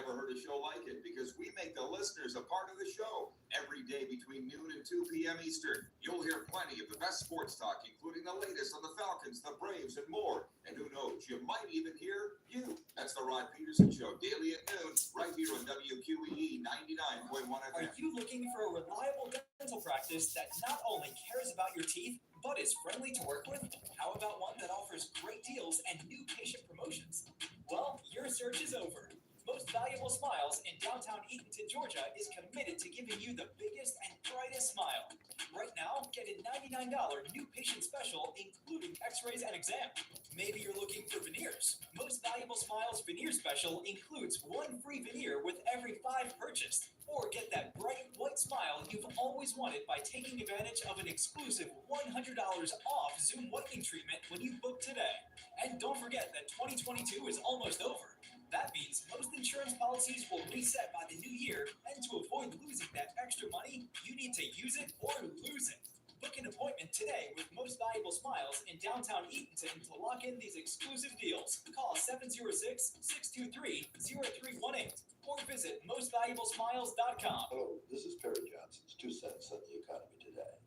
never heard a show like it because we make the listeners a part of the show. Every day between noon and 2 p.m. Eastern, you'll hear plenty of the best sports talk, including the latest on the Falcons, the Braves, and more. And who knows, you might even hear you. That's the Rod Peterson Show, daily at noon, right here on WQEE 99.1 FM. Are you looking for a reliable dental practice that not only cares about your teeth, but is friendly to work with? How about one that offers great deals and new patient promotions? Well, your search is over. Most Valuable Smiles in downtown Eatonton, Georgia is committed to giving you the biggest and brightest smile. Right now, get a $99 new patient special, including x-rays and exam. Maybe you're looking for veneers. Most Valuable Smiles veneer special includes one free veneer with every 5 purchased. Or get that bright white smile you've always wanted by taking advantage of an exclusive $100 off Zoom whitening treatment when you book today. And don't forget that 2022 is almost over. That means most insurance policies will reset by the new year, and to avoid losing that extra money, you need to use it or lose it. Book an appointment today with Most Valuable Smiles in downtown Eatonton to lock in these exclusive deals. Call 706-623-0318 or visit mostvaluablesmiles.com. Hello, this is Perry Johnson's 2 cents on the economy today.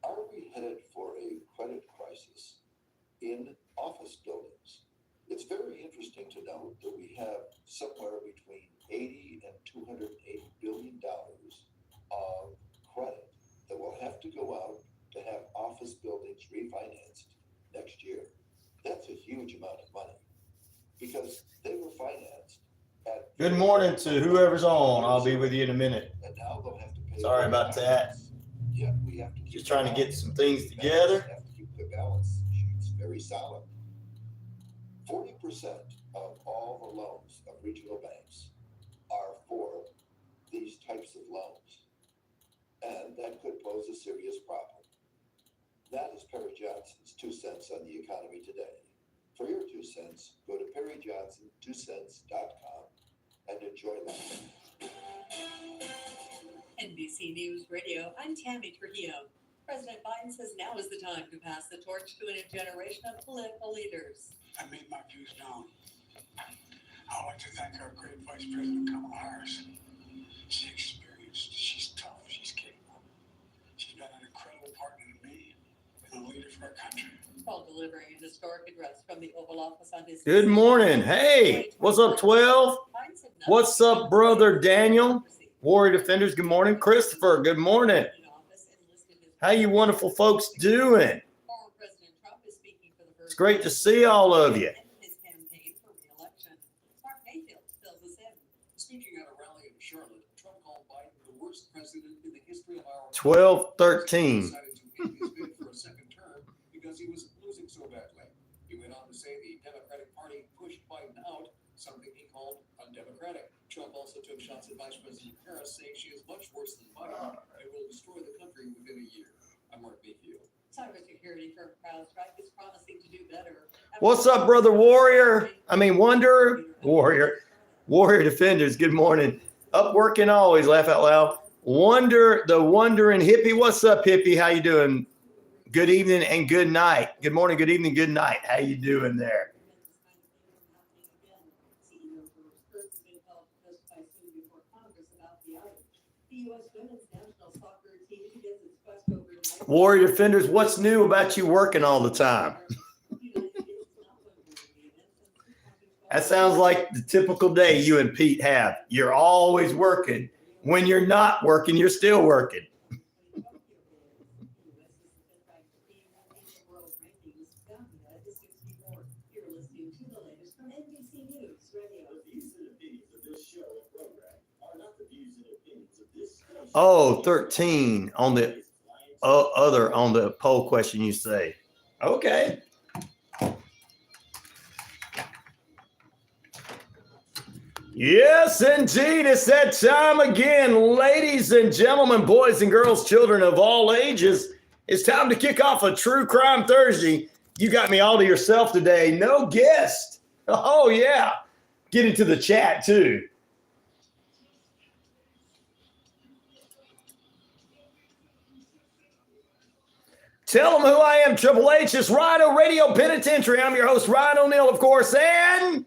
Are we headed for a credit crisis in office buildings? It's very interesting to note that we have somewhere between $80 and $280 billion of credit that will have to go out to have office buildings refinanced next year. That's a huge amount of money because they were financed at... Good morning to whoever's on. I'll be with you in a minute. And now they'll have to pay... Sorry about that. Yeah, we have to... Just trying to get some things together. Have to keep the balance sheets very solid. 40% of all the loans of regional banks are for these types of loans. And that could pose a serious problem. That is Perry Johnson's 2 cents on the economy today. For your 2 cents, go to perryjohnson2cents.com and enjoy life. NBC News Radio, I'm Tammy Trujillo. President Biden says now is the time to pass the torch to a new generation of political leaders. I made my views known. I'd like to thank our great Vice President Kamala Harris. She's experienced, she's tough, she's capable. She's been an incredible partner to me and a leader for our country. While delivering a historic address from the Oval Office on his... Good morning. Hey, what's up, 12? What's up, brother Daniel? Warrior Defenders, good morning. Christopher, good morning. How you wonderful folks doing? It's great to see all of you. Speaking at a rally in Charlotte, Trump called Biden the worst president in the history of our 12-13. decided to end his bid for a second term because he was losing so badly. He went on to say the Democratic Party pushed Biden out, something he called undemocratic. Trump also took shots at Vice President Harris, saying she is much worse than Biden and will destroy the country within a year. I'm Mark Mayfield. Cybersecurity firm CrowdStrike is promising to do better. What's up, brother Warrior? Wanderer? Warrior Defenders, good morning. Up working always, laugh out loud. The wondering hippie. What's up, hippie? How you doing? Good evening and good night. Good morning, good evening, good night. How you doing there? Warrior Defenders, what's new about you working all the time? That sounds like the typical day you and Pete have. You're always working. When you're not working, you're still working. Oh, 13 on the on the poll question you say. Okay. Yes, indeed. It's that time again, ladies and gentlemen, boys and girls, children of all ages. It's time to kick off a True Crime Thursday. You got me all to yourself today. No guest. Oh, yeah. Get into the chat, too. Tell them who I am, Triple H. It's RyanORadio Penitentiary. I'm your host, Ryan O'Neal, of course, and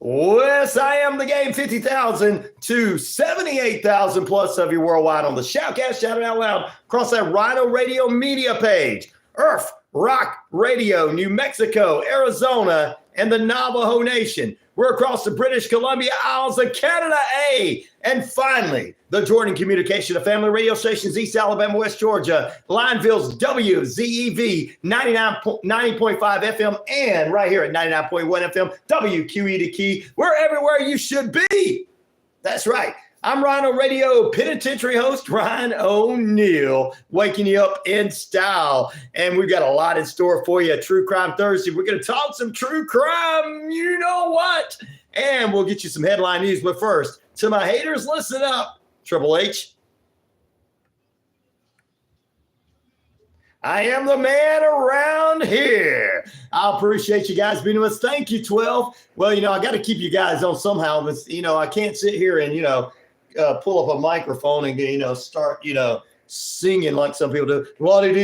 Yes, I am the game. 50,000 to 78,000 plus of you worldwide on the Shoutcast, shout it out loud across that RyanORadio media page. Earth Rock Radio, New Mexico, Arizona, and the Navajo Nation. We're across the British Columbia Isles of Canada, and finally, the Jordan Communication of family radio stations, East Alabama, West Georgia, Lineville's WZEV 90.5 FM, and right here at 99.1 FM, WQEE the Key. We're everywhere you should be. That's right. I'm RyanORadio Penitentiary host Ryan O'Neal, waking you up in style. And we've got a lot in store for you. True Crime Thursday. We're going to talk some true crime. You know what? And we'll get you some headline news. But first, to my haters, listen up. Triple H. I am the man around here. I appreciate you guys being with us. Thank you, 12. Well, I got to keep you guys on somehow. But, I can't sit here and, pull up a microphone and start singing like some people do. And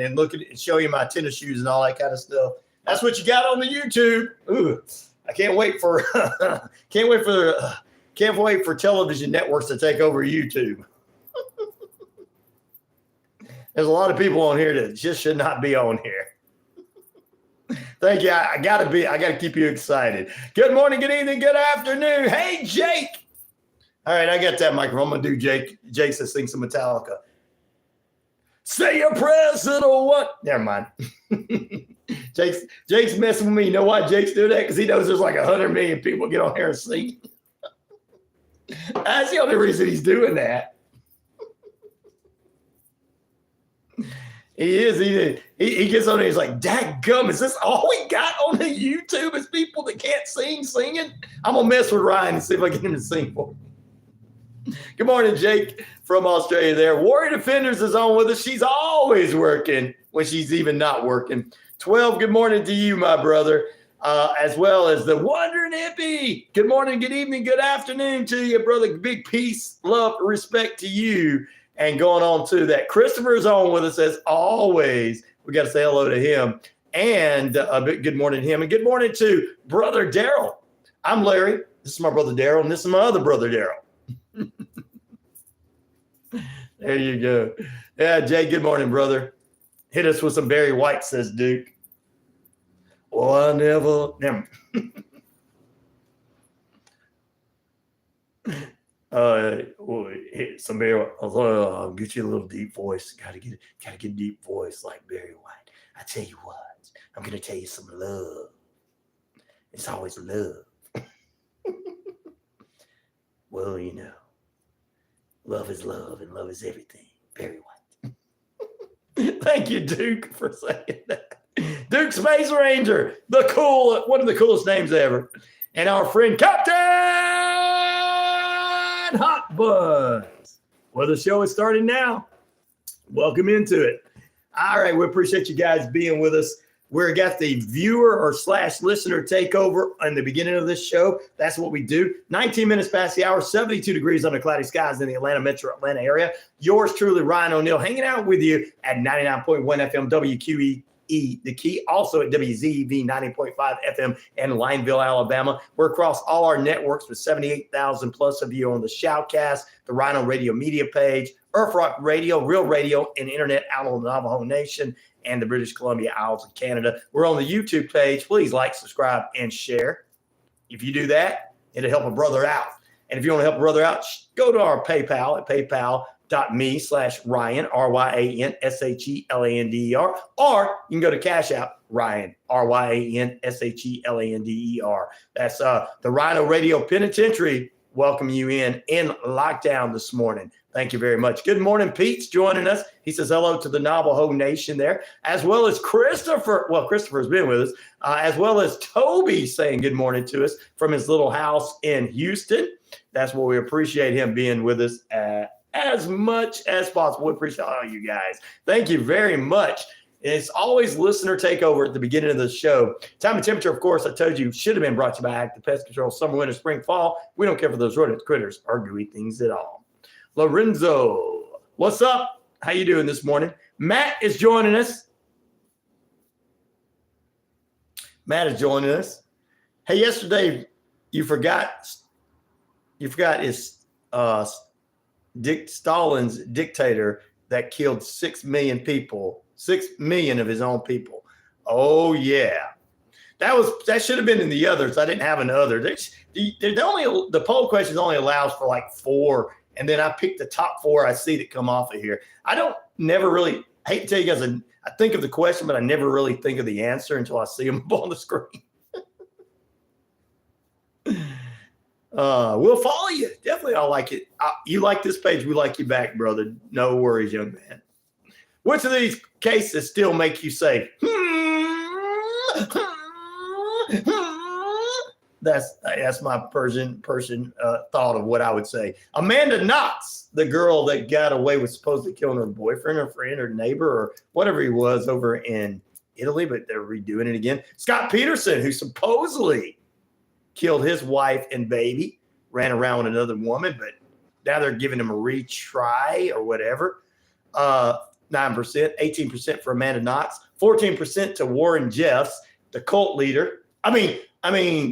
then look at it and show you my tennis shoes and all that kind of stuff. That's what you got on the YouTube. Ooh, I can't wait for television networks to take over YouTube. There's a lot of people on here that just should not be on here. Thank you. I gotta keep you excited. Good morning, good evening, good afternoon. Hey, Jake. All right, I got that microphone. I'm gonna do Jake. Jake says sing some Metallica. Say your prayers, little what? Never mind. Jake's messing with me. You know why Jake's doing that? Because he knows there's like 100 million people get on here and sing. That's the only reason he's doing that. He gets on there. He's like, dadgum, is this all we got on the YouTube is people that can't singing? I'm going to mess with Ryan and see if I get him to sing for me. Good morning, Jake from Australia there. Warrior Defenders is on with us. She's always working when she's even not working. 12, good morning to you, my brother, as well as the Wondering Hippie. Good morning, good evening, good afternoon to you, brother. Big peace, love, respect to you. And going on to that, Christopher's on with us as always. We got to say hello to him. And a big good morning to him. And good morning to brother Daryl. I'm Larry. This is my brother Daryl. And this is my other brother Daryl. There you go. Yeah, Jay, good morning, brother. Hit us with some Barry White, says Duke. Oh, I never. Some Barry. I'll get you a little deep voice. Gotta get deep voice like Barry White. I tell you what, I'm gonna tell you some love. It's always love. Well, love is love, and love is everything. Barry White. Thank you, Duke, for saying that. Duke Space Ranger, one of the coolest names ever, and our friend Captain Hot Buzz. Well, the show is starting now. Welcome into it. All right, we appreciate you guys being with us. We've got the viewer or / listener takeover in the beginning of this show. That's what we do. 19 minutes past the hour, 72 degrees under cloudy skies in the metro Atlanta area. Yours truly, Ryan O'Neal, hanging out with you at 99.1 FM WQEE. The Key, also at WZEV 90.5 FM in Lineville, Alabama. We're across all our networks with 78,000 plus of you on the Shoutcast, the RyanORadio media page, Earth Rock Radio, Real Radio, and Internet out on the Navajo Nation and the British Columbia Isles of Canada. We're on the YouTube page. Please like, subscribe, and share. If you do that, it'll help a brother out. And if you want to help a brother out, go to our PayPal at paypal.me/Ryan, RyanShelander, or you can go to Cash App, Ryan, RyanShelander. That's the RyanORadio Penitentiary. Welcome you in lockdown this morning. Thank you very much. Good morning, Pete's joining us. He says hello to the Navajo Nation there, as well as Christopher. Well, Christopher's been with us, as well as Toby saying good morning to us from his little house in Houston. That's what we appreciate him being with us as much as possible. We appreciate all you guys. Thank you very much. It's always listener takeover at the beginning of the show. Time and temperature, of course, I told you, should have been brought to you by Active Pest Control. Summer, winter, spring, fall. We don't care for those rodents, critters, or gooey things at all. Lorenzo, what's up? How you doing this morning? Matt is joining us. Matt is joining us. Hey, yesterday you forgot is Dick Stalin's dictator that killed 6 million people, 6 million of his own people. Oh yeah, that should have been in the others. I didn't have an other. The poll questions only allows for like 4, and then I picked the top 4 I see that come off of here. I hate to tell you guys, I think of the question, but I never really think of the answer until I see them up on the screen. We'll follow you. Definitely, I'll like it. You like this page, we like you back, brother. No worries, young man. Which of these cases still make you say, That's my person thought of what I would say. Amanda Knox, the girl that got away with supposedly killing her boyfriend or friend or neighbor or whatever he was over in Italy, but they're redoing it again. Scott Peterson, who supposedly killed his wife and baby, ran around with another woman, but now they're giving him a retry or whatever. 9%, 18% for Amanda Knox, 14% to Warren Jeffs, the cult leader. I mean,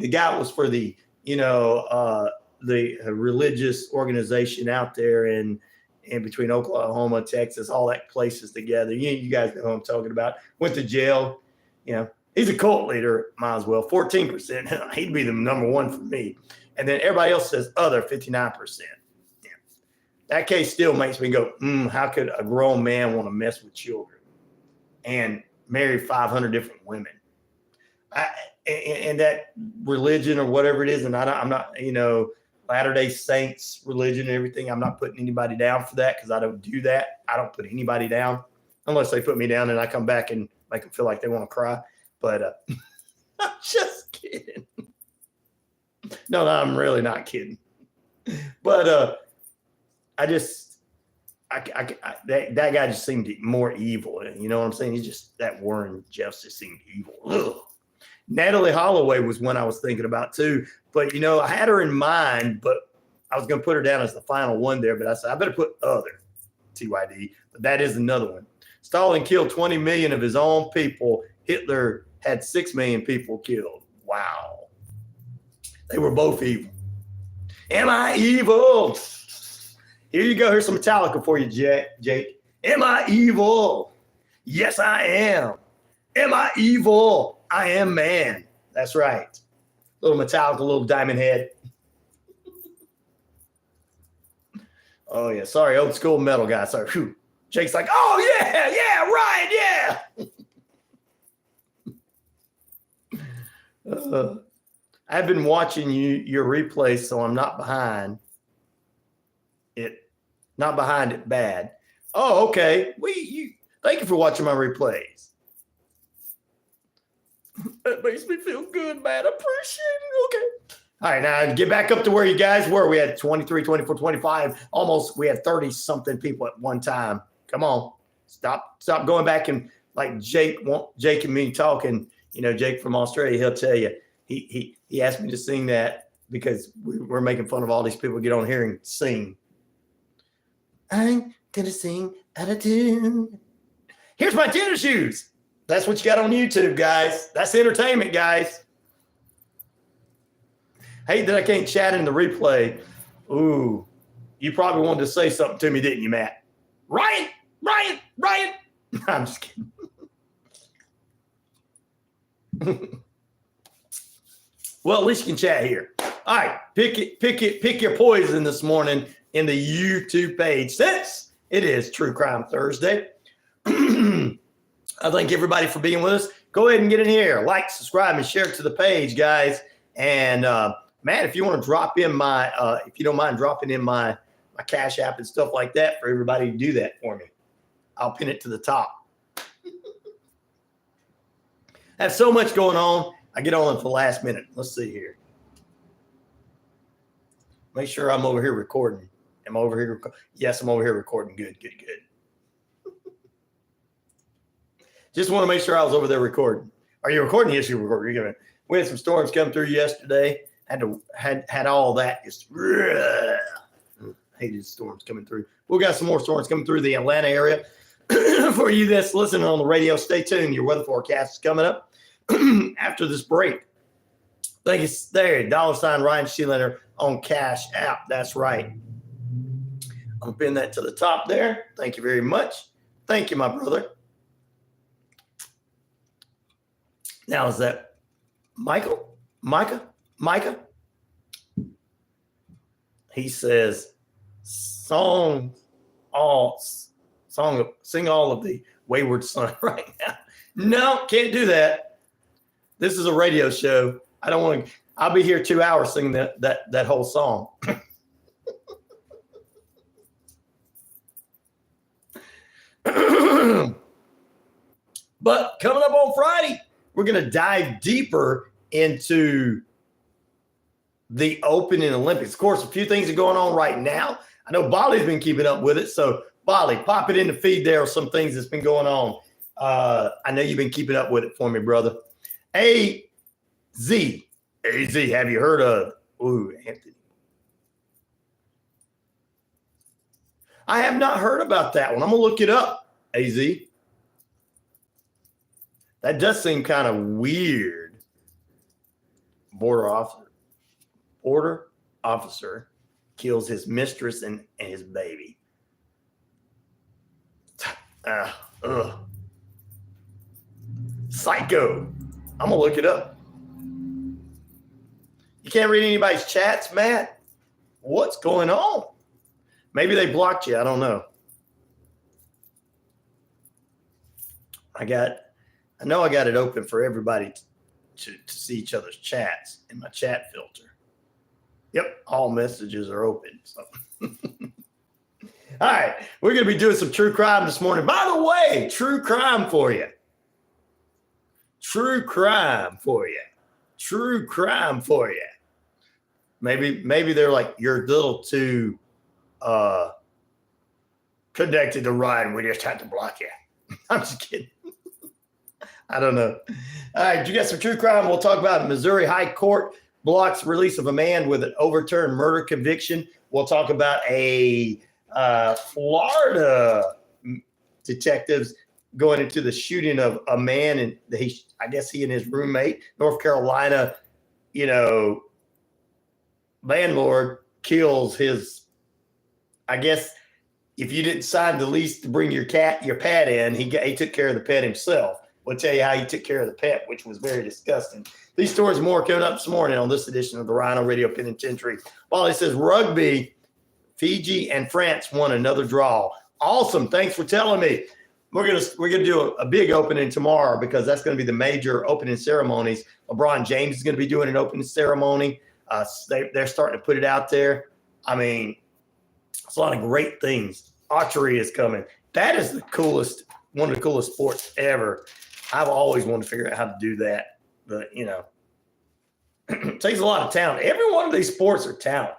the guy was for the religious organization out there in between Oklahoma, Texas, all that places together. You guys know who I'm talking about. Went to jail. He's a cult leader. Might as well. 14%. He'd be the number one for me. And then everybody else says other, 59%. Yeah. That case still makes me go, how could a grown man want to mess with children and marry 500 different women? And that religion or whatever it is, and I'm not, Latter-day Saints religion and everything, I'm not putting anybody down for that because I don't do that. I don't put anybody down unless they put me down and I come back and make them feel like they want to cry. But I'm just kidding. No, I'm really not kidding. But that guy just seemed more evil. You know what I'm saying? That Warren Jeffs just seemed evil. Ugh. Natalie Holloway was one I was thinking about too. But, I had her in mind, but I was going to put her down as the final one there. But I said, I better put other, TYD. But that is another one. Stalin killed 20 million of his own people. Hitler had 6 million people killed. Wow. They were both evil. Am I evil? Here you go. Here's some Metallica for you, Jake. Am I evil? Yes, I am. Am I evil? I am man. That's right. Little Metallica, little Diamond Head. Oh, yeah. Sorry, old school metal guy. Sorry. Whew. Jake's like, oh, yeah, right, yeah. I've been watching your replay, so I'm not behind it. Not behind it bad. Oh, okay. Thank you for watching my replays. That makes me feel good, man. I appreciate it. Okay. All right, now get back up to where you guys were. We had 23, 24, 25. Almost, we had 30-something people at one time. Come on. Stop going back and like Jake and me talking. Jake from Australia, he'll tell you. He asked me to sing that because we're making fun of all these people get on here and sing. I'm going to sing out of tune. Here's my tennis shoes. That's what you got on YouTube, guys. That's entertainment, guys. Hate that I can't chat in the replay. Ooh, you probably wanted to say something to me, didn't you, Matt? Ryan. I'm just kidding. Well, at least you can chat here. All right, pick your poison this morning in the YouTube page since it is True Crime Thursday. I thank everybody for being with us. Go ahead and get in here. Like, subscribe, and share it to the page, guys. And, Matt, if you want to drop in if you don't mind dropping in my Cash App and stuff like that for everybody to do that for me, I'll pin it to the top. I have so much going on. I get on at the last minute. Let's see here. Make sure I'm over here recording. Am I over here? Yes, I'm over here recording. Good. Just want to make sure I was over there recording. Are you recording? Yes, you're recording. We had some storms come through yesterday. Had all that. Just hated storms coming through. We got some more storms coming through the Atlanta area. For you that's listening on the radio, stay tuned. Your weather forecast is coming up. after this break. Thank you there. $ RyanShelander on Cash App. That's right. I'll pin that to the top there. Thank you very much. Thank you, my brother. Now, is that Micah? He says, sing all of the Wayward Son right now. No, can't do that. This is a radio show. I don't want to. I'll be here 2 hours singing that whole song. But coming up on Friday, we're going to dive deeper into the opening Olympics. Of course, a few things are going on right now. I know Bali's been keeping up with it. So, Bali, pop it in the feed there of some things that's been going on. I know you've been keeping up with it for me, brother. AZ, have you heard of? Ooh, Anthony. I have not heard about that one. I'm going to look it up, AZ. That does seem kind of weird. Border officer kills his mistress and his baby. Psycho. I'm going to look it up. You can't read anybody's chats, Matt? What's going on? Maybe they blocked you. I don't know. I know I got it open for everybody to see each other's chats in my chat filter. Yep, all messages are open. So. All right, we're going to be doing some true crime this morning. By the way, true crime for you. True crime for you. True crime for you. Maybe they're like, you're a little too connected to Ryan. We just had to block you. I'm just kidding. I don't know. All right, you got some true crime. We'll talk about Missouri High Court blocks release of a man with an overturned murder conviction. We'll talk about a Florida detectives going into the shooting of a man, and I guess he and his roommate, North Carolina, landlord kills his. I guess if you didn't sign the lease to bring your pet in, he took care of the pet himself. We'll tell you how he took care of the pet, which was very disgusting. These stories and more coming up this morning on this edition of the RyanORadio Penitentiary. While it says rugby, Fiji and France won another draw. Awesome. Thanks for telling me. We're gonna do a big opening tomorrow because that's going to be the major opening ceremonies. LeBron James is going to be doing an opening ceremony. They're starting to put it out there. I mean, it's a lot of great things. Archery is coming. That is one of the coolest sports ever. I've always wanted to figure out how to do that, but it takes a lot of talent. Every one of these sports are talent.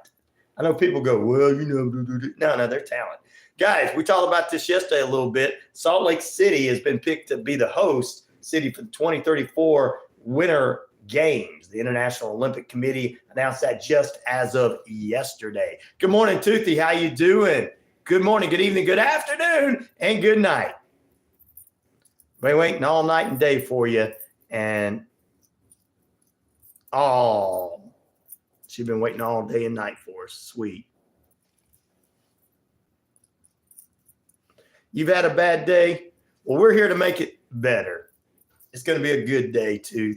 I know people go, well, no, they're talent. Guys, we talked about this yesterday a little bit. Salt Lake City has been picked to be the host city for the 2034 Winter Games. The International Olympic Committee announced that just as of yesterday. Good morning, Toothy. How you doing? Good morning, good evening, good afternoon, and good night. Been waiting all night and day for you. And, she's been waiting all day and night for us. Sweet. You've had a bad day? Well, we're here to make it better. It's going to be a good day too,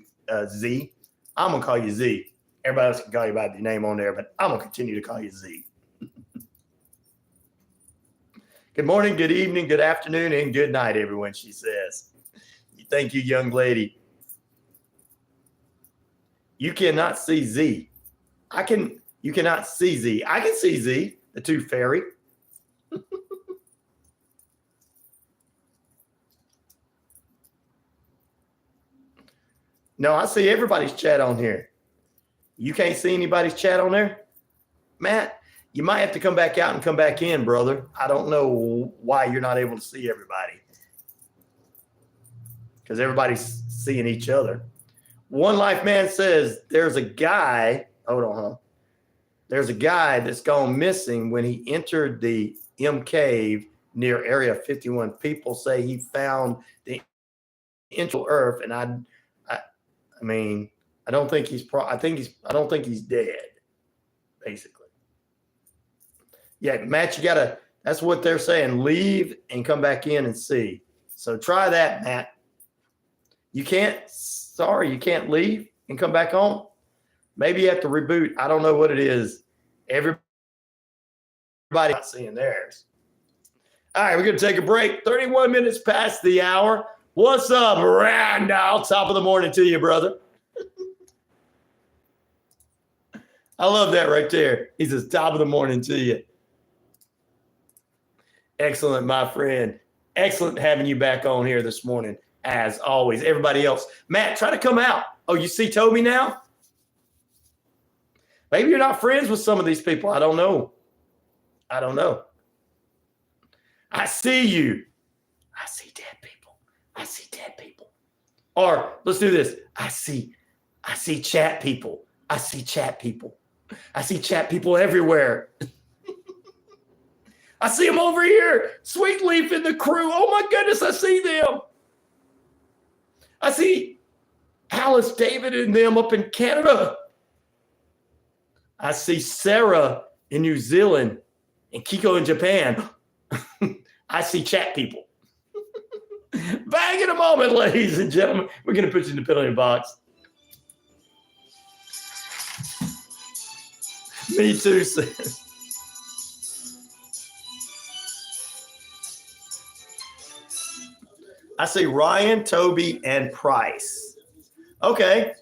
Z. I'm going to call you Z. Everybody else can call you by your name on there, but I'm going to continue to call you Z. Good morning, good evening, good afternoon, and good night, everyone, she says. Thank you, young lady. You cannot see Z. You cannot see Z. I can see Z, the tooth fairy. No, I see everybody's chat on here. You can't see anybody's chat on there? Matt, you might have to come back out and come back in, brother. I don't know why you're not able to see everybody. Because everybody's seeing each other. One Life Man says there's a guy, there's a guy that's gone missing when he entered the M Cave near Area 51. People say he found the internal earth, and I mean, I don't think he's dead, basically. Yeah, Matt, that's what they're saying. Leave and come back in and see. So try that, Matt. You can't leave and come back on. Maybe you have to reboot. I don't know what it is. Everybody not seeing theirs. All right, we're going to take a break. 31 minutes past the hour. What's up, Randall? Top of the morning to you, brother. I love that right there. He says, top of the morning to you. Excellent, my friend. Excellent having you back on here this morning, as always. Everybody else. Matt, try to come out. Oh, you see Toby now? Maybe you're not friends with some of these people. I don't know. I see you. I see dead people. I see dead people. Or let's do this. I see chat people. I see chat people. I see chat people everywhere. I see them over here. Sweet Leaf and the crew. Oh my goodness, I see them. I see Alice, David, and them up in Canada. I see Sarah in New Zealand and Kiko in Japan. I see chat people. Back in a moment, ladies and gentlemen. We're going to put you in the penalty box. Me too, sis. I see Ryan, Toby, and Price. Okay.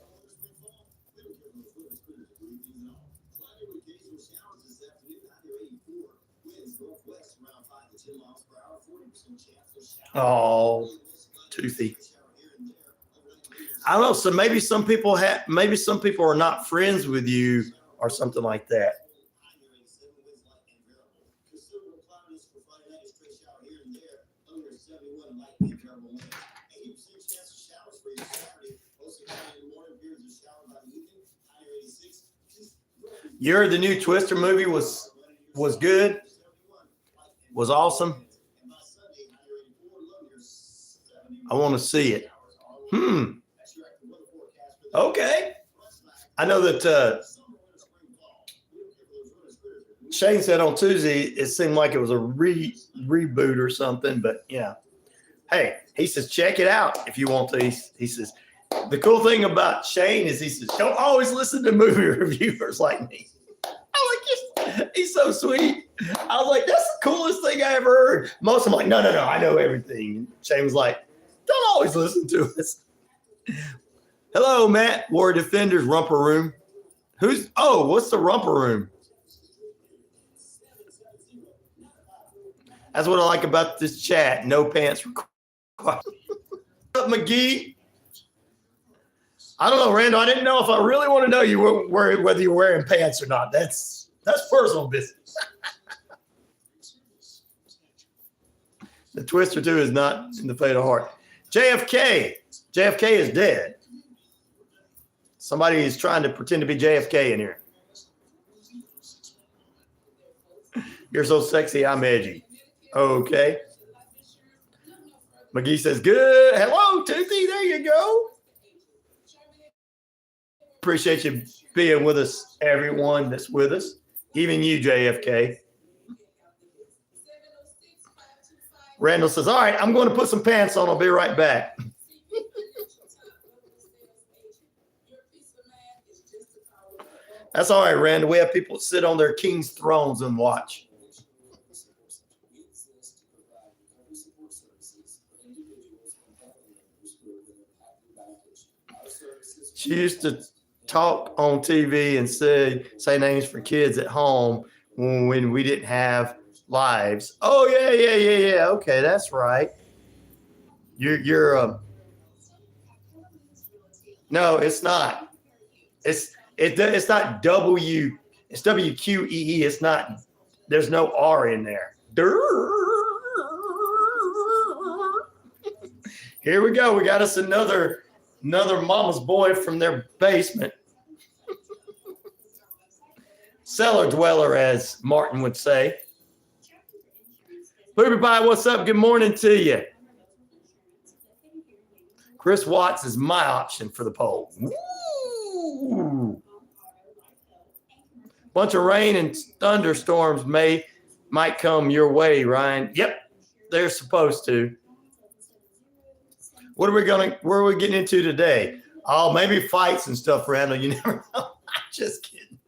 Oh, toothy. I don't know. So maybe some people are not friends with you or something like that. You heard the new Twister movie was good, was awesome. I want to see it. Okay. I know that Shane said on Tuesday it seemed like it was a reboot or something, but yeah. Hey, he says check it out if you want to. He says the cool thing about Shane is he says don't always listen to movie reviewers like me. I'm like, he's so sweet. I was like, that's the coolest thing I ever heard. Most of them like, no, I know everything. Shane was like, don't always listen to us. Hello, Matt. War Defenders Rumper Room. What's the Rumper Room? That's what I like about this chat. No pants required. What's up, McGee? I don't know, Randall. I didn't know if I really want to know whether you're wearing pants or not. That's personal business. The Twister 2 is not in the Fatal Heart. JFK is dead. Somebody is trying to pretend to be JFK in here. You're so sexy, I'm edgy. Okay. McGee says, good. Hello, Toothy. There you go. Appreciate you being with us, everyone that's with us. Even you, JFK. Randall says, all right, I'm going to put some pants on. I'll be right back. That's all right, Randall. We have people sit on their king's thrones and watch. She used to talk on TV and say names for kids at home when we didn't have lives. Oh, yeah. Okay, that's right. You're no, it's not. It's not W. It's WQEE. It's not. There's no R in there. Here we go. We got us another mama's boy from their basement. Cellar dweller, as Martin would say. Booby Pie, what's up? Good morning to you. Chris Watts is my option for the poll. Woo! Bunch of rain and thunderstorms might come your way, Ryan. Yep, they're supposed to. Where are we getting into today? Oh, maybe fights and stuff, Randall. You never know. I'm just kidding.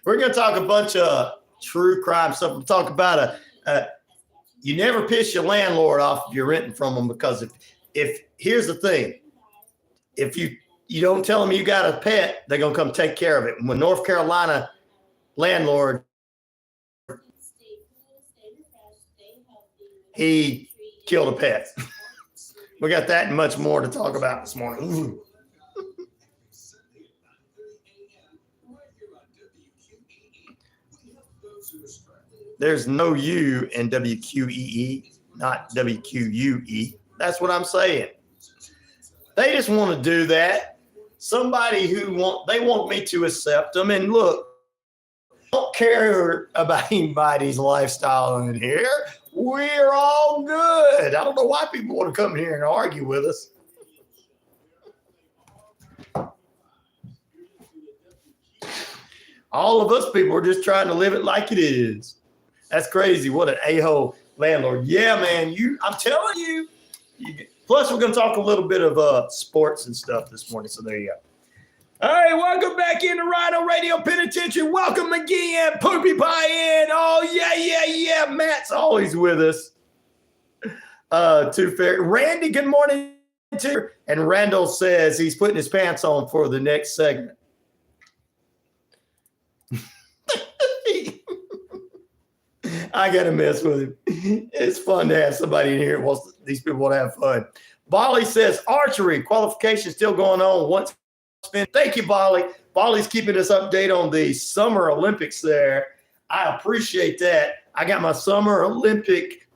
We're going to talk a bunch of true crime stuff. We'll talk about you never piss your landlord off if you're renting from them, because if here's the thing, if you don't tell them you got a pet, they're going to come take care of it. When North Carolina landlord, he killed a pet. We got that and much more to talk about this morning. Ooh. There's no U in WQEE, not WQUE. That's what I'm saying. They just want to do that. Somebody they want me to accept them. And look, I don't care about anybody's lifestyle in here. We're all good. I don't know why people want to come here and argue with us. All of us people are just trying to live it like it is. That's crazy. What an a-hole landlord. Yeah, man. I'm telling you. Plus, we're going to talk a little bit of sports and stuff this morning. So there you go. All right, welcome back into RyanORadio Penitentiary. Welcome again, Poopy Pie in. Oh, yeah. Matt's always with us. Too fair. Randy, good morning to you. And Randall says he's putting his pants on for the next segment. I got to mess with him. It's fun to have somebody in here. These people want to have fun. Bolly says archery qualification still going on. Thank you, Bolly. Bolly's keeping us updated on the Summer Olympics there. I appreciate that. I got my Summer Olympic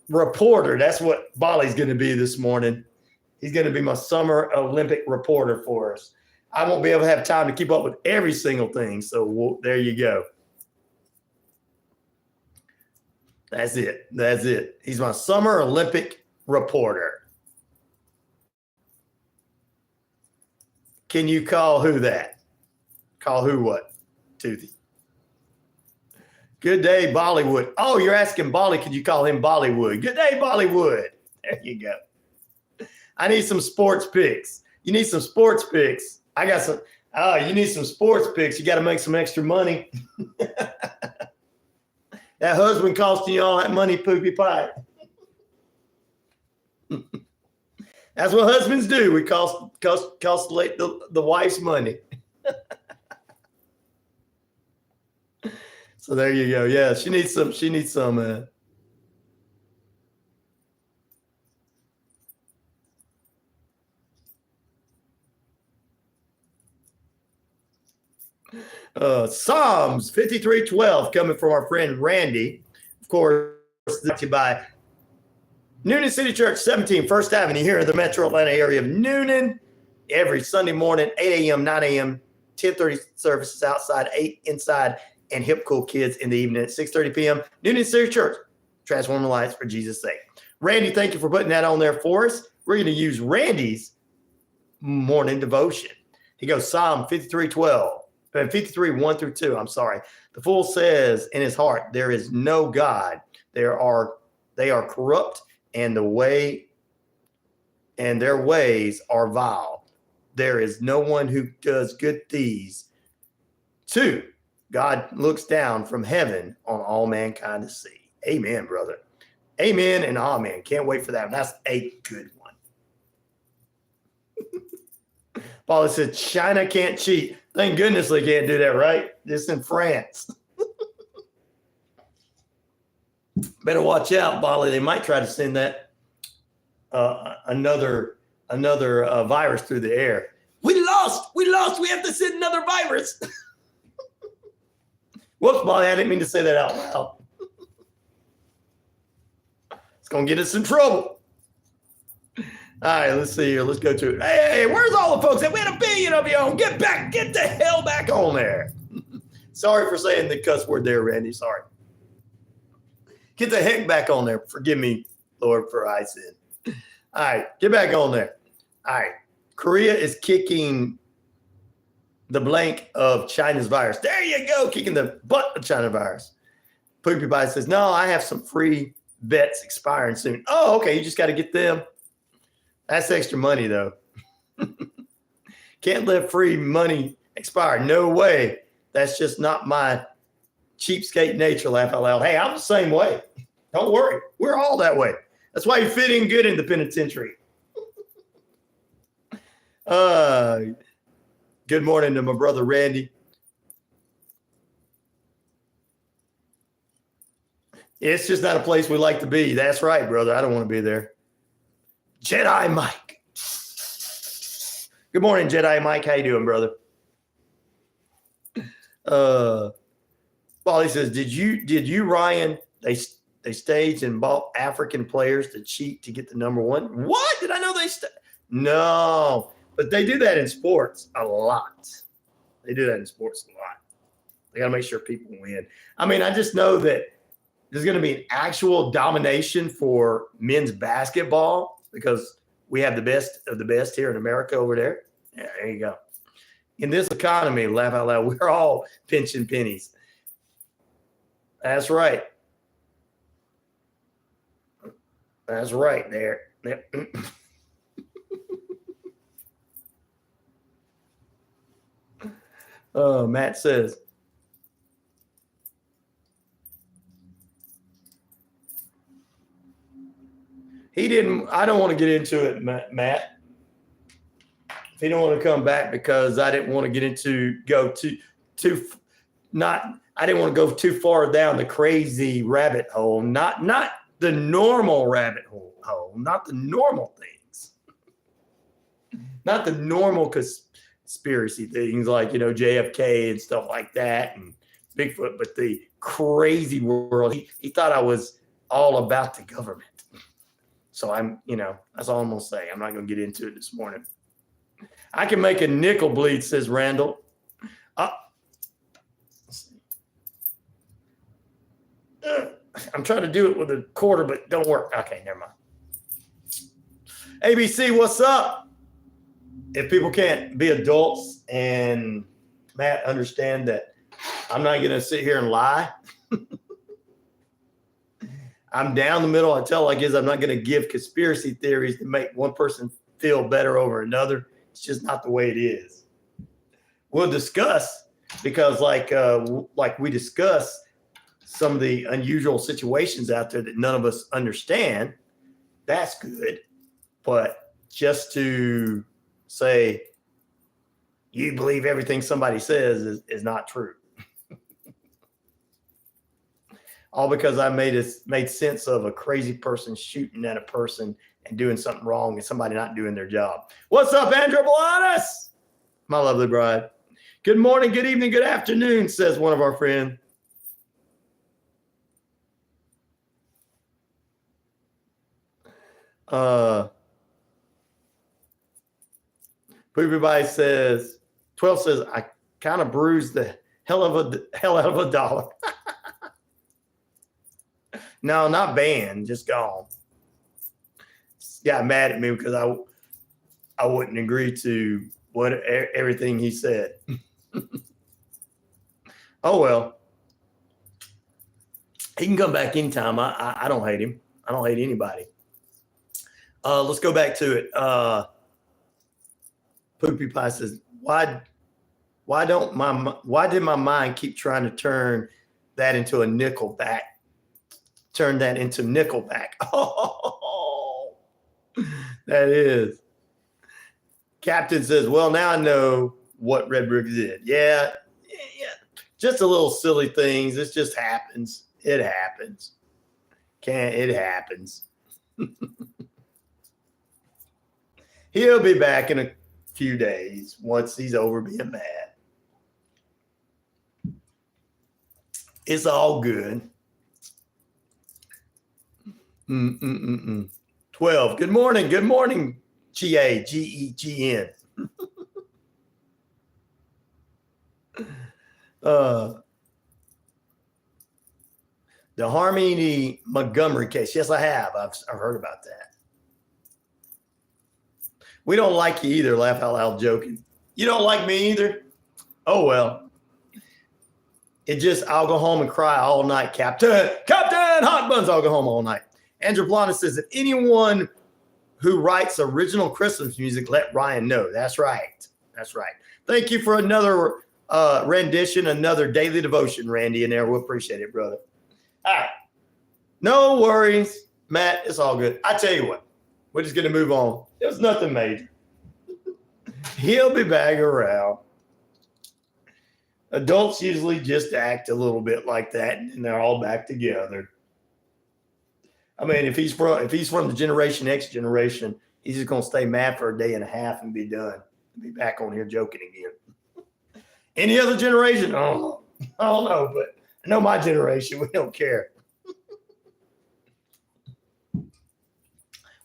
reporter. That's what Bolly's going to be this morning. He's going to be my Summer Olympic reporter for us. I won't be able to have time to keep up with every single thing. So there you go. That's it. He's my Summer Olympic reporter. Can you call who that? Call who what? Toothy. Good day, Bollywood. Oh, you're asking Bolly, could you call him Bollywood? Good day, Bollywood. There you go. I need some sports picks. You need some sports picks. I got some. Oh, you need some sports picks. You got to make some extra money. That husband costing you all that money, Poopy Pie. That's what husbands do. We cost the wife's money. So there you go. Yeah, she needs some. Psalms 53:12 coming from our friend Randy. Of course, brought to you by Noonan City Church, 17 First Avenue here in the metro Atlanta area of Noonan. Every Sunday morning, 8 a.m., 9 a.m., 10:30 services outside, 8 inside, and hip cool kids in the evening at 6:30 p.m. Noonan City Church, transforming lives for Jesus' sake. Randy, thank you for putting that on there for us. We're going to use Randy's morning devotion. He goes Psalm 53:12. 53, 1 through 2. I'm sorry. The fool says in his heart, there is no God. They are corrupt, and their ways are vile. There is no one who does good deeds. 2, God looks down from heaven on all mankind to see. Amen, brother. Amen and amen. Can't wait for that. That's a good one. Paul said, China can't cheat. Thank goodness they can't do that, right? This in France. Better watch out, Bali. They might try to send that another virus through the air. We lost. We have to send another virus. Whoops, Bali. I didn't mean to say that out loud. It's going to get us in trouble. All right, let's see here. Let's go to it. Hey, where's all the folks that we had 1 billion of you on? Get the hell back on there. Sorry for saying the cuss word there, Randy. Sorry. Get the heck back on there. Forgive me, Lord, for I sin. All right, get back on there. All right, Korea is kicking the blank of China's virus. There you go, kicking the butt of China virus. Poopy Pie says, no, I have some free bets expiring soon. Oh, okay, you just got to get them. That's extra money, though. Can't let free money expire. No way. That's just not my cheapskate nature, laugh out loud. Hey, I'm the same way. Don't worry. We're all that way. That's why you fit in good in the penitentiary. Good morning to my brother Randy. It's just not a place we like to be. That's right, brother. I don't want to be there. Jedi Mike. Good morning, Jedi Mike. How you doing, brother? Wally says, did you, Ryan, they staged and bought African players to cheat to get the number one? What? Did I know No, but they do that in sports a lot. They do that in sports a lot. They got to make sure people win. I mean, I just know that there's going to be an actual domination for men's basketball because we have the best of the best here in America over there. Yeah, there you go. In this economy, laugh out loud, we're all pinching pennies. That's right. That's right there. Matt says, I don't want to get into it, Matt. If he don't want to come back because I didn't want to get into I didn't want to go too far down the crazy rabbit hole, not the normal rabbit hole, not the normal things, not the normal conspiracy things like, JFK and stuff like that and Bigfoot, but the crazy world. He thought I was all about the government. So that's all I'm going to say. I'm not going to get into it this morning. I can make a nickel bleed, says Randall. I'm trying to do it with a quarter, but it don't work. Okay, never mind. ABC, what's up? If people can't be adults and Matt understand that I'm not going to sit here and lie. I'm down the middle. I tell like is I'm not going to give conspiracy theories to make one person feel better over another. It's just not the way it is. We'll discuss because like we discuss some of the unusual situations out there that none of us understand. That's good. But just to say you believe everything somebody says is not true. All because I made sense of a crazy person shooting at a person and doing something wrong and somebody not doing their job. What's up, Andrew Bolanos? My lovely bride. Good morning, good evening, good afternoon, says one of our friends. Everybody says, 12 says, I kind of bruised the hell out of a dollar. No, not banned, just gone. Got mad at me because I wouldn't agree to everything he said. Oh well, he can come back anytime. I don't hate him. I don't hate anybody. Let's go back to it. Poopy Pie says, why did my mind keep trying to turn that into Nickelback? Oh, that is. Captain says, well, now I know what Red Brick did. Yeah. Just a little silly things. This just happens. It happens. It happens. He'll be back in a few days once he's over being mad. It's all good. 12. Good morning. Good morning, Gegn. The Harmony Montgomery case. Yes, I have. I've heard about that. We don't like you either. Laugh out loud, joking. You don't like me either? Oh, well. I'll go home and cry all night, Captain. Captain Hot Buns, I'll go home all night. Andrew Blanda says, if anyone who writes original Christmas music, let Ryan know. That's right. That's right. Thank you for another rendition, another daily devotion, Randy, in there. We appreciate it, brother. All right. No worries, Matt. It's all good. I tell you what, we're just going to move on. It was nothing major. He'll be back around. Adults usually just act a little bit like that, and they're all back together. I mean, if he's from the Generation X generation, he's just going to stay mad for a day and a half and be done. Be back on here joking again. Any other generation? I don't know, but I know my generation, we don't care.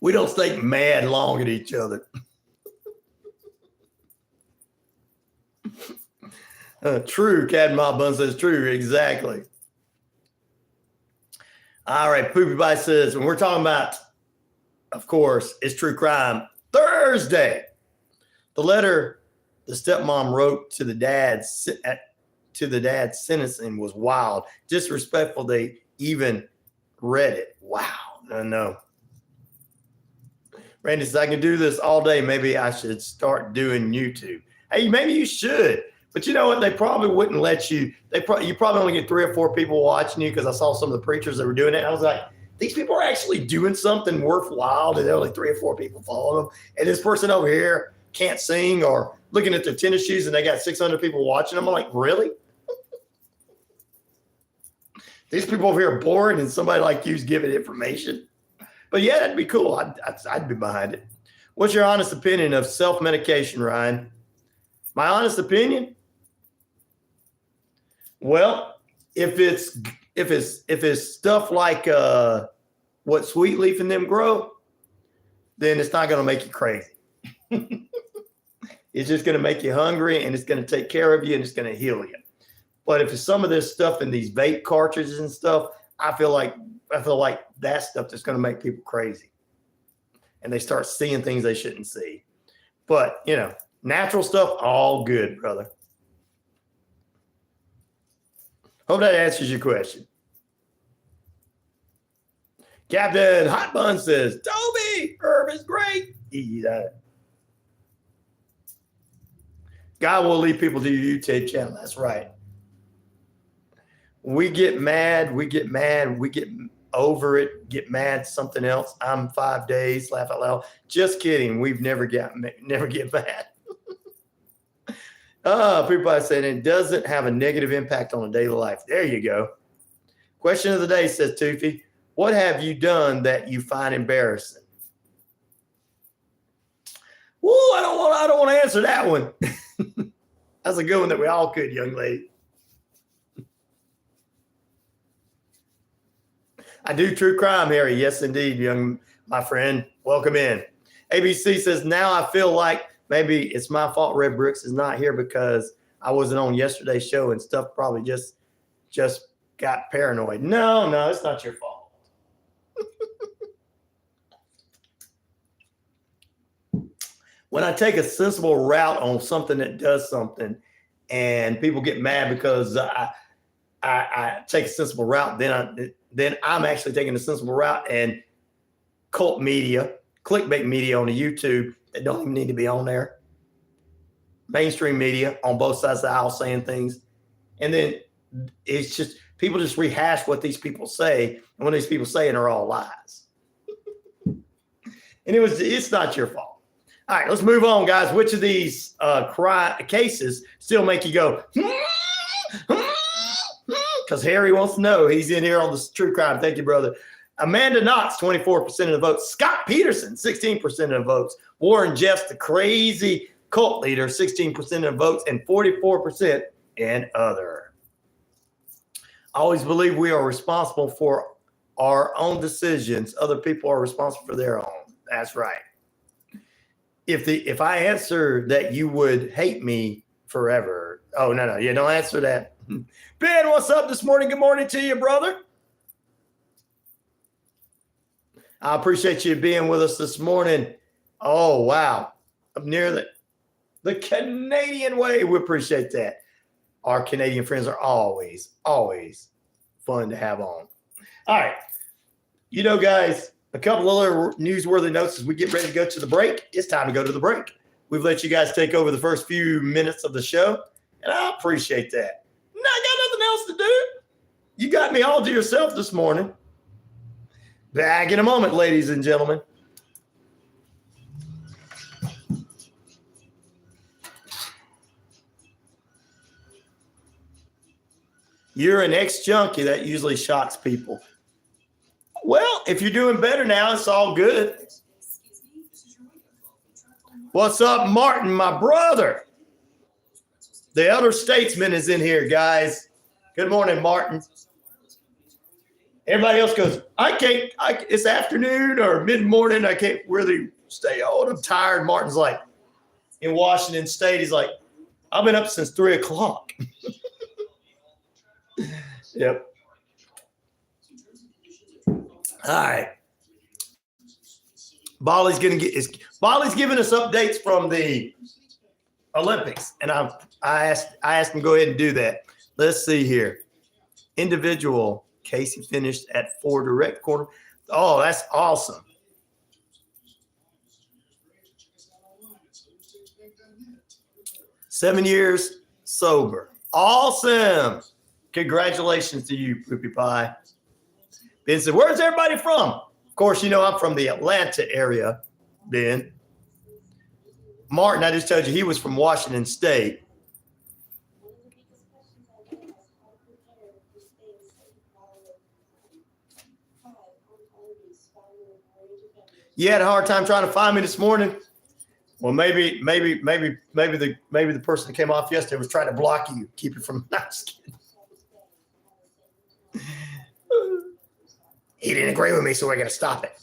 We don't stay mad long at each other. True, Captain Ma Bun says true, exactly. All right, Poopy Bye says, when we're talking about, of course, it's true crime Thursday. The letter the stepmom wrote to the dad's sentencing was wild, disrespectful. They even read it. Wow, I know. Randy says, I can do this all day. Maybe I should start doing YouTube. Hey, maybe you should. But you know what? They probably wouldn't let you. You probably only get 3 or 4 people watching you, because I saw some of the preachers that were doing it. And I was like, these people are actually doing something worthwhile. And there are only 3 or 4 people following them. And this person over here can't sing or looking at their tennis shoes, and they got 600 people watching them. I'm like, really? These people over here are bored, and somebody like you's giving information. But yeah, that'd be cool. I'd be behind it. What's your honest opinion of self-medication, Ryan? My honest opinion? Well, if it's stuff like what Sweet Leaf and them grow, then it's not going to make you crazy. It's just going to make you hungry, and it's going to take care of you, and it's going to heal you. But if it's some of this stuff in these vape cartridges and stuff, I feel like that stuff that's going to make people crazy, and they start seeing things they shouldn't see. But natural stuff, all good, brother. Hope that answers your question. Captain Hot Bun says, Toby, herb is great. Eat that. God will lead people to your YouTube channel. That's right. We get mad. We get over it. Get mad. Something else. I'm 5 days. Laugh out loud. Just kidding. We've never get mad. People are saying it doesn't have a negative impact on a daily life. There you go. Question of the day, says Toofy. What have you done that you find embarrassing? Woo, I don't want to answer that one. That's a good one that we all could, young lady. I do true crime, Harry. Yes, indeed, my friend. Welcome in. ABC says, now I feel like maybe it's my fault Red Brooks is not here because I wasn't on yesterday's show and stuff probably just got paranoid. No, it's not your fault. When I take a sensible route on something that does something and people get mad because I take a sensible route, then I'm actually taking a sensible route, and cult media, clickbait media on the YouTube that don't even need to be on there, mainstream media on both sides of the aisle saying things, and then it's just people just rehash what these people say, and what these people saying are all lies. And it's not your fault. All right, let's move on, guys. Which of these cases still make you go, because Harry wants to know. He's in here on the true crime. Thank you, brother. Amanda Knox, 24% of the votes. Scott Peterson, 16% of the votes. Warren Jeffs, the crazy cult leader, 16% of the votes, and 44% in other. I always believe we are responsible for our own decisions. Other people are responsible for their own. That's right. If I answer that, you would hate me forever. Oh, no. Yeah, don't answer that. Ben, what's up this morning? Good morning to you, brother. I appreciate you being with us this morning. Oh, wow. up near the Canadian way. We appreciate that. Our Canadian friends are always fun to have on. All right. You know, guys, a couple other newsworthy notes as we get ready to go to the break. It's time to go to the break. We've let you guys take over the first few minutes of the show, and I appreciate that. I got nothing else to do. You got me all to yourself this morning. Back in a moment, ladies and gentlemen. You're an ex-junkie. That usually shocks people. Well, if you're doing better now, it's all good. What's up, Martin, my brother? The elder statesman is in here, guys. Good morning, Martin. Everybody else goes, it's afternoon or mid-morning. I can't really stay on. I'm tired. Martin's like, in Washington State, he's like, I've been up since 3 o'clock. Yep. All right. Bali's giving us updates from the Olympics, and I asked him to go ahead and do that. Let's see here. Individual, Casey finished at 4 direct quarter. Oh, that's awesome. 7 years sober. Awesome. Congratulations to you, Poopy Pie. Ben said, where's everybody from? Of course, you know I'm from the Atlanta area, Ben. Martin, I just told you he was from Washington State. You had a hard time trying to find me this morning? Well, maybe the person that came off yesterday was trying to block you, keep it from. Not just kidding. He didn't agree with me, so we're going to stop it.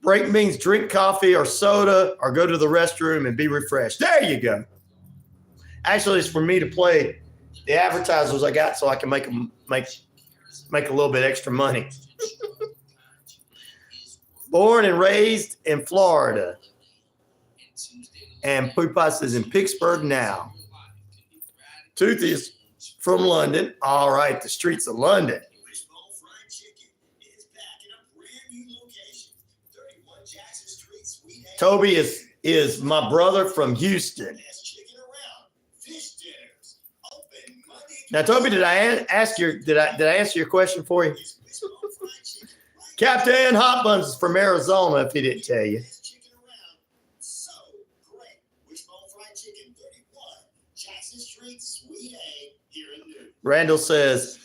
Break means drink coffee or soda or go to the restroom and be refreshed. There you go. Actually, it's for me to play the advertisers I got so I can make a little bit extra money. Born and raised in Florida. And Poopa says in Pittsburgh now. Toothy is from London. All right, the streets of London. Toby is my brother from Houston. Now, Toby, did I answer your question for you? Captain Hot Buns is from Arizona, if he didn't tell you. Randall says,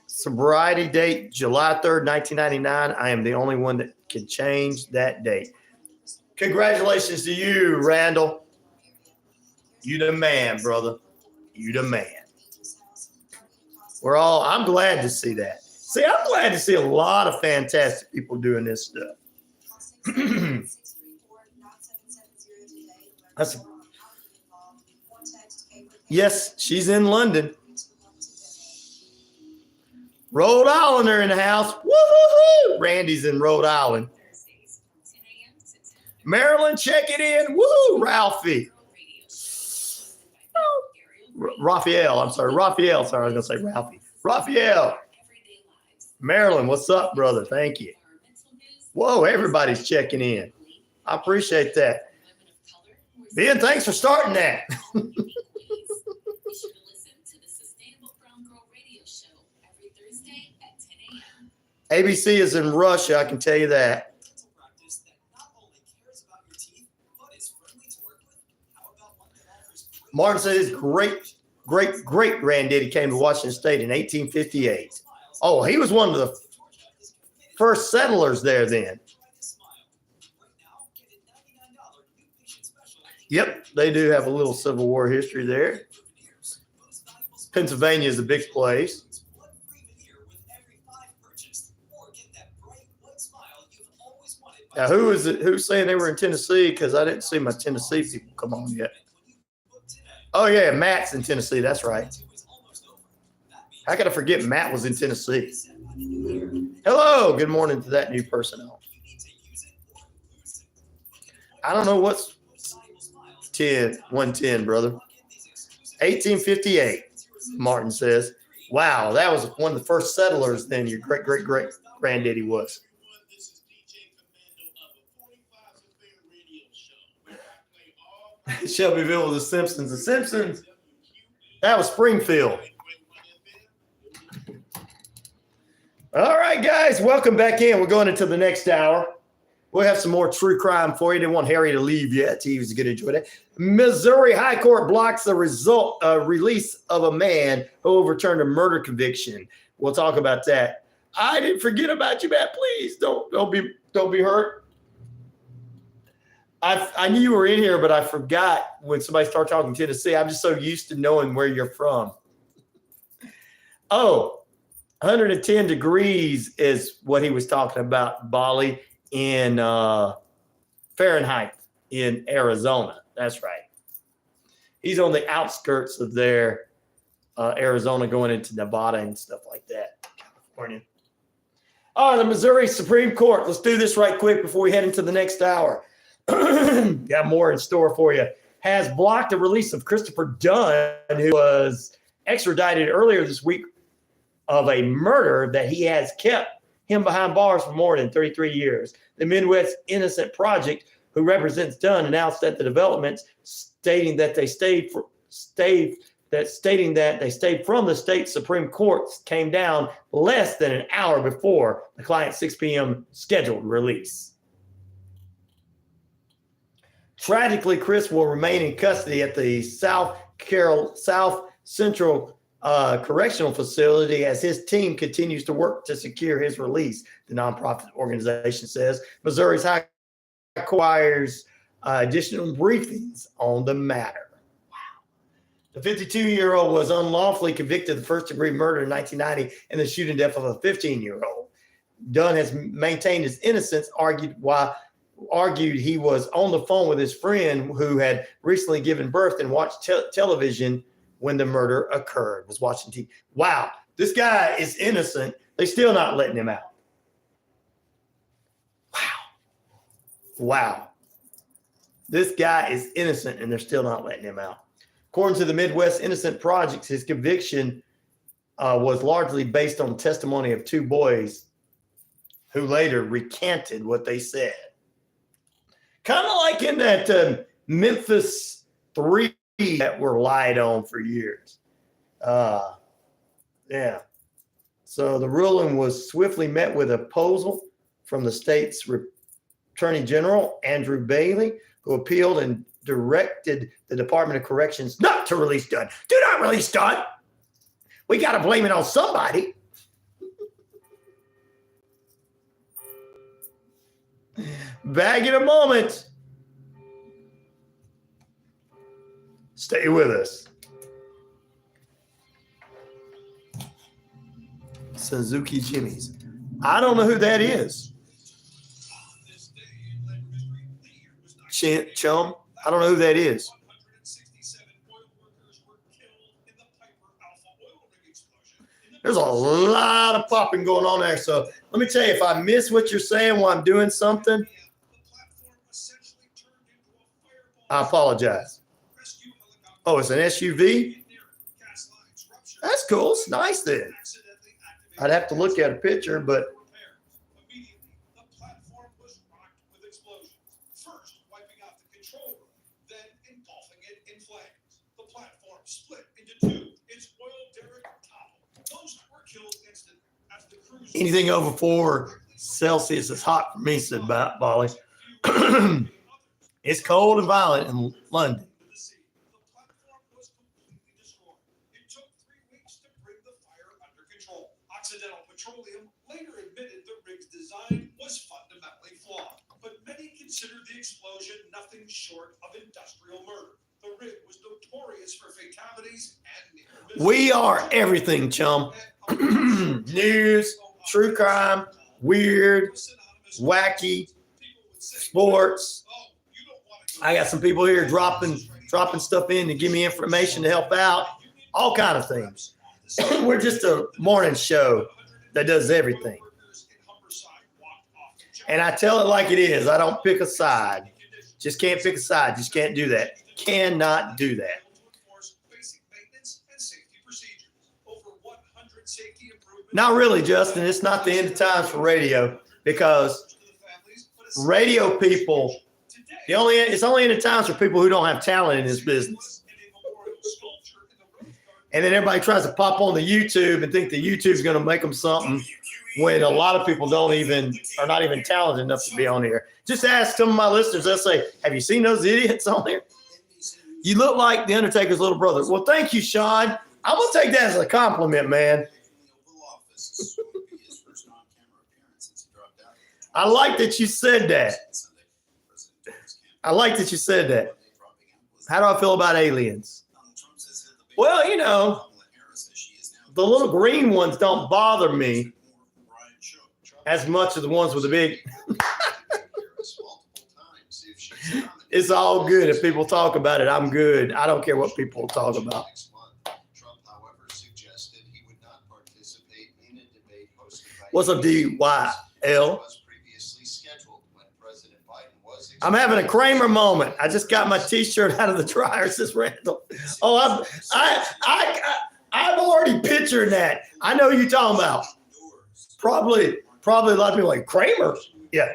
sobriety date, July 3rd, 1999. I am the only one that can change that date. Congratulations to you, Randall. You the man, brother. You the man. I'm glad to see that. See, I'm glad to see a lot of fantastic people doing this stuff. Yes, she's in London. Rhode Islander in the house. Woo-hoo-hoo. Randy's in Rhode Island. Maryland, check it in. Woo, Ralphie. Raphael. I'm sorry. Raphael. Sorry, I was going to say Ralphie. Raphael. Maryland, what's up, brother? Thank you. Whoa, everybody's checking in. I appreciate that. Ben, thanks for starting that. ABC is in Russia, I can tell you that. Martin said his great granddaddy came to Washington State in 1858. Oh, he was one of the first settlers there then. Yep, they do have a little Civil War history there. Pennsylvania is a big place. Now, who's saying they were in Tennessee? Because I didn't see my Tennessee people come on yet. Oh, yeah, Matt's in Tennessee. That's right. How could I forget Matt was in Tennessee? Hello. Good morning to that new personnel. I don't know 110, brother. 1858, Martin says. Wow, that was one of the first settlers then your great-great-great-granddaddy was. Shelbyville was the Simpsons. The Simpsons, that was Springfield. All right, guys, welcome back in. We're going into the next hour. We'll have some more true crime for you. Didn't want Harry to leave yet. He was going to enjoy that. Missouri High Court blocks the release of a man who overturned a murder conviction. We'll talk about that. I didn't forget about you, Matt. Please don't be hurt. I knew you were in here, but I forgot when somebody started talking Tennessee. I'm just so used to knowing where you're from. Oh, 110 degrees is what he was talking about, Bali, in Fahrenheit in Arizona. That's right. He's on the outskirts of there, Arizona, going into Nevada and stuff like that, California. The Missouri Supreme Court. Let's do this right quick before we head into the next hour. Got more in store for you. Has blocked the release of Christopher Dunn, who was extradited earlier this week of a murder that he has kept him behind bars for more than 33 years. The Midwest Innocent Project, who represents Dunn, announced that the developments stating that they stayed from the state Supreme Court came down less than an hour before the client's 6 p.m. scheduled release. Tragically, Chris will remain in custody at the South Central Correctional Facility as his team continues to work to secure his release, the nonprofit organization says. Missouri's High Court requires additional briefings on the matter. Wow. The 52-year-old was unlawfully convicted of first-degree murder in 1990 and the shooting death of a 15-year-old. Dunn has maintained his innocence, argued he was on the phone with his friend who had recently given birth and watched television when the murder occurred, was watching TV. Wow, this guy is innocent. They're still not letting him out. Wow. This guy is innocent and they're still not letting him out. According to the Midwest Innocent Project, his conviction was largely based on testimony of two boys who later recanted what they said. Kind of like in that Memphis 3 that were lied on for years. Yeah. So the ruling was swiftly met with opposal from the state's Attorney General, Andrew Bailey, who appealed and directed the Department of Corrections not to release Dunn. Do not release Dunn. We got to blame it on somebody. Back in a moment. Stay with us. Suzuki Jimmy's. I don't know who that is. Chum. I don't know who that is. There's a lot of popping going on there. So let me tell you, if I miss what you're saying while I'm doing something, I apologize. Oh, it's an SUV? That's cool. It's nice then. I'd have to look at a picture, but anything over 4 Celsius is hot for me, said Bali. It's cold and violent in London. Occidental Petroleum later admitted the rig's design was fundamentally flawed, but many considered the explosion nothing short of industrial murder. The rig was notorious for fatalities and near misses. We are everything, chum. News, true crime, weird, wacky, sports. I got some people here dropping stuff in to give me information to help out. All kind of things. We're just a morning show that does everything. And I tell it like it is. I don't pick a side. Just can't pick a side. Just can't do that. cannot do that. Basic maintenance and safety procedures. Over 100 safety improvements. Not really, Justin. It's not the end of times for radio because radio people, it's only end of times for people who don't have talent in this business. And then everybody tries to pop on the YouTube and think the YouTube's going to make them something when a lot of people are not even talented enough to be on here. Just ask some of my listeners. They'll say, have you seen those idiots on here? You look like the Undertaker's little brother. Well, thank you, Sean. I'm going to take that as a compliment, man. I like that you said that. How do I feel about aliens? Well, you know, the little green ones don't bother me as much as the ones with the big. It's all good. If people talk about it, I'm good. I don't care what people talk about. What's up, DYL? I'm having a Kramer moment. I just got my T-shirt out of the dryer, says Randall. Oh, I'm already picturing that. I know who you're talking about. Probably a lot of people like Kramer. Yeah.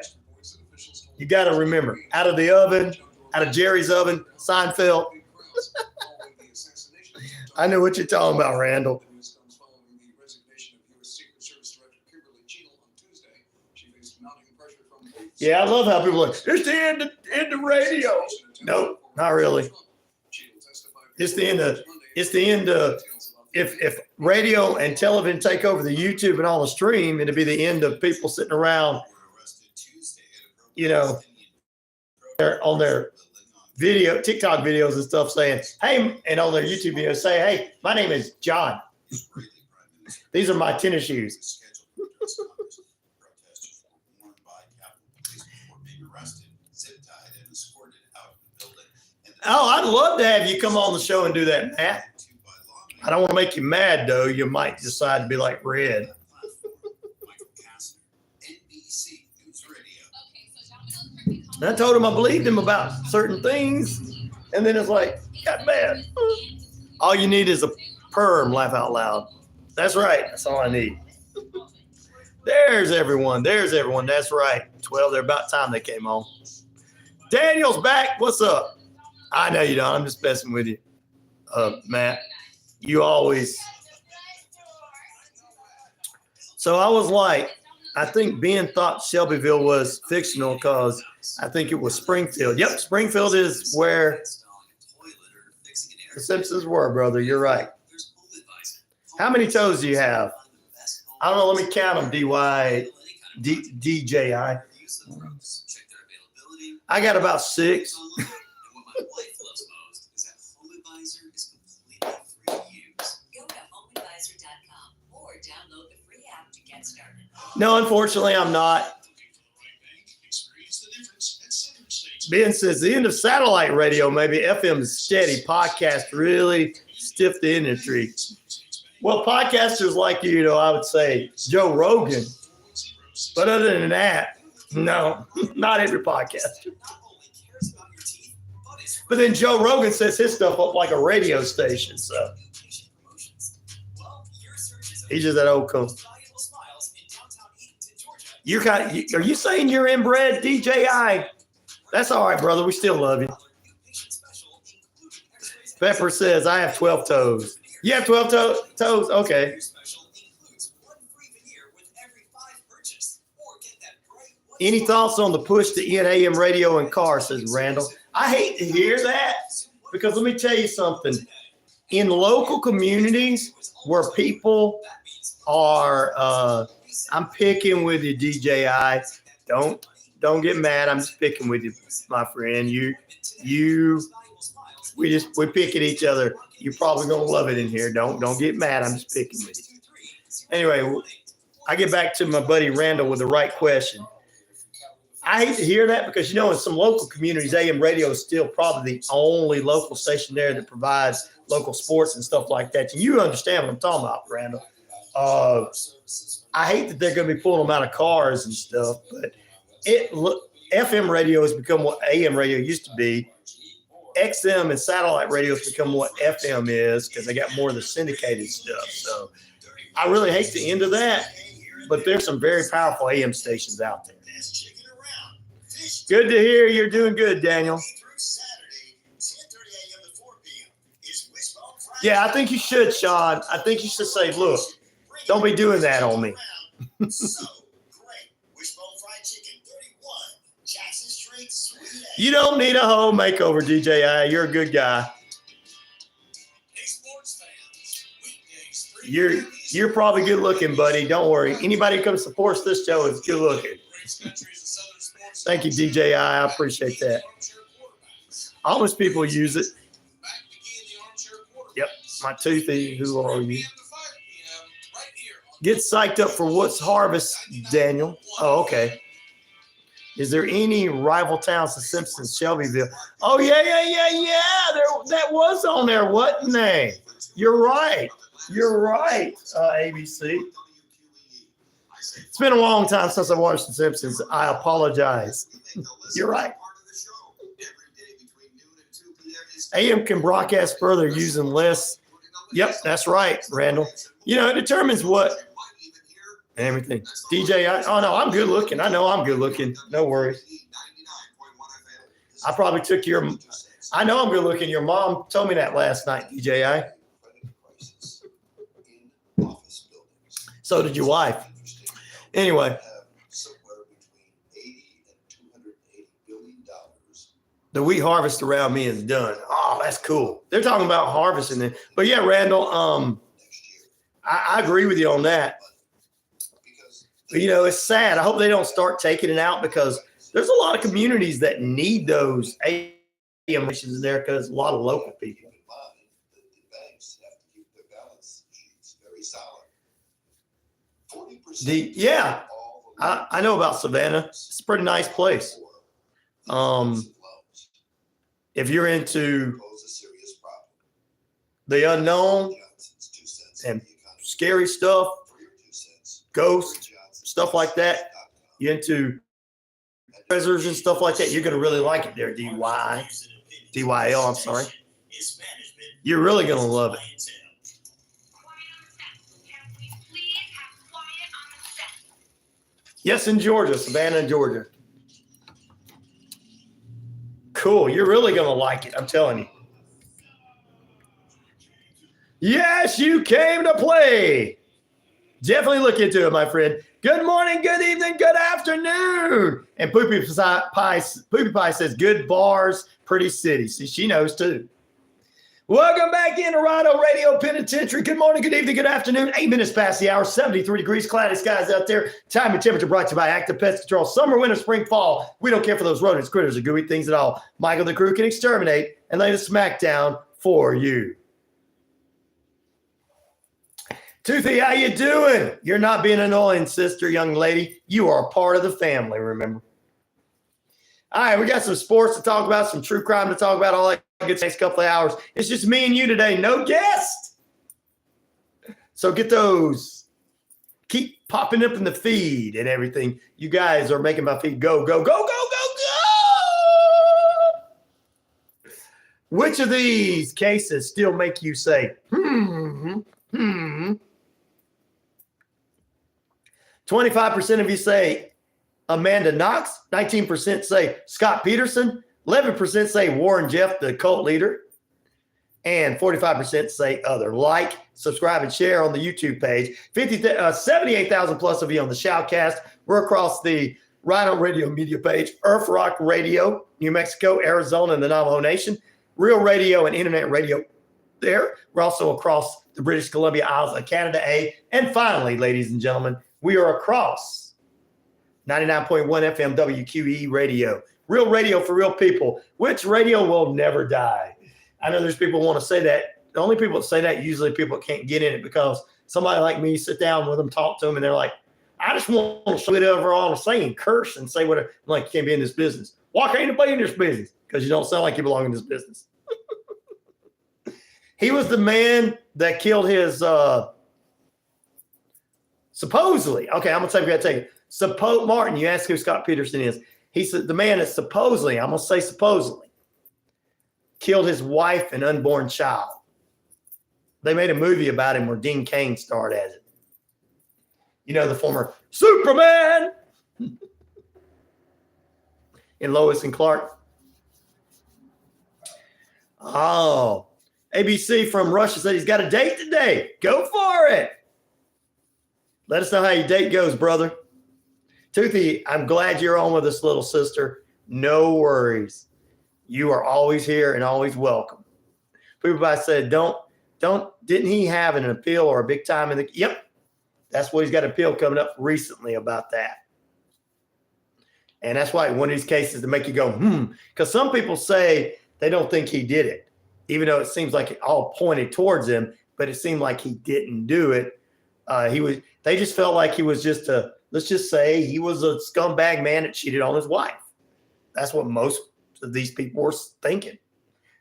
You got to remember, out of the oven, out of Jerry's oven, Seinfeld. I know what you're talking about, Randall. Yeah, I love how people are like, it's the end of radio. No, not really. It's the end of if radio and television take over the YouTube and all the stream, it'll be the end of people sitting around, you know, on their video, TikTok videos and stuff saying, hey, and on their YouTube videos say, hey, my name is John. These are my tennis shoes. Oh, I'd love to have you come on the show and do that, Matt. I don't want to make you mad, though. You might decide to be like Red. And I told him I believed him about certain things, and then it's like, got mad. All you need is a perm, laugh out loud. That's right. That's all I need. There's everyone. That's right. 12, they're about time they came on. Daniel's back. What's up? I know you don't. I'm just messing with you, Matt. You always. So I was like, I think Ben thought Shelbyville was fictional because I think it was Springfield. Yep, Springfield is where the Simpsons were, brother. You're right. How many toes do you have? I don't know. Let me count them, DJI. I got about 6. No, unfortunately, I'm not. Ben says the end of satellite radio, maybe FM is steady. Podcast really stiff the industry. Well, podcasters like you know, I would say Joe Rogan. But other than that, no, not every podcaster. But then Joe Rogan sets his stuff up like a radio station, so he's just that old cool. Are you saying you're inbred, DJI? That's all right, brother. We still love you. Pepper says, I have 12 toes. You have 12 toes? Okay. Any thoughts on the push to end AM radio in cars, says Randall. I hate to hear that because let me tell you something. In local communities where people are I'm picking with you, DJI. Don't get mad. I'm just picking with you, my friend. We pick at each other. You're probably gonna love it in here. Don't get mad. I'm just picking with you. Anyway, I get back to my buddy Randall with the right question. I hate to hear that because, you know, in some local communities, AM radio is still probably the only local station there that provides local sports and stuff like that. And you understand what I'm talking about, Randall. I hate that they're going to be pulling them out of cars and stuff, but FM radio has become what AM radio used to be. XM and satellite radio has become what FM is because they got more of the syndicated stuff. So I really hate the end of that, but there's some very powerful AM stations out there. Good to hear you're doing good, Daniel. Yeah, I think you should, Sean. I think you should say, look, don't be doing that on me. You don't need a home makeover, DJI. You're a good guy. You're probably good looking, buddy. Don't worry. Anybody who comes supports this show is good looking. Thank you, DJI. I appreciate that. Almost people use it. Yep. My toothy. Who are you? Get psyched up for what's harvest, Daniel. Oh, okay. Is there any rival towns to Simpsons, Shelbyville? Oh, yeah. That was on there, wasn't they? You're right. ABC. It's been a long time since I watched The Simpsons. I apologize. You're right. AM can broadcast further using less. Yep, that's right, Randall. It determines what and everything. DJ, I'm good looking. I know I'm good looking. No worries. I probably took I know I'm good looking. Your mom told me that last night, DJI. So did your wife. Anyway. The wheat harvest around me is done. Oh, that's cool. They're talking about harvesting it. But yeah, Randall, I agree with you on that. But, it's sad. I hope they don't start taking it out because there's a lot of communities that need those AM stations in there because a lot of local people. I know about Savannah. It's a pretty nice place. If you're into the unknown and scary stuff, ghosts, stuff like that, you're into treasures and stuff like that, you're going to really like it there, DYL, I'm sorry. You're really going to love it. Yes, in Georgia, Savannah, Georgia. Cool. You're really going to like it. I'm telling you. Yes, you came to play. Definitely look into it, my friend. Good morning, good evening, good afternoon. And Poopy Pie says, good bars, pretty city. See, she knows too. Welcome back into RyanORadio Penitentiary. Good morning, good evening, good afternoon. 8 minutes past the hour, 73 degrees, cloudy skies out there. Time and temperature brought to you by Active Pest Control. Summer, winter, spring, fall. We don't care for those rodents, critters, or gooey things at all. Michael the Crew can exterminate and lay the smack down for you. Toothy, how you doing? You're not being annoying, sister, young lady. You are a part of the family, remember? All right, we got some sports to talk about, some true crime to talk about, all that good next couple of hours. It's just me and you today, no guest. So get those. Keep popping up in the feed and everything. You guys are making my feed go, go, go, go, go, go. Which of these cases still make you say, 25% of you say Amanda Knox, 19% say Scott Peterson, 11% say Warren Jeff, the cult leader, and 45% say other. Like, subscribe, and share on the YouTube page. 78,000 plus of you on the Shoutcast. We're across the RyanORadio media page, Earth Rock Radio, New Mexico, Arizona, and the Navajo Nation, Real Radio and Internet Radio there. We're also across the British Columbia Isles of Canada, and finally, ladies and gentlemen, we are across 99.1 FM WQEE radio. Real radio for real people, which radio will never die. I know there's people who want to say that. The only people that say that, usually people can't get in it because somebody like me sit down with them, talk to them, and they're like, I just want to say whatever I want to say and curse and say whatever. I'm like, you can't be in this business. Why can't you be in this business? Because you don't sound like you belong in this business. He was the man that killed his, supposedly. Okay, I'm going to take it. Martin, you asked who Scott Peterson is. He said the man is supposedly, I'm going to say supposedly, killed his wife and unborn child. They made a movie about him where Dean Cain starred as it. You know, the former Superman in Lois and Clark. Oh, ABC from Russia said he's got a date today. Go for it. Let us know how your date goes, brother. Toothy, I'm glad you're on with us, little sister. No worries. You are always here and always welcome. Everybody said, didn't he have an appeal or a big time in the, yep. That's what he's got an appeal coming up recently about that. And that's why one of these cases to make you go, because some people say they don't think he did it, even though it seems like it all pointed towards him, but it seemed like he didn't do it. They just felt like he was just let's just say he was a scumbag man that cheated on his wife. That's what most of these people were thinking.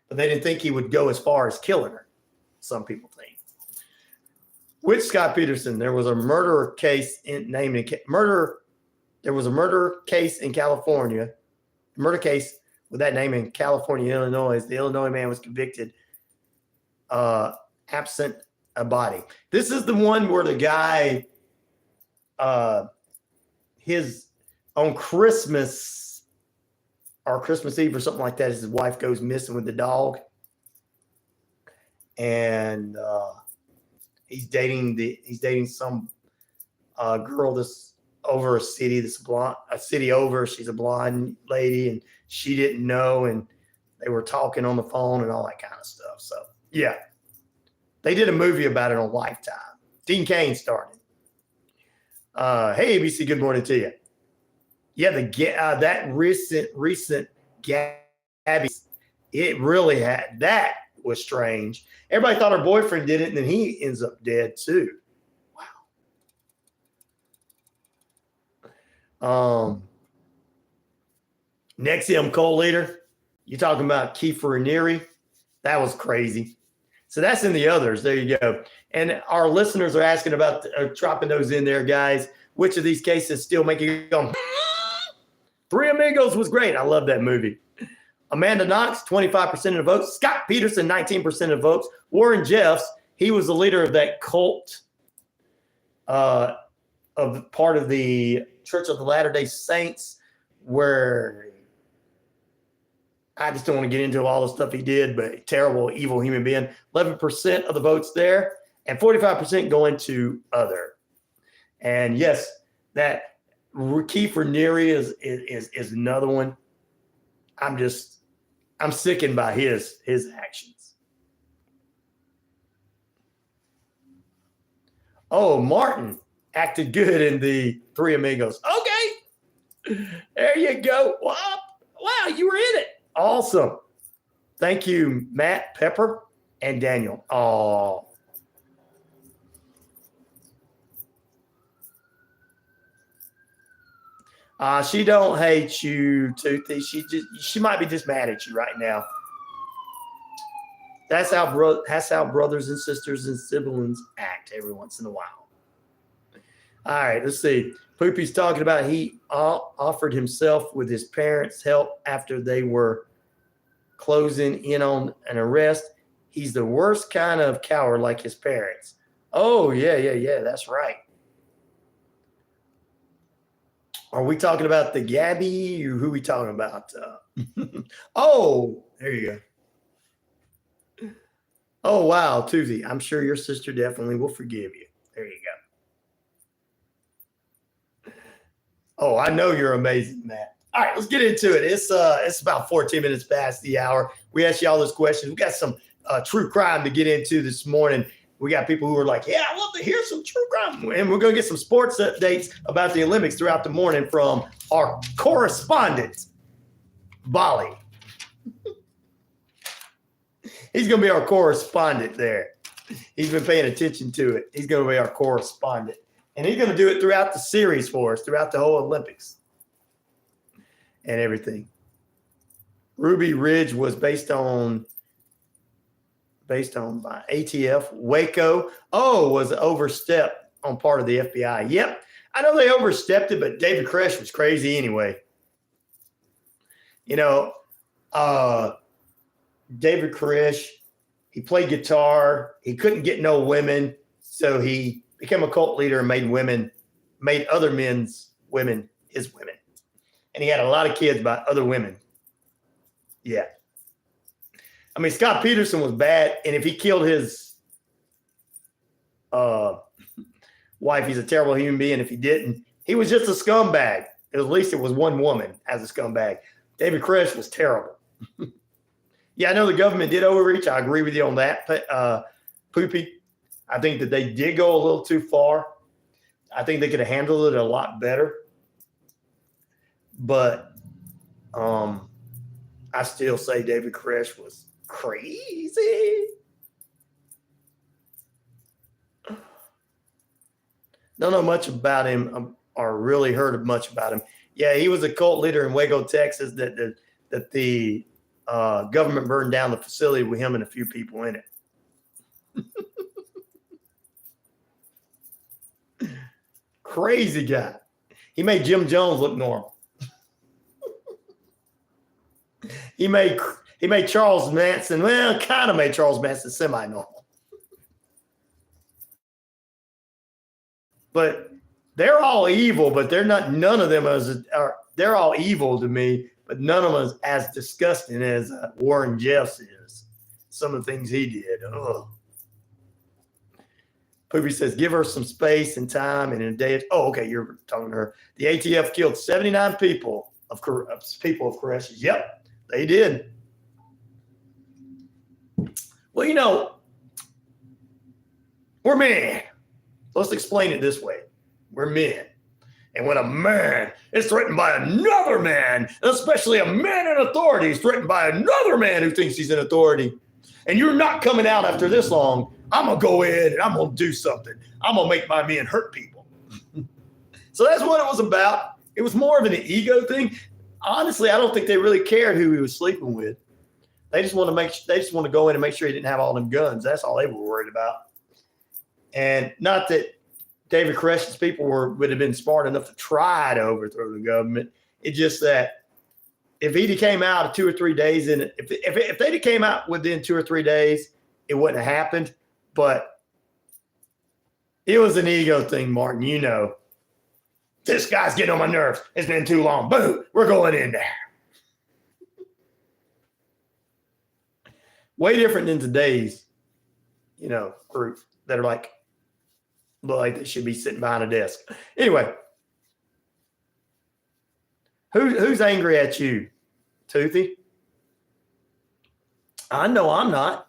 But they didn't think he would go as far as killing her. Some people think. With Scott Peterson, there was a murder case there was a murder case in California, murder case with that name in California, Illinois. The Illinois man was convicted absent a body. This is the one where the guy, his on Christmas or Christmas Eve or something like that, his wife goes missing with the dog. And he's dating some girl that's over a city over. She's a blonde lady, and she didn't know, and they were talking on the phone and all that kind of stuff. So yeah, they did a movie about it on Lifetime. Dean Cain started. Hey ABC, good morning to you. Yeah, that recent Gabby, it really had that. Was strange. Everybody thought her boyfriend did it, and then he ends up dead too. Wow. Next coal leader, you talking about Kiefer and Neary? That was crazy. So that's in the others. There you go. And our listeners are asking about dropping those in there, guys. Which of these cases still make you go? Three Amigos was great. I love that movie. Amanda Knox, 25% of the votes. Scott Peterson, 19% of the votes. Warren Jeffs, he was the leader of that cult of part of the Church of the Latter-day Saints, where I just don't want to get into all the stuff he did, but terrible, evil human being. 11% of the votes there, and 45% going to other. And yes, that Kiefer Neary is another one. I'm sickened by his actions. Oh, Martin acted good in the Three Amigos. Okay. There you go. Wow, you were in it. Awesome. Thank you, Matt, Pepper, and Daniel. Oh. She don't hate you, Toothy. She might be just mad at you right now. That's how brothers and sisters and siblings act every once in a while. All right, let's see. Poopy's talking about he offered himself with his parents' help after they were closing in on an arrest. He's the worst kind of coward like his parents. Oh, yeah, that's right. Are we talking about the Gabby or who are we talking about? Oh, there you go. Oh, wow, Tuesday. I'm sure your sister definitely will forgive you. There you go. Oh, I know you're amazing, Matt. All right, let's get into it. It's about 14 minutes past the hour. We asked you all those questions. We got some true crime to get into this morning. We got people who are like, yeah, I love to hear some true crime. And we're going to get some sports updates about the Olympics throughout the morning from our correspondent, Bali. He's going to be our correspondent there. He's been paying attention to it. He's going to be our correspondent. And he's going to do it throughout the series for us, throughout the whole Olympics and everything. Ruby Ridge was based on by ATF. Waco, was overstepped on part of the FBI. Yep, I know they overstepped it, but David Koresh was crazy anyway. You know, David Koresh, he played guitar. He couldn't get no women, so he became a cult leader and made other men's women his women. And he had a lot of kids by other women. Yeah. I mean, Scott Peterson was bad, and if he killed his wife, he's a terrible human being. If he didn't, he was just a scumbag. At least it was one woman as a scumbag. David Koresh was terrible. Yeah, I know the government did overreach. I agree with you on that, Poopy. I think that they did go a little too far. I think they could have handled it a lot better. But I still say David Koresh was crazy. Don't know much about him or really heard much about him. Yeah, he was a cult leader in Waco, Texas that the government burned down the facility with him and a few people in it. Crazy guy. He made Jim Jones look normal. He made Charles Manson, well, kind of made Charles Manson semi-normal. But they're all evil, but they're not, none of them they're all evil to me, but none of them is as disgusting as Warren Jeffs is. Some of the things he did. Ugh. Poopy says, give her some space and time, and in a day. Oh, okay, you're talking to her. The ATF killed 79 people of Koresh. Yep, they did. Well, you know, we're men. Let's explain it this way. We're men. And when a man is threatened by another man, especially a man in authority is threatened by another man who thinks he's in authority, and you're not coming out after this long, I'm going to go in and I'm going to do something. I'm going to make my men hurt people. So that's what it was about. It was more of an ego thing. Honestly, I don't think they really cared who he was sleeping with. They just want to go in and make sure he didn't have all them guns. That's all they were worried about. And not that David Koresh's people would have been smart enough to try to overthrow the government. It's just that if he'd came out 2 or 3 days in, if they'd came out within 2 or 3 days, it wouldn't have happened. But it was an ego thing, Martin. You know, this guy's getting on my nerves. It's been too long. Boom, we're going in there. Way different than today's, group that are look like they should be sitting behind a desk. Anyway, who's angry at you, Toothy? I know I'm not.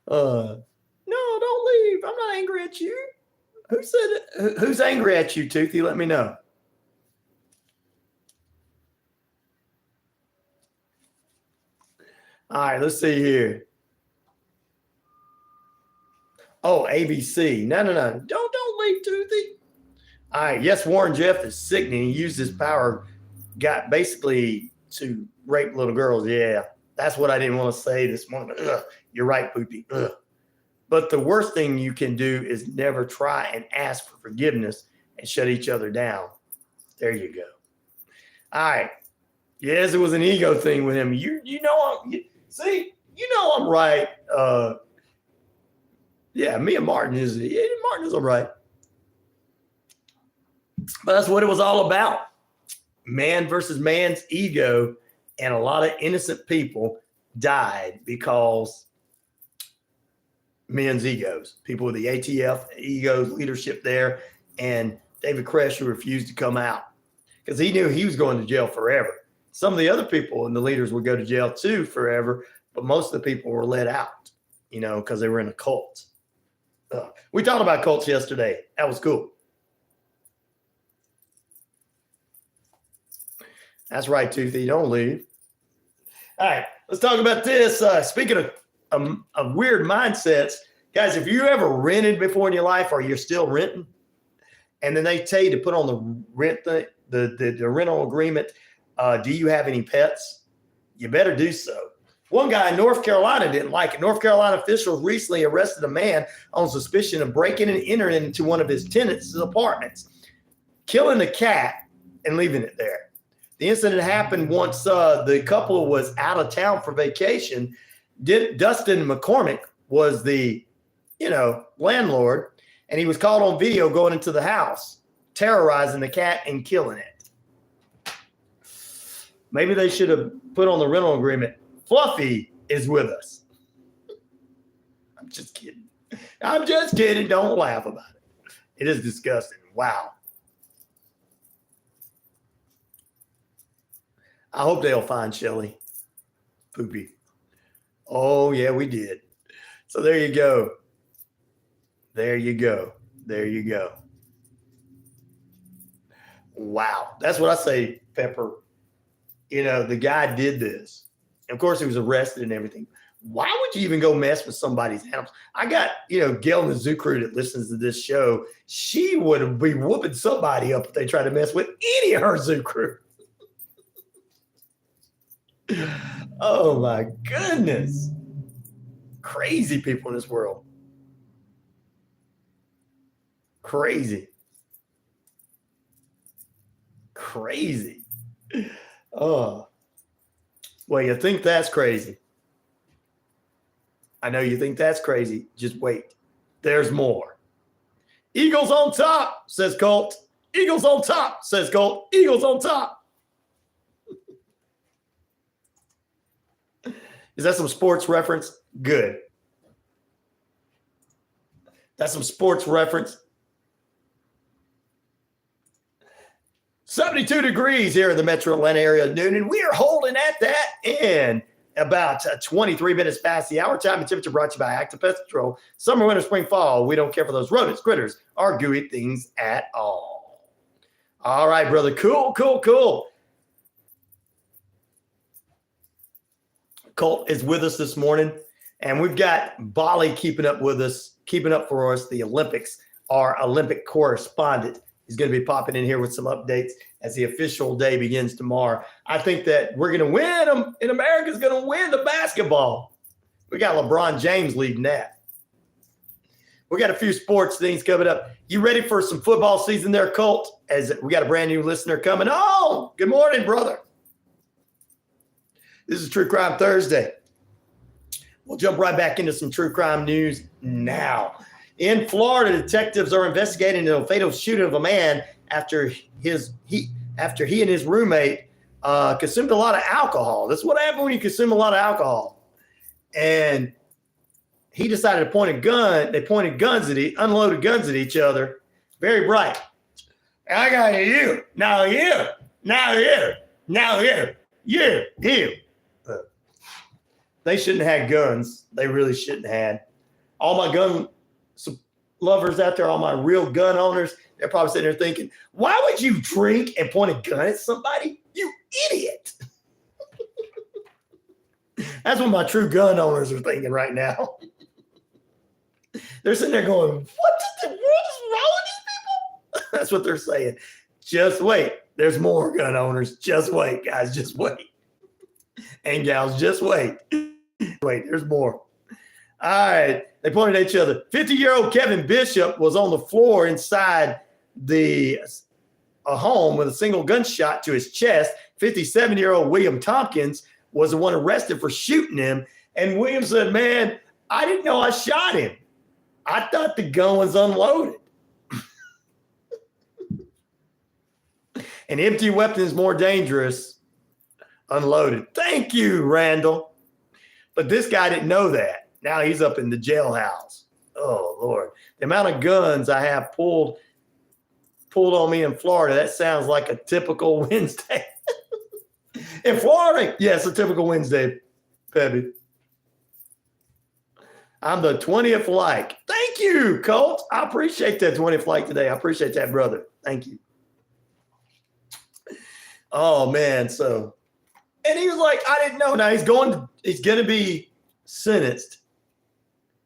No, don't leave. I'm not angry at you. Who said it? Who's angry at you, Toothy? Let me know. All right, let's see here. Oh, ABC. No. Don't leave, Toothy. All right, yes, Warren Jeff is sickening. He used his power, got basically to rape little girls. Yeah, that's what I didn't want to say this morning. Ugh, you're right, Poopy. Ugh. But the worst thing you can do is never try and ask for forgiveness and shut each other down. There you go. All right. Yes, it was an ego thing with him. I'm right. Yeah, me and Martin is all right. But that's what it was all about. Man versus man's ego, and a lot of innocent people died because men's egos. People with the ATF egos, leadership there, and David Koresh, who refused to come out because he knew he was going to jail forever. Some of the other people and the leaders would go to jail too forever, but most of the people were let out, because they were in a cult. We talked about cults yesterday. That was cool. That's right, Toothy. Don't leave. All right, let's talk about this. Speaking of weird mindsets, guys, if you ever rented before in your life or you're still renting, and then they tell you to put on the rent the rental agreement, do you have any pets? You better do so. One guy in North Carolina didn't like it. North Carolina officials recently arrested a man on suspicion of breaking and entering into one of his tenants' apartments, killing the cat and leaving it there. The incident happened once the couple was out of town for vacation. Dustin McCormick was the, landlord, and he was caught on video going into the house, terrorizing the cat and killing it. Maybe they should have put on the rental agreement, Fluffy is with us. I'm just kidding. Don't laugh about it. It is disgusting. Wow. I hope they'll find Shelly. Poopy. Oh, yeah, we did. So there you go. There you go. There you go. Wow. That's what I say, Pepper. The guy did this. Of course, he was arrested and everything. Why would you even go mess with somebody's animals? I got, Gail in the zoo crew that listens to this show. She would be whooping somebody up if they try to mess with any of her zoo crew. Oh, my goodness. Crazy people in this world. Crazy. Oh. Well, you think that's crazy. I know you think that's crazy. Just wait. There's more. Eagles on top, says Colt. Eagles on top, says Colt. Eagles on top. Is that some sports reference? Good. That's some sports reference. 72 degrees here in the metro Atlanta area at noon, and we are holding at that in about 23 minutes past the hour. Time and temperature brought to you by Active Pest Control. Summer, winter, spring, fall. We don't care for those rodents, critters, or gooey things at all. All right, brother. Cool. Colt is with us this morning, and we've got Bali keeping up with us, keeping up for us, the Olympics. Our Olympic correspondent is going to be popping in here with some updates as the official day begins tomorrow. I think that we're going to win, and America's going to win the basketball. We got LeBron James leading that. We got a few sports things coming up. You ready for some football season there, Colt? As we got a brand new listener coming on. Good morning, brother. This is True Crime Thursday. We'll jump right back into some true crime news now. In Florida, detectives are investigating a fatal shooting of a man after he and his roommate consumed a lot of alcohol. That's what happens when you consume a lot of alcohol. And he decided to point a gun. They pointed guns at unloaded guns at each other. Very bright. I got you. Now you. Now you. Now you. You. They shouldn't have had guns. They really shouldn't have had. All my gun lovers out there, all my real gun owners, they're probably sitting there thinking, why would you drink and point a gun at somebody? You idiot. That's what my true gun owners are thinking right now. They're sitting there going, what is wrong with these people? That's what they're saying. Just wait. There's more gun owners. Just wait, guys. Just wait. And gals, just wait. Wait, there's more. All right. They pointed at each other. 50-year-old Kevin Bishop was on the floor inside a home with a single gunshot to his chest. 57-year-old William Tompkins was the one arrested for shooting him. And William said, man, I didn't know I shot him. I thought the gun was unloaded. An empty weapon is more dangerous unloaded. Thank you, Randall. But this guy didn't know that. Now he's up in the jailhouse. Oh, Lord. The amount of guns I have pulled on me in Florida, that sounds like a typical Wednesday. In Florida, yes, a typical Wednesday, Peppy. I'm the 20th like. Thank you, Colt. I appreciate that 20th like today. I appreciate that, brother. Thank you. Oh, man. So, and he was like, I didn't know. Now he's going to be sentenced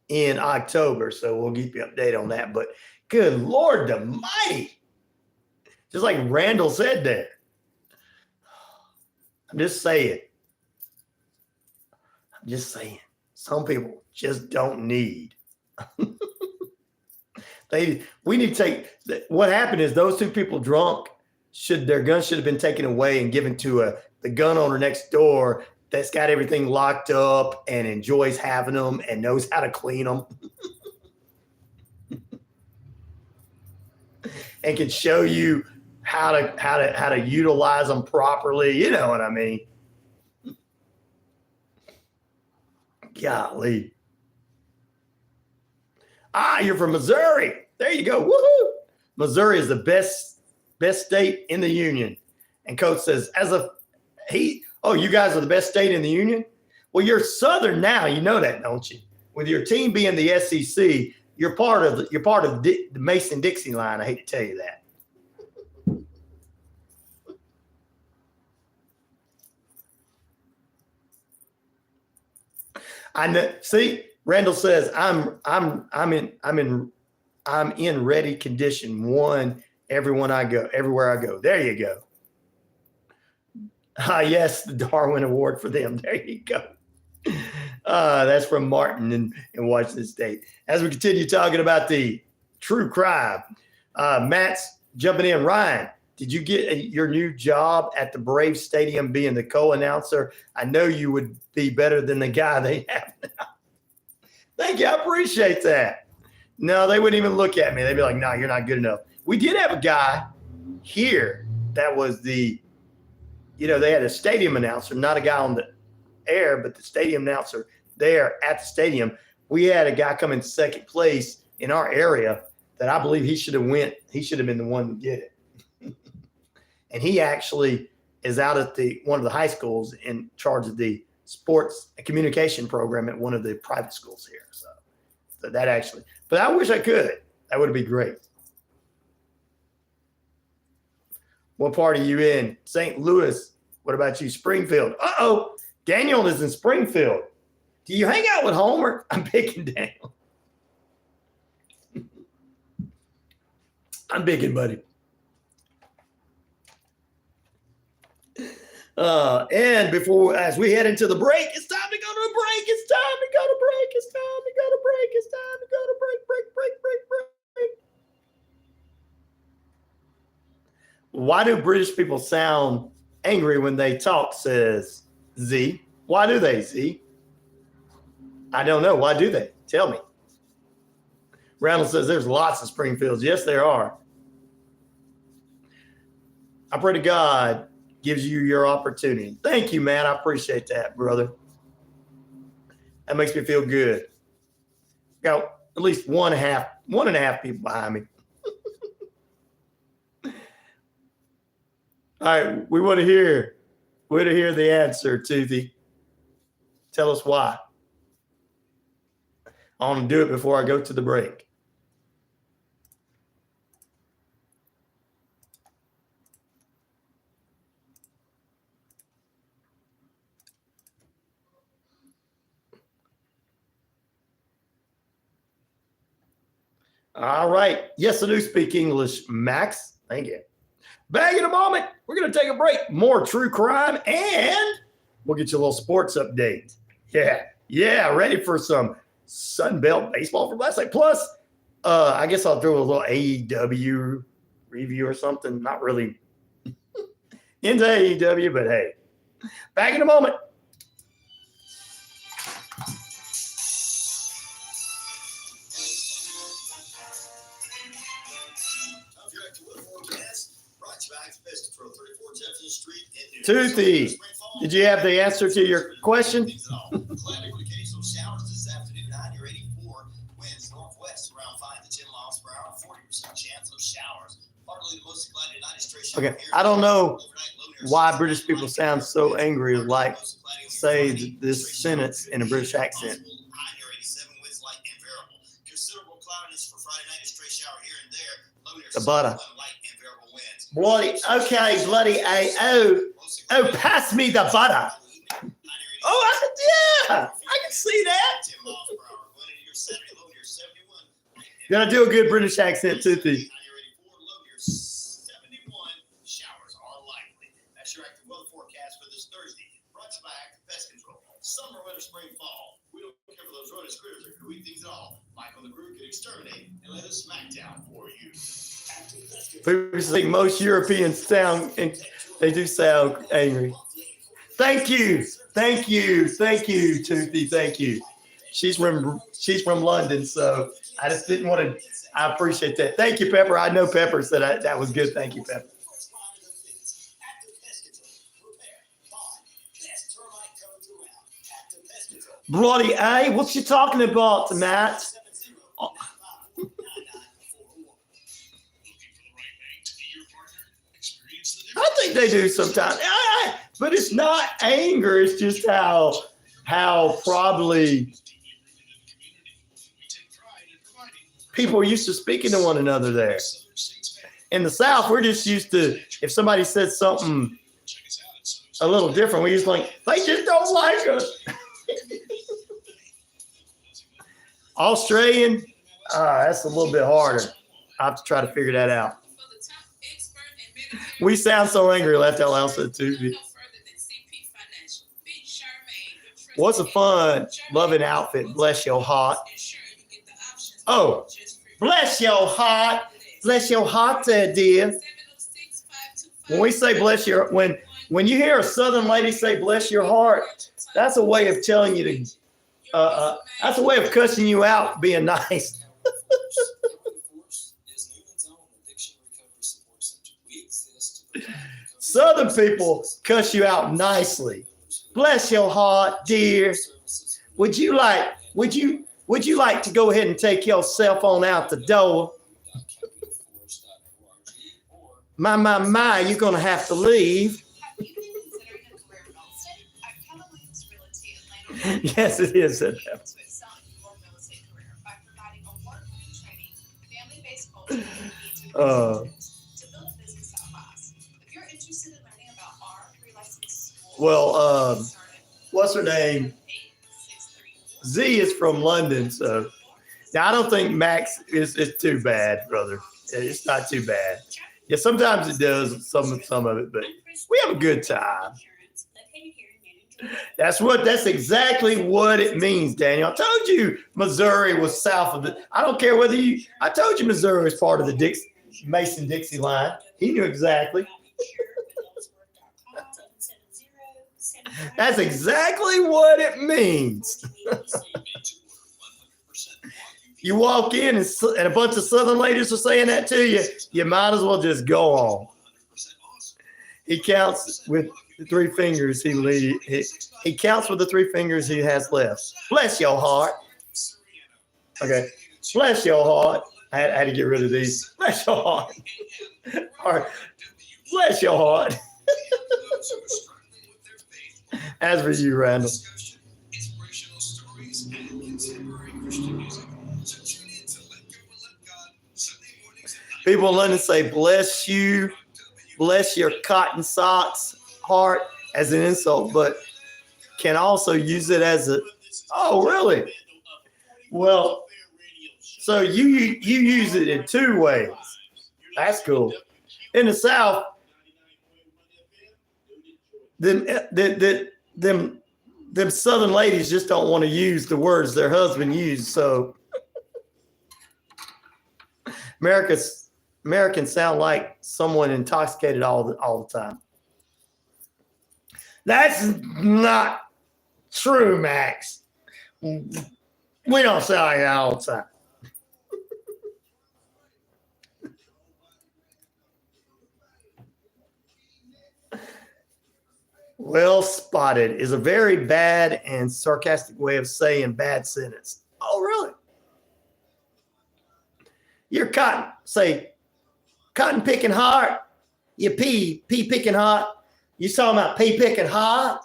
in October. So we'll keep you updated on that. But good Lord almighty. Just like Randall said there. I'm just saying. Some people just don't need. We need to take, what happened is those two people drunk, their gun should have been taken away and given to the gun owner next door that's got everything locked up and enjoys having them and knows how to clean them and can show you how to utilize them properly. You know what I mean? Golly. You're from Missouri. There you go. Woohoo! Missouri is the best state in the union. And Coach says, you guys are the best state in the union? Well, you're Southern now. You know that, don't you? With your team being the SEC, you're part of the Mason-Dixie line. I hate to tell you that. I know. See, Randall says I'm in ready condition. One everywhere I go. There you go. Yes, the Darwin Award for them. There you go. That's from Martin in Washington State. As we continue talking about the true crime, Matt's jumping in. Ryan, did you get your new job at the Braves Stadium being the co-announcer? I know you would be better than the guy they have now. Thank you. I appreciate that. No, they wouldn't even look at me. They'd be like, no, you're not good enough. We did have a guy here that was they had a stadium announcer, not a guy on the air, but the stadium announcer there at the stadium. We had a guy come in second place in our area that I believe he should have been the one to get it. And he actually is out at one of the high schools in charge of the sports communication program at one of the private schools here. So that actually, but I wish I could. That would be great. What part are you in? St. Louis. What about you? Springfield. Uh-oh. Daniel is in Springfield. Do you hang out with Homer? I'm picking Daniel. I'm picking, buddy. And as we head into the break, it's time to go to a break. It's time to go to break. It's time to go to break. It's time to go to break. Why do British people sound angry when they talk, says Z? Why do they, Z? I don't know. Why do they? Tell me. Randall says there's lots of Springfields. Yes, there are. I pray to God gives you your opportunity. Thank you, man. I appreciate that, brother. That makes me feel good. Got at least one and a half people behind me. All right, we want to hear the answer, Toothy. Tell us why. I want to do it before I go to the break. All right. Yes, I do speak English, Max. Thank you. Back in a moment. We're going to take a break. More true crime, and we'll get you a little sports update. Yeah. Ready for some Sunbelt baseball from last night. Plus, I guess I'll throw a little AEW review or something. Not really into AEW, but hey. Back in a moment. Toothy, did you have the answer to your question? Okay, I don't know why British people sound so angry, like say this sentence in a British accent. The butter. Bloody, okay, bloody oh, pass me the butter. Oh, yeah, I can see that. Gonna do a good British accent, Toothy. forecast for this Thursday. Brought to you by Active Pest Control. Summer, winter, spring, fall. We don't care for those rodents, critters, or who eat things at all. Michael and the crew can exterminate and lay the smackdown for you. People say most Europeans sound, they do sound angry. Thank you, Toothy. Thank you. She's from London, so I just didn't want to. I appreciate that. Thank you, Pepper. I know Pepper said that was good. Thank you, Pepper. Bloody A, what you talking about, Matt? I think they do sometimes, but it's not anger. It's just how probably people are used to speaking to one another there. In the South, we're just used to, if somebody said something a little different, we just like, they just don't like us. Australian, that's a little bit harder. I have to try to figure that out. We sound so angry, left out loud said too. What's a fun, loving outfit? Bless your heart. Oh, bless your heart. Bless your heart there, dear. When we say bless your, when you hear a Southern lady say bless your heart, that's a way of telling you to, that's a way of cussing you out, being nice. Southern people cuss you out nicely. Bless your heart, dear. Would you like to go ahead and take your cell phone out the door? My, you're gonna have to leave. Yes, it is. Well, what's her name? Z is from London, so now I don't think Max is too bad, brother. It's not too bad. Yeah, sometimes it does some of it, but we have a good time. That's exactly what it means, Daniel. I told you Missouri was south of I don't care whether I told you Missouri was part of the Mason-Dixie line. He knew exactly. That's exactly what it means. You walk in and a bunch of Southern ladies are saying that to you, you might as well just go on. He counts with the three fingers he counts with the three fingers he has left. Bless your heart. Okay. Bless your heart. I had to get rid of these. Bless your heart. All right. Bless your heart. As for you, Randall. People in London say, bless you, bless your cotton socks heart as an insult, but can also use it as oh, really? Well, so you use it in two ways. That's cool. In the South, them Southern ladies just don't want to use the words their husband used. So Americans sound like someone intoxicated all the time. That's not true, Max. We don't sound like that all the time. Well spotted is a very bad and sarcastic way of saying bad sentence. Oh, really? You're cotton picking heart. You pea picking heart. You saw my pea picking heart.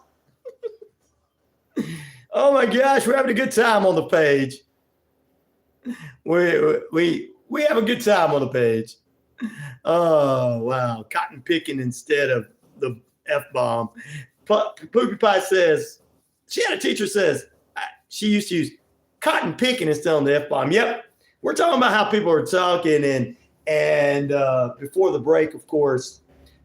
Oh my gosh, we're having a good time on the page. We have a good time on the page. Oh wow, cotton picking instead of the F-bomb. Poopy Pie says, she had a teacher says, she used to use cotton picking instead of the F-bomb. Yep. We're talking about how people are talking and before the break, of course,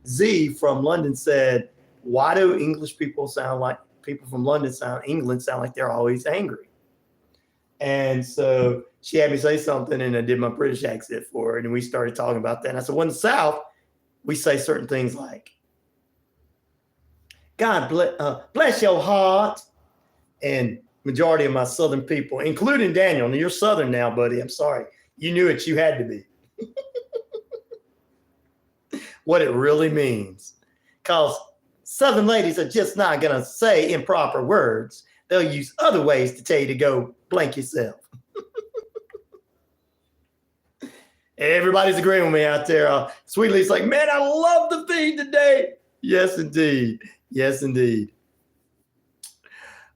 Z from London said, why do English people sound like people from England sound like they're always angry? And so she had me say something, and I did my British accent for her, and we started talking about that. And I said, well, in the South, we say certain things like, God bless your heart. And majority of my Southern people, including Daniel, and you're Southern now, buddy. I'm sorry. You knew it. You had to be. What it really means. Because Southern ladies are just not going to say improper words. They'll use other ways to tell you to go blank yourself. Everybody's agreeing with me out there. Sweetly's like, man, I love the feed today. Yes, indeed. Yes, indeed.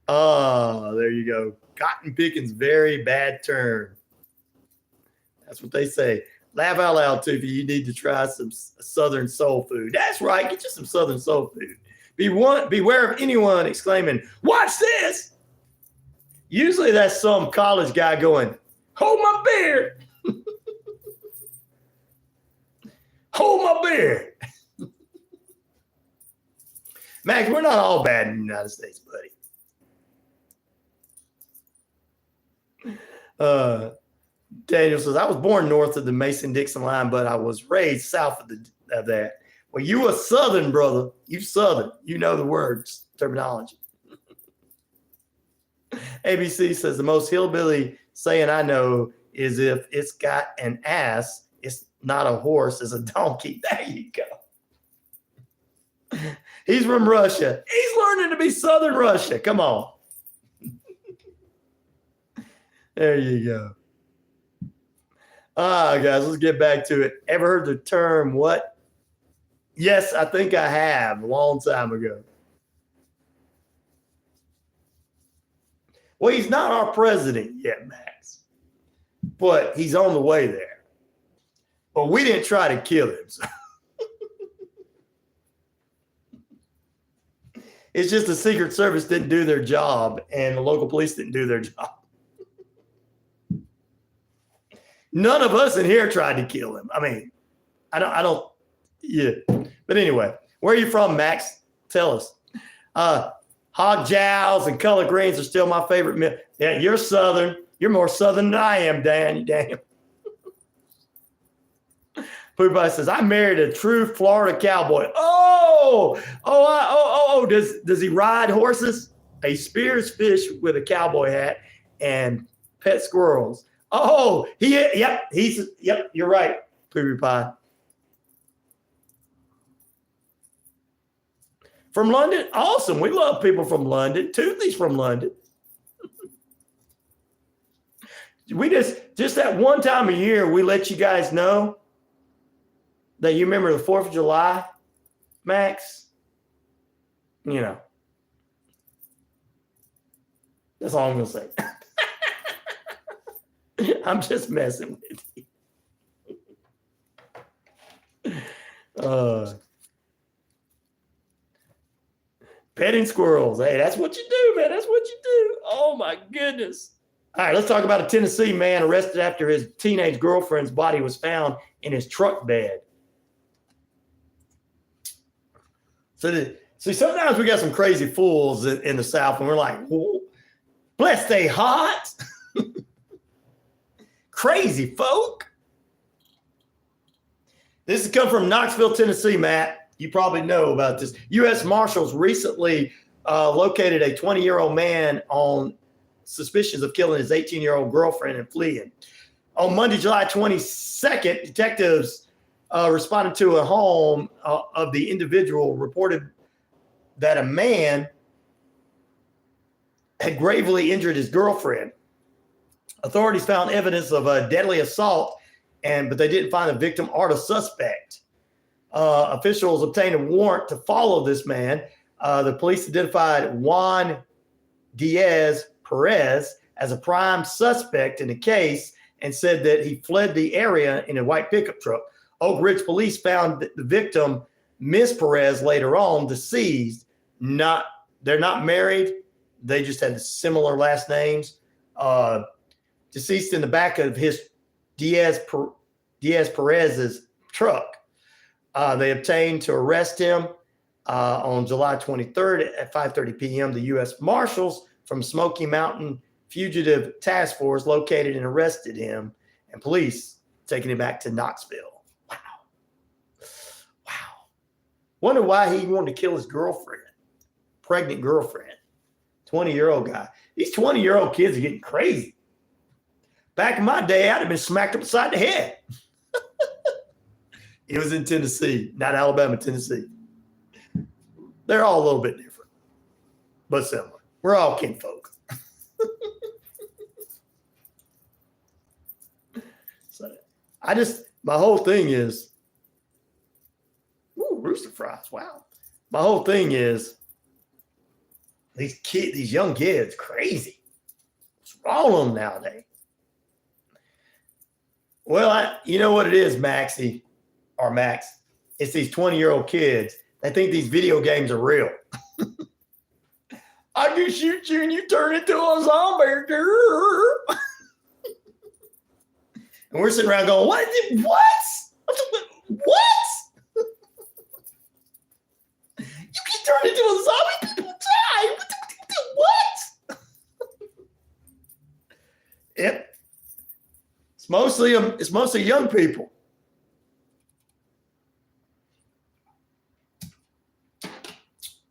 There you go. Cotton picking's very bad turn. That's what they say. Laugh out loud, Toofy. You need to try some Southern soul food. That's right. Get you some Southern soul food. Beware of anyone exclaiming, watch this. Usually that's some college guy going, hold my beer. Hold my beer. Max, we're not all bad in the United States, buddy. Daniel says, I was born north of the Mason-Dixon line, but I was raised south of that. Well, you a Southern, brother. You Southern. You know the words, terminology. ABC says, the most hillbilly saying I know is if it's got an ass, it's not a horse, it's a donkey. There you go. He's from Russia. He's learning to be Southern Russia. Come on. There you go. Guys, let's get back to it. Ever heard the term what? Yes, I think I have a long time ago. Well, he's not our president yet, Max, but he's on the way there. But we didn't try to kill him. So. It's just the Secret Service didn't do their job and the local police didn't do their job. None of us in here tried to kill him. I mean, I don't, yeah. But anyway, where are you from, Max? Tell us. Hog jows and collard greens are still my favorite meal. Yeah, you're Southern. You're more Southern than I am, Daniel. Poopie says, I married a true Florida cowboy. Does he ride horses? He spears fish with a cowboy hat and pet squirrels. Oh, yep, you're right, Poopie Pie. From London? Awesome. We love people from London. Toothy's from London. We just that one time a year, we let you guys know that you remember the 4th of July, Max. You know. That's all I'm going to say. I'm just messing with you. Petting squirrels. Hey, that's what you do, man. That's what you do. Oh, my goodness. All right, let's talk about a Tennessee man arrested after his teenage girlfriend's body was found in his truck bed. So, sometimes we got some crazy fools in the South, and we're like, whoa, bless they hot. Crazy folk. This has come from Knoxville, Tennessee, Matt. You probably know about this. U.S. Marshals recently located a 20-year-old man on suspicions of killing his 18-year-old girlfriend and fleeing. On Monday, July 22nd, detectives responded to a home of the individual, reported that a man had gravely injured his girlfriend. Authorities found evidence of a deadly assault, but they didn't find the victim or the suspect. Officials obtained a warrant to follow this man. The police identified Juan Diaz Perez as a prime suspect in the case and said that he fled the area in a white pickup truck. Oak Ridge police found that the victim, Miss Perez, later on deceased. They're not married. They just had similar last names. Deceased in the back of his Diaz Perez's truck. They obtained to arrest him. On July 23rd at 5:30 p.m., the U.S. Marshals from Smoky Mountain Fugitive Task Force located and arrested him, and police taking him back to Knoxville. Wow. Wonder why he wanted to kill his girlfriend, pregnant girlfriend, 20-year-old guy. These 20-year-old kids are getting crazy. Back in my day, I'd have been smacked upside the head. It was in Tennessee, not Alabama, Tennessee. They're all a little bit different, but similar. We're all kinfolk. So my whole thing is, rooster fries. Wow. My whole thing is these young kids, crazy. What's wrong with them nowadays? Well, you know what it is, Max. It's these 20-year-old kids. They think these video games are real. I can shoot you and you turn into a zombie. And we're sitting around going, what? You can turn into a zombie? People die. What? Yep. It's mostly young people.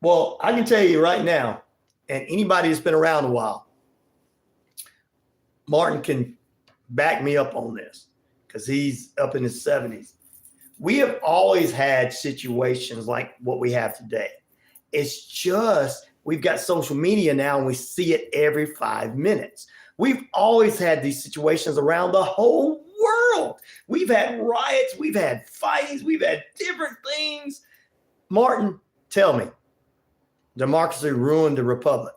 Well, I can tell you right now, and anybody that's been around a while, Martin can back me up on this because he's up in his 70s. We have always had situations like what we have today. It's just we've got social media now and we see it every 5 minutes. We've always had these situations around the whole world. We've had riots, we've had fights, we've had different things. Martin, tell me, democracy ruined the republic.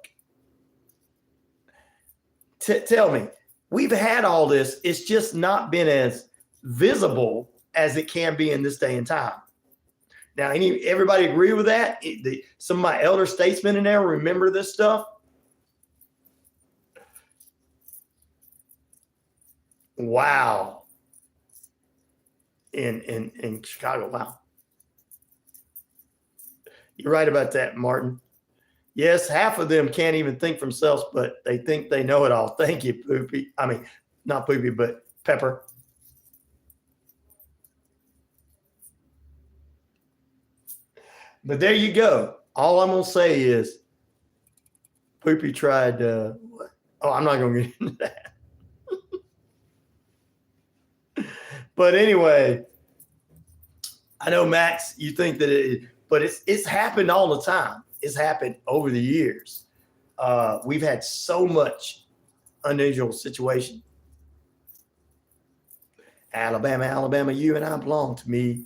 Tell me, we've had all this. It's just not been as visible as it can be in this day and time. Now, everybody agree with that? Some of my elder statesmen in there remember this stuff. Wow. In Chicago, wow. You're right about that, Martin. Yes, half of them can't even think for themselves, but they think they know it all. Thank you, Poopy. I mean, not Poopy, but Pepper. But there you go. All I'm going to say is Poopy tried what? Oh, I'm not going to get into that. But anyway, I know, Max, you think that but it's happened all the time. It's happened over the years. We've had so much unusual situation. Alabama, you and I belong to me.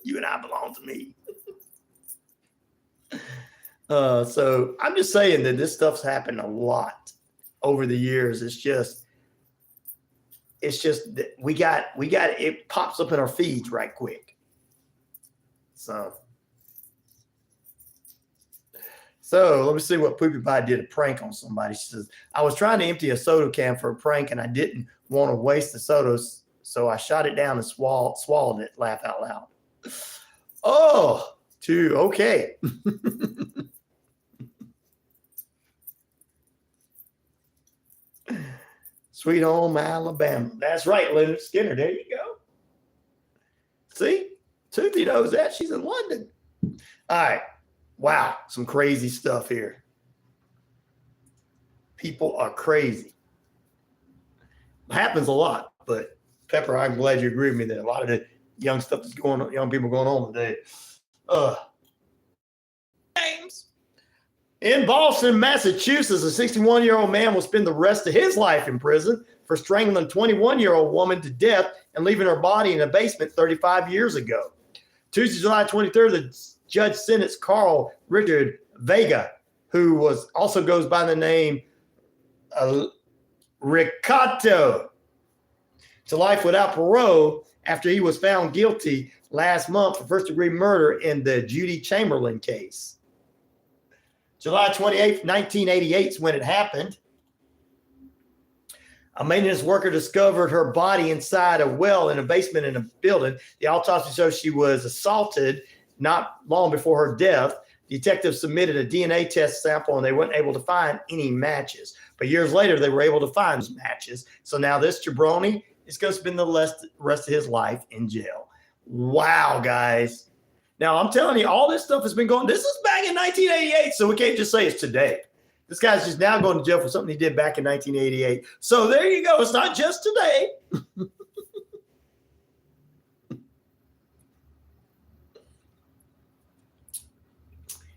You and I belong to me. So I'm just saying that this stuff's happened a lot over the years. It's just that we got it pops up in our feeds right quick. So let me see what Poopy Pie did a prank on somebody. She says, I was trying to empty a soda can for a prank and I didn't want to waste the sodas, so I shot it down and swallowed it. Laugh out loud. Oh, okay. Sweet home Alabama. That's right, Leonard Skinner. There you go. See? Toothy knows that. She's in London. All right. Wow. Some crazy stuff here. People are crazy. It happens a lot, but Pepper, I'm glad you agree with me that a lot of the young stuff that's going on, young people going on today. James. In Boston, Massachusetts, a 61-year-old man will spend the rest of his life in prison for strangling a 21-year-old woman to death and leaving her body in a basement 35 years ago. Tuesday, July 23rd, the judge sentenced Carl Richard Vega, who also goes by the name Ricardo, to life without parole after he was found guilty last month for first-degree murder in the Judy Chamberlain case. July 28th, 1988 is when it happened. A maintenance worker discovered her body inside a well in a basement in a building. The autopsy shows she was assaulted not long before her death. Detectives submitted a DNA test sample and they weren't able to find any matches. But years later, they were able to find matches. So now this jabroni is going to spend the rest of his life in jail. Wow, guys. Now, I'm telling you, all this stuff has been going. This is back in 1988, so we can't just say it's today. This guy's just now going to jail for something he did back in 1988. So there you go. It's not just today.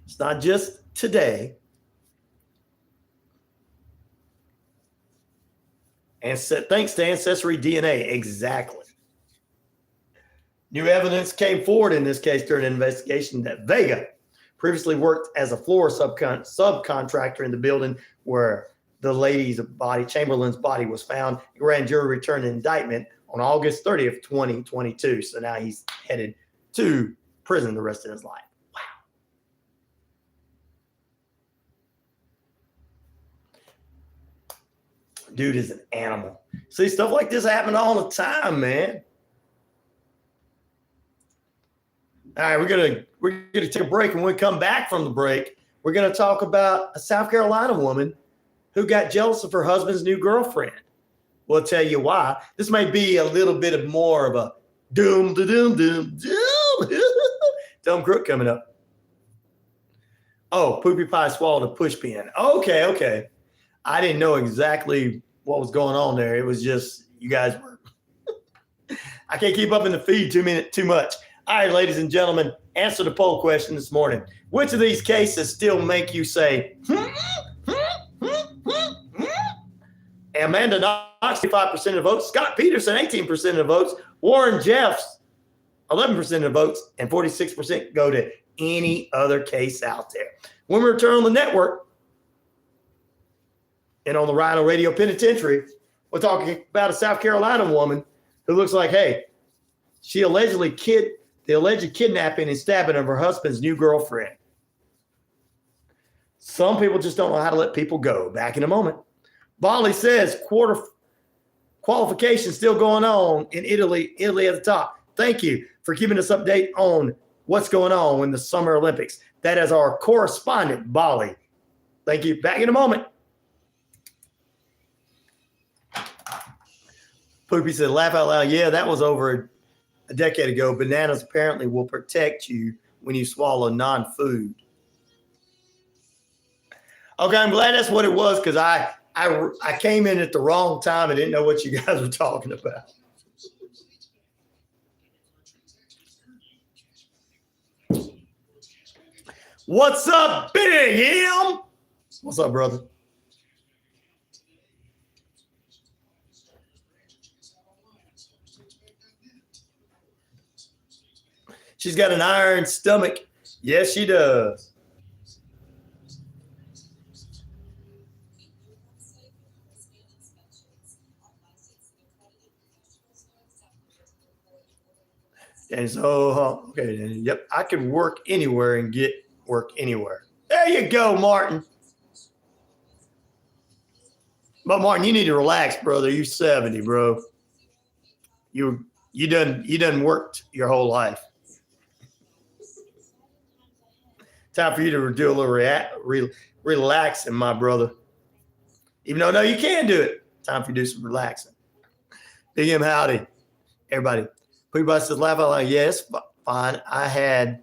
It's not just today. And thanks to Ancestry DNA. Exactly. New evidence came forward in this case during an investigation that Vega previously worked as a floor subcontractor in the building where the lady's body, Chamberlain's body, was found. The grand jury returned an indictment on August 30th, 2022. So now he's headed to prison the rest of his life. Wow. Dude is an animal. See, stuff like this happen all the time, man. All right, we're gonna take a break, and when we come back from the break, we're gonna talk about a South Carolina woman who got jealous of her husband's new girlfriend. We'll tell you why. This may be a little bit of more of a doom dumb crook coming up. Oh, Poopy Pie swallowed a push pin. Okay. I didn't know exactly what was going on there. It was just you guys were. I can't keep up in the feed too much. All right, ladies and gentlemen, answer the poll question this morning. Which of these cases still make you say, Amanda Knox, 5% of the votes, Scott Peterson, 18% of the votes, Warren Jeffs, 11% of the votes, and 46% go to any other case out there. When we return on the network and on the RyanORadio Penitentiary, we're talking about a South Carolina woman who looks like, hey, she the alleged kidnapping and stabbing of her husband's new girlfriend. Some people just don't know how to let people go. Back in a moment. Bali says quarter qualification still going on in Italy at the top. Thank you for keeping us updated on what's going on in the Summer Olympics. That is our correspondent, Bali. Thank you. Back in a moment. Poopy said, laugh out loud. Yeah, that was over a decade ago. Bananas apparently will protect you when you swallow non-food. Okay, I'm glad that's what it was because I came in at the wrong time and didn't know what you guys were talking about. What's up, Big M? What's up, brother? She's got an iron stomach. Yes, she does. And so, okay, then, yep, I can work anywhere and get work anywhere. There you go, Martin. But Martin, you need to relax, brother. You're 70, bro. You done worked your whole life. Time for you to do a little relaxing, my brother. Even though, no, you can do it. Time for you to do some relaxing. Big M, howdy. Everybody. Everybody says, laugh out loud. Yes, fine. I had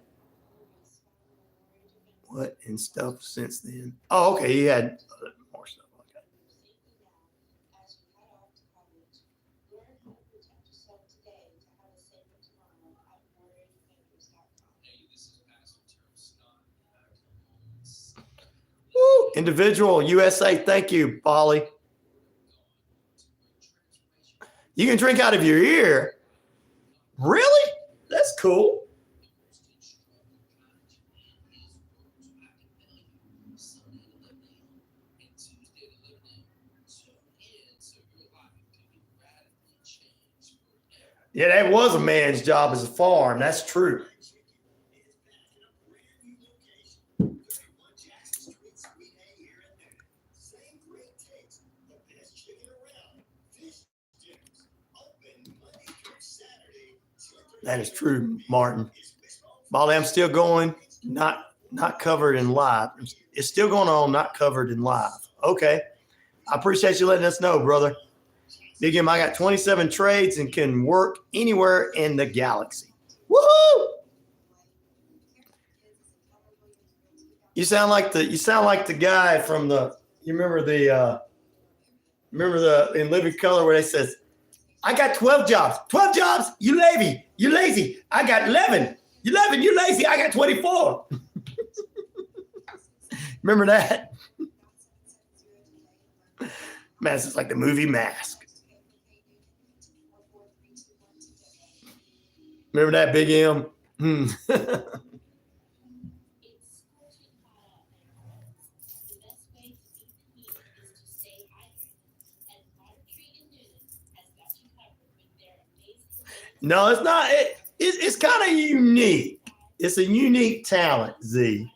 what and stuff since then. Oh, okay. You had more stuff. Okay. Woo, individual USA. Thank you, Polly. You can drink out of your ear. Really? That's cool. Yeah, that was a man's job as a farm. That's true. That is true, Martin. Molly, I'm still going. Not Not covered in live. It's still going on, not covered in live. Okay. I appreciate you letting us know, brother. Big M, I got 27 trades and can work anywhere in the galaxy. Woohoo! You sound like the guy from you remember the in Living Color where they says, I got 12 jobs. 12 jobs? You lazy. I got 11. 11, you lazy. I got 24. Remember that? Mask is like the movie Mask. Remember that, Big M? No, it's not. It's kind of unique. It's a unique talent, Z.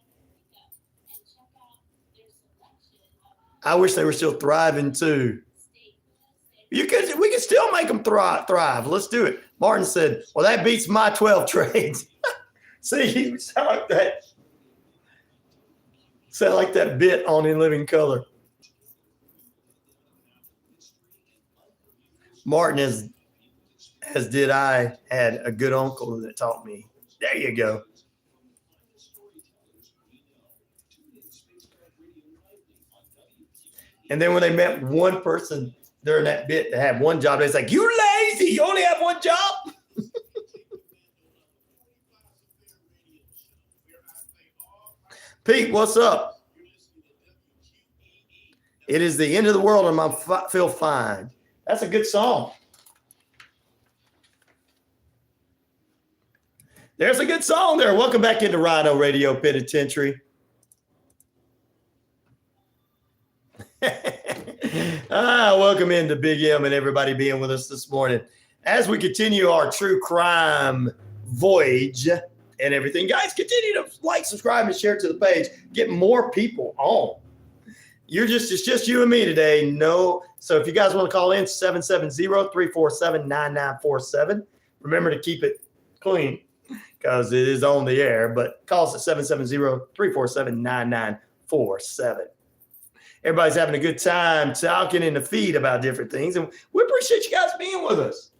I wish they were still thriving too. We can still make them thrive. Let's do it. Martin said, well, that beats my 12 trades. See, you sound like that. Sound like that bit on In Living Color. Martin, as did I, had a good uncle that taught me. There you go. And then when they met one person during that bit that had one job, they was like, you lazy, you only have one job? Pete, what's up? It is the end of the world and I feel fine. That's a good song. There's a good song there. Welcome back into RyanORadio Penitentiary. Welcome into Big M and everybody being with us this morning as we continue our true crime voyage and everything. Guys, continue to like, subscribe, and share to the page. Get more people on. It's just you and me today. No, so if you guys want to call in, 770-347-9947. Remember to keep it clean because it is on the air. But call us at 770-347-9947. Everybody's having a good time talking in the feed about different things. And we appreciate you guys being with us.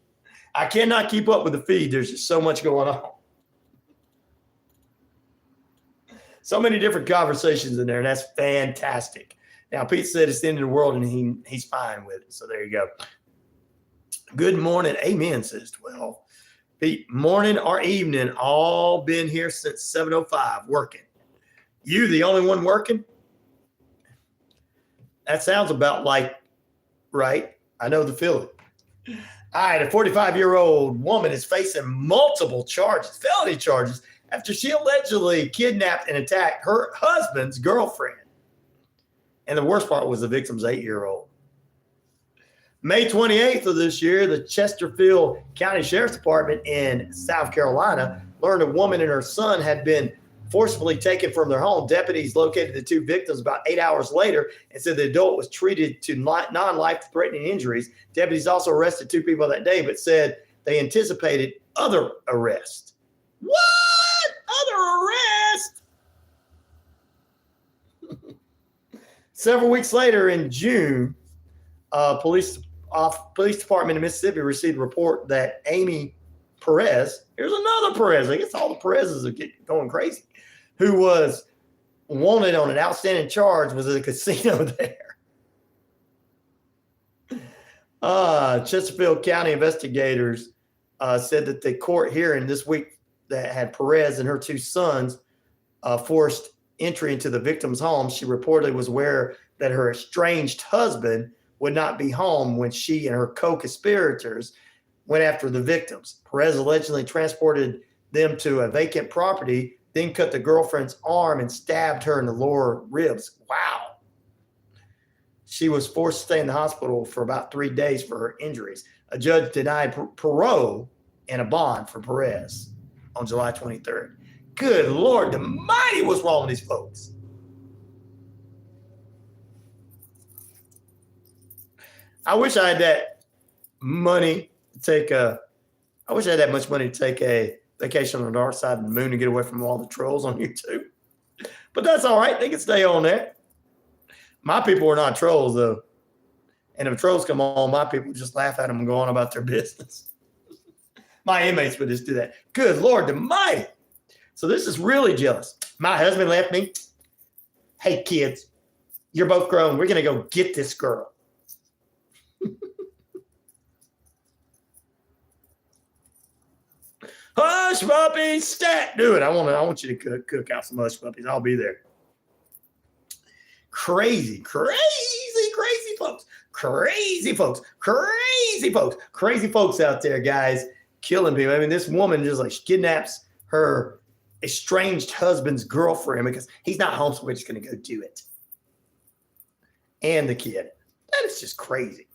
I cannot keep up with the feed. There's just so much going on. So many different conversations in there, and that's fantastic. Now, Pete said it's the end of the world, and he's fine with it. So there you go. Good morning. Amen, says 12. Pete, morning or evening, all been here since 7:05 working. You the only one working? That sounds about like right. I know the feeling. All right, a 45-year-old woman is facing multiple charges, felony charges, after she allegedly kidnapped and attacked her husband's girlfriend. And the worst part was the victim's 8-year-old. May 28th of this year, the Chesterfield County Sheriff's Department in South Carolina learned a woman and her son had been forcibly taken from their home. Deputies located the two victims about 8 hours later and said the adult was treated to non-life-threatening injuries. Deputies also arrested 2 people that day, but said they anticipated other arrests. What? Other arrests? Several weeks later in June, police department in Mississippi received a report that Amy Perez, here's another Perez, I guess all the Perezes are going crazy, who was wanted on an outstanding charge, was at a casino there. Chesterfield County investigators said that the court hearing this week that had Perez and her 2 sons forced entry into the victim's home. She reportedly was aware that her estranged husband would not be home when she and her co-conspirators went after the victims. Perez allegedly transported them to a vacant property, then cut the girlfriend's arm and stabbed her in the lower ribs. Wow. She was forced to stay in the hospital for about 3 days for her injuries. A judge denied parole and a bond for Perez on July 23rd. Good Lord, the mighty, what's wrong with these folks? I wish I had that money to take I wish I had that much money to take a vacation on the dark side of the moon and get away from all the trolls on YouTube. But that's all right. They can stay on there. My people are not trolls, though. And if trolls come on, my people just laugh at them and go on about their business. My inmates would just do that. Good Lord almighty. So this is really jealous. My husband left me. Hey, kids, you're both grown. We're going to go get this girl. Hush puppies, stat. Do it. I want you to cook out some hush puppies. I'll be there. Crazy folks. Crazy folks out there, guys, killing people. I mean, this woman just like kidnaps her estranged husband's girlfriend because he's not home, so we're just going to go do it. And the kid. That is just crazy.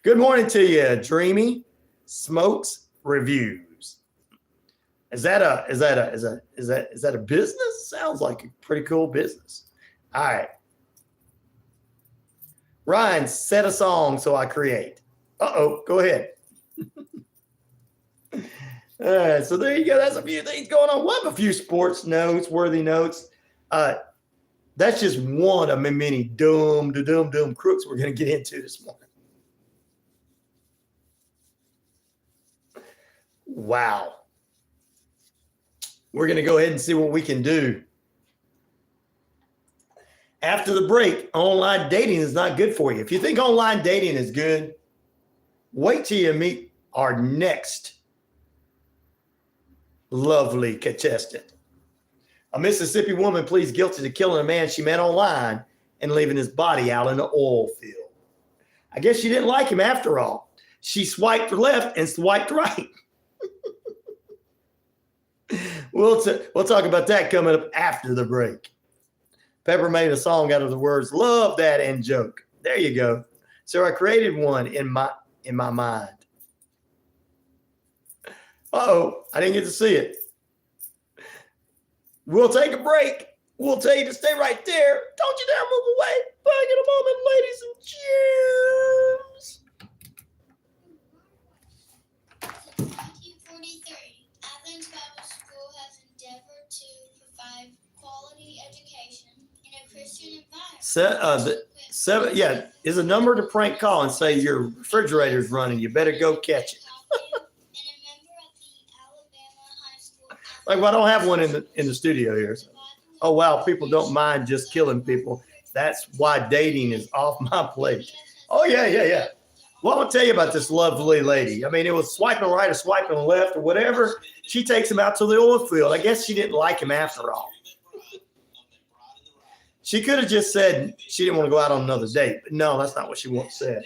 Good morning to you, Dreamy Smokes Reviews. Is that a business? Sounds like a pretty cool business. All right. Ryan, set a song so I create. Uh-oh, go ahead. All right, so there you go. That's a few things going on. We'll have a few sports notes, worthy notes. That's just one of many doom crooks we're going to get into this morning. Wow. We're going to go ahead and see what we can do. After the break, online dating is not good for you. If you think online dating is good, wait till you meet our next lovely contestant. A Mississippi woman pleads guilty to killing a man she met online and leaving his body out in the oil field. I guess she didn't like him after all. She swiped left and swiped right. We'll talk about that coming up after the break. Pepper made a song out of the words "love that" and "joke." There you go. So I created one in my mind. Uh-oh, I didn't get to see it. We'll take a break. We'll tell you to stay right there. Don't you dare move away. Back in a moment, ladies and germs. Since 1943, Athens Bible School has endeavored to provide quality education in a Christian environment. Is a number to prank call and say your refrigerator's running. You better go catch it. Like, well, I don't have one in the studio here. So. Oh, wow. People don't mind just killing people. That's why dating is off my plate. Oh, yeah. Well, I'll tell you about this lovely lady. I mean, it was swiping right or swiping left or whatever. She takes him out to the oil field. I guess she didn't like him after all. She could have just said she didn't want to go out on another date. But no, that's not what she said.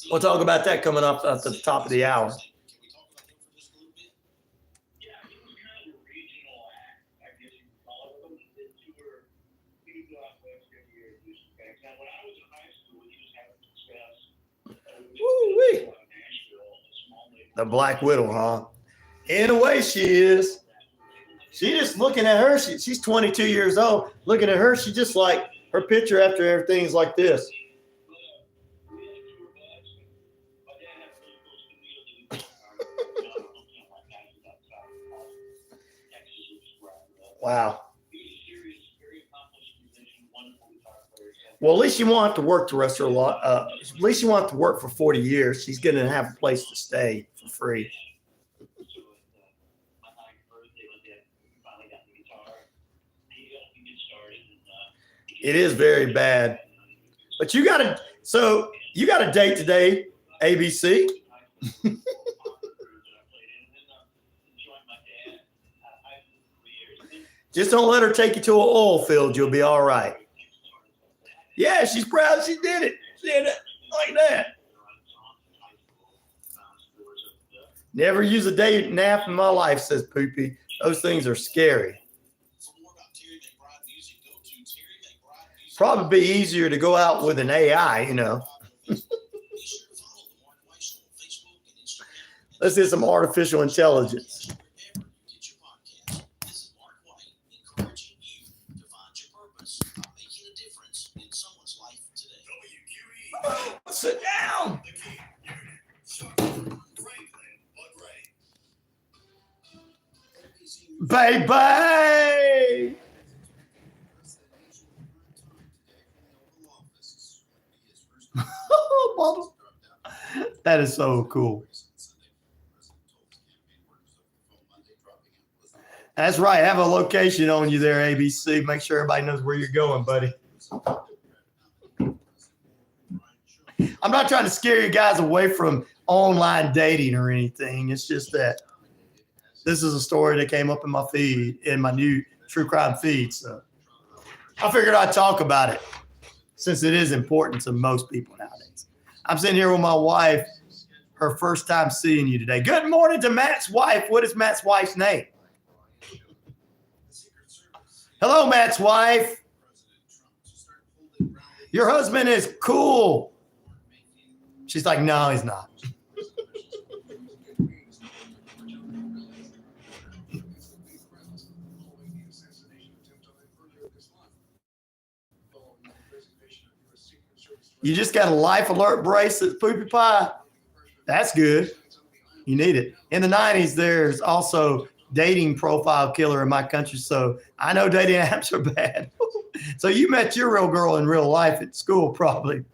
We'll talk about that coming up at the top of the hour. Woo-wee. The Black Widow, huh? In a way, she is. She just looking at her. She's 22 years old. Looking at her, she just like her picture after everything's like this. Wow. Well, at least you won't have to work the rest of her life. At least you won't have to work for 40 years. She's going to have a place to stay for free. It is very bad. But you got a date today, ABC. Just don't let her take you to an oil field. You'll be all right. Yeah, she's proud she did it. She did it like that. Never use a day nap in my life, says Poopy. Those things are scary. Probably be easier to go out with an AI, you know. Let's get some artificial intelligence. Sit down. baby. That is so cool. That's right. Have a location on you there, ABC. Make sure everybody knows where you're going, buddy. I'm not trying to scare you guys away from online dating or anything. It's just that this is a story that came up in my feed, in my new true crime feed. So I figured I'd talk about it since it is important to most people nowadays. I'm sitting here with my wife, her first time seeing you today. Good morning to Matt's wife. What is Matt's wife's name? Hello, Matt's wife. Your husband is cool. She's like, no, he's not. You just got a life alert bracelet, Poopy Pie. That's good. You need it. In the 90s, there's also dating profile killer in my country. So I know dating apps are bad. So you met your real girl in real life at school, probably.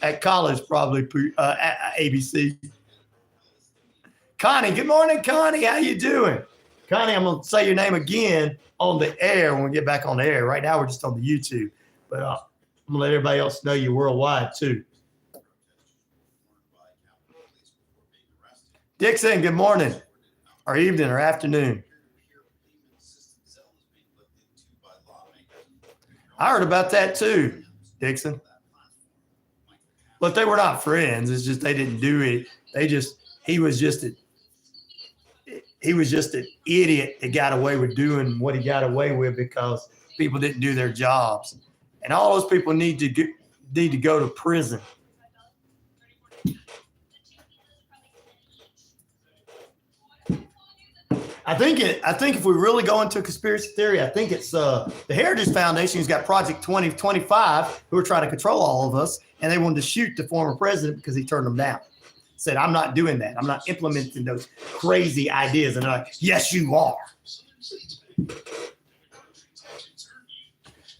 At college, probably. At ABC. Connie, good morning, Connie. How you doing? Connie, I'm going to say your name again on the air when we get back on the air. Right now, we're just on the YouTube. But I'm going to let everybody else know you're worldwide, too. Dixon, good morning, or evening, or afternoon. I heard about that too, Dixon. But they were not friends. It's just they didn't do it. He was just an idiot that got away with doing what he got away with because people didn't do their jobs. And all those people need to go to prison. I think if we really go into conspiracy theory, I think it's the Heritage Foundation who's got Project 2025 who are trying to control all of us, and they wanted to shoot the former president because he turned them down. Said, I'm not doing that. I'm not implementing those crazy ideas. And they're like, yes, you are.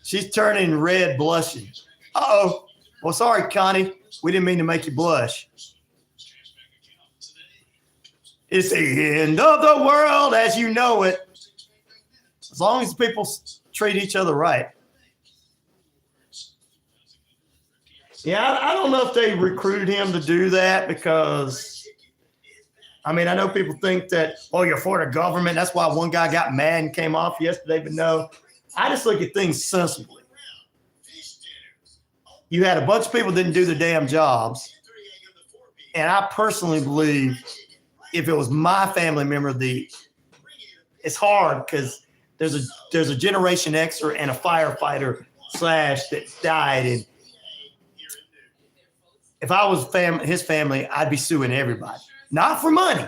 She's turning red, blushing. Uh-oh. Well, sorry, Connie. We didn't mean to make you blush. It's the end of the world as you know it. As long as people treat each other right. Yeah, I don't know if they recruited him to do that because, I mean, I know people think that, oh, you're for the government. That's why one guy got mad and came off yesterday. But no, I just look at things sensibly. You had a bunch of people that didn't do their damn jobs. And I personally believe if it was my family member, it's hard because there's a Generation Xer and a firefighter / that died. And if I was his family, I'd be suing everybody. Not for money,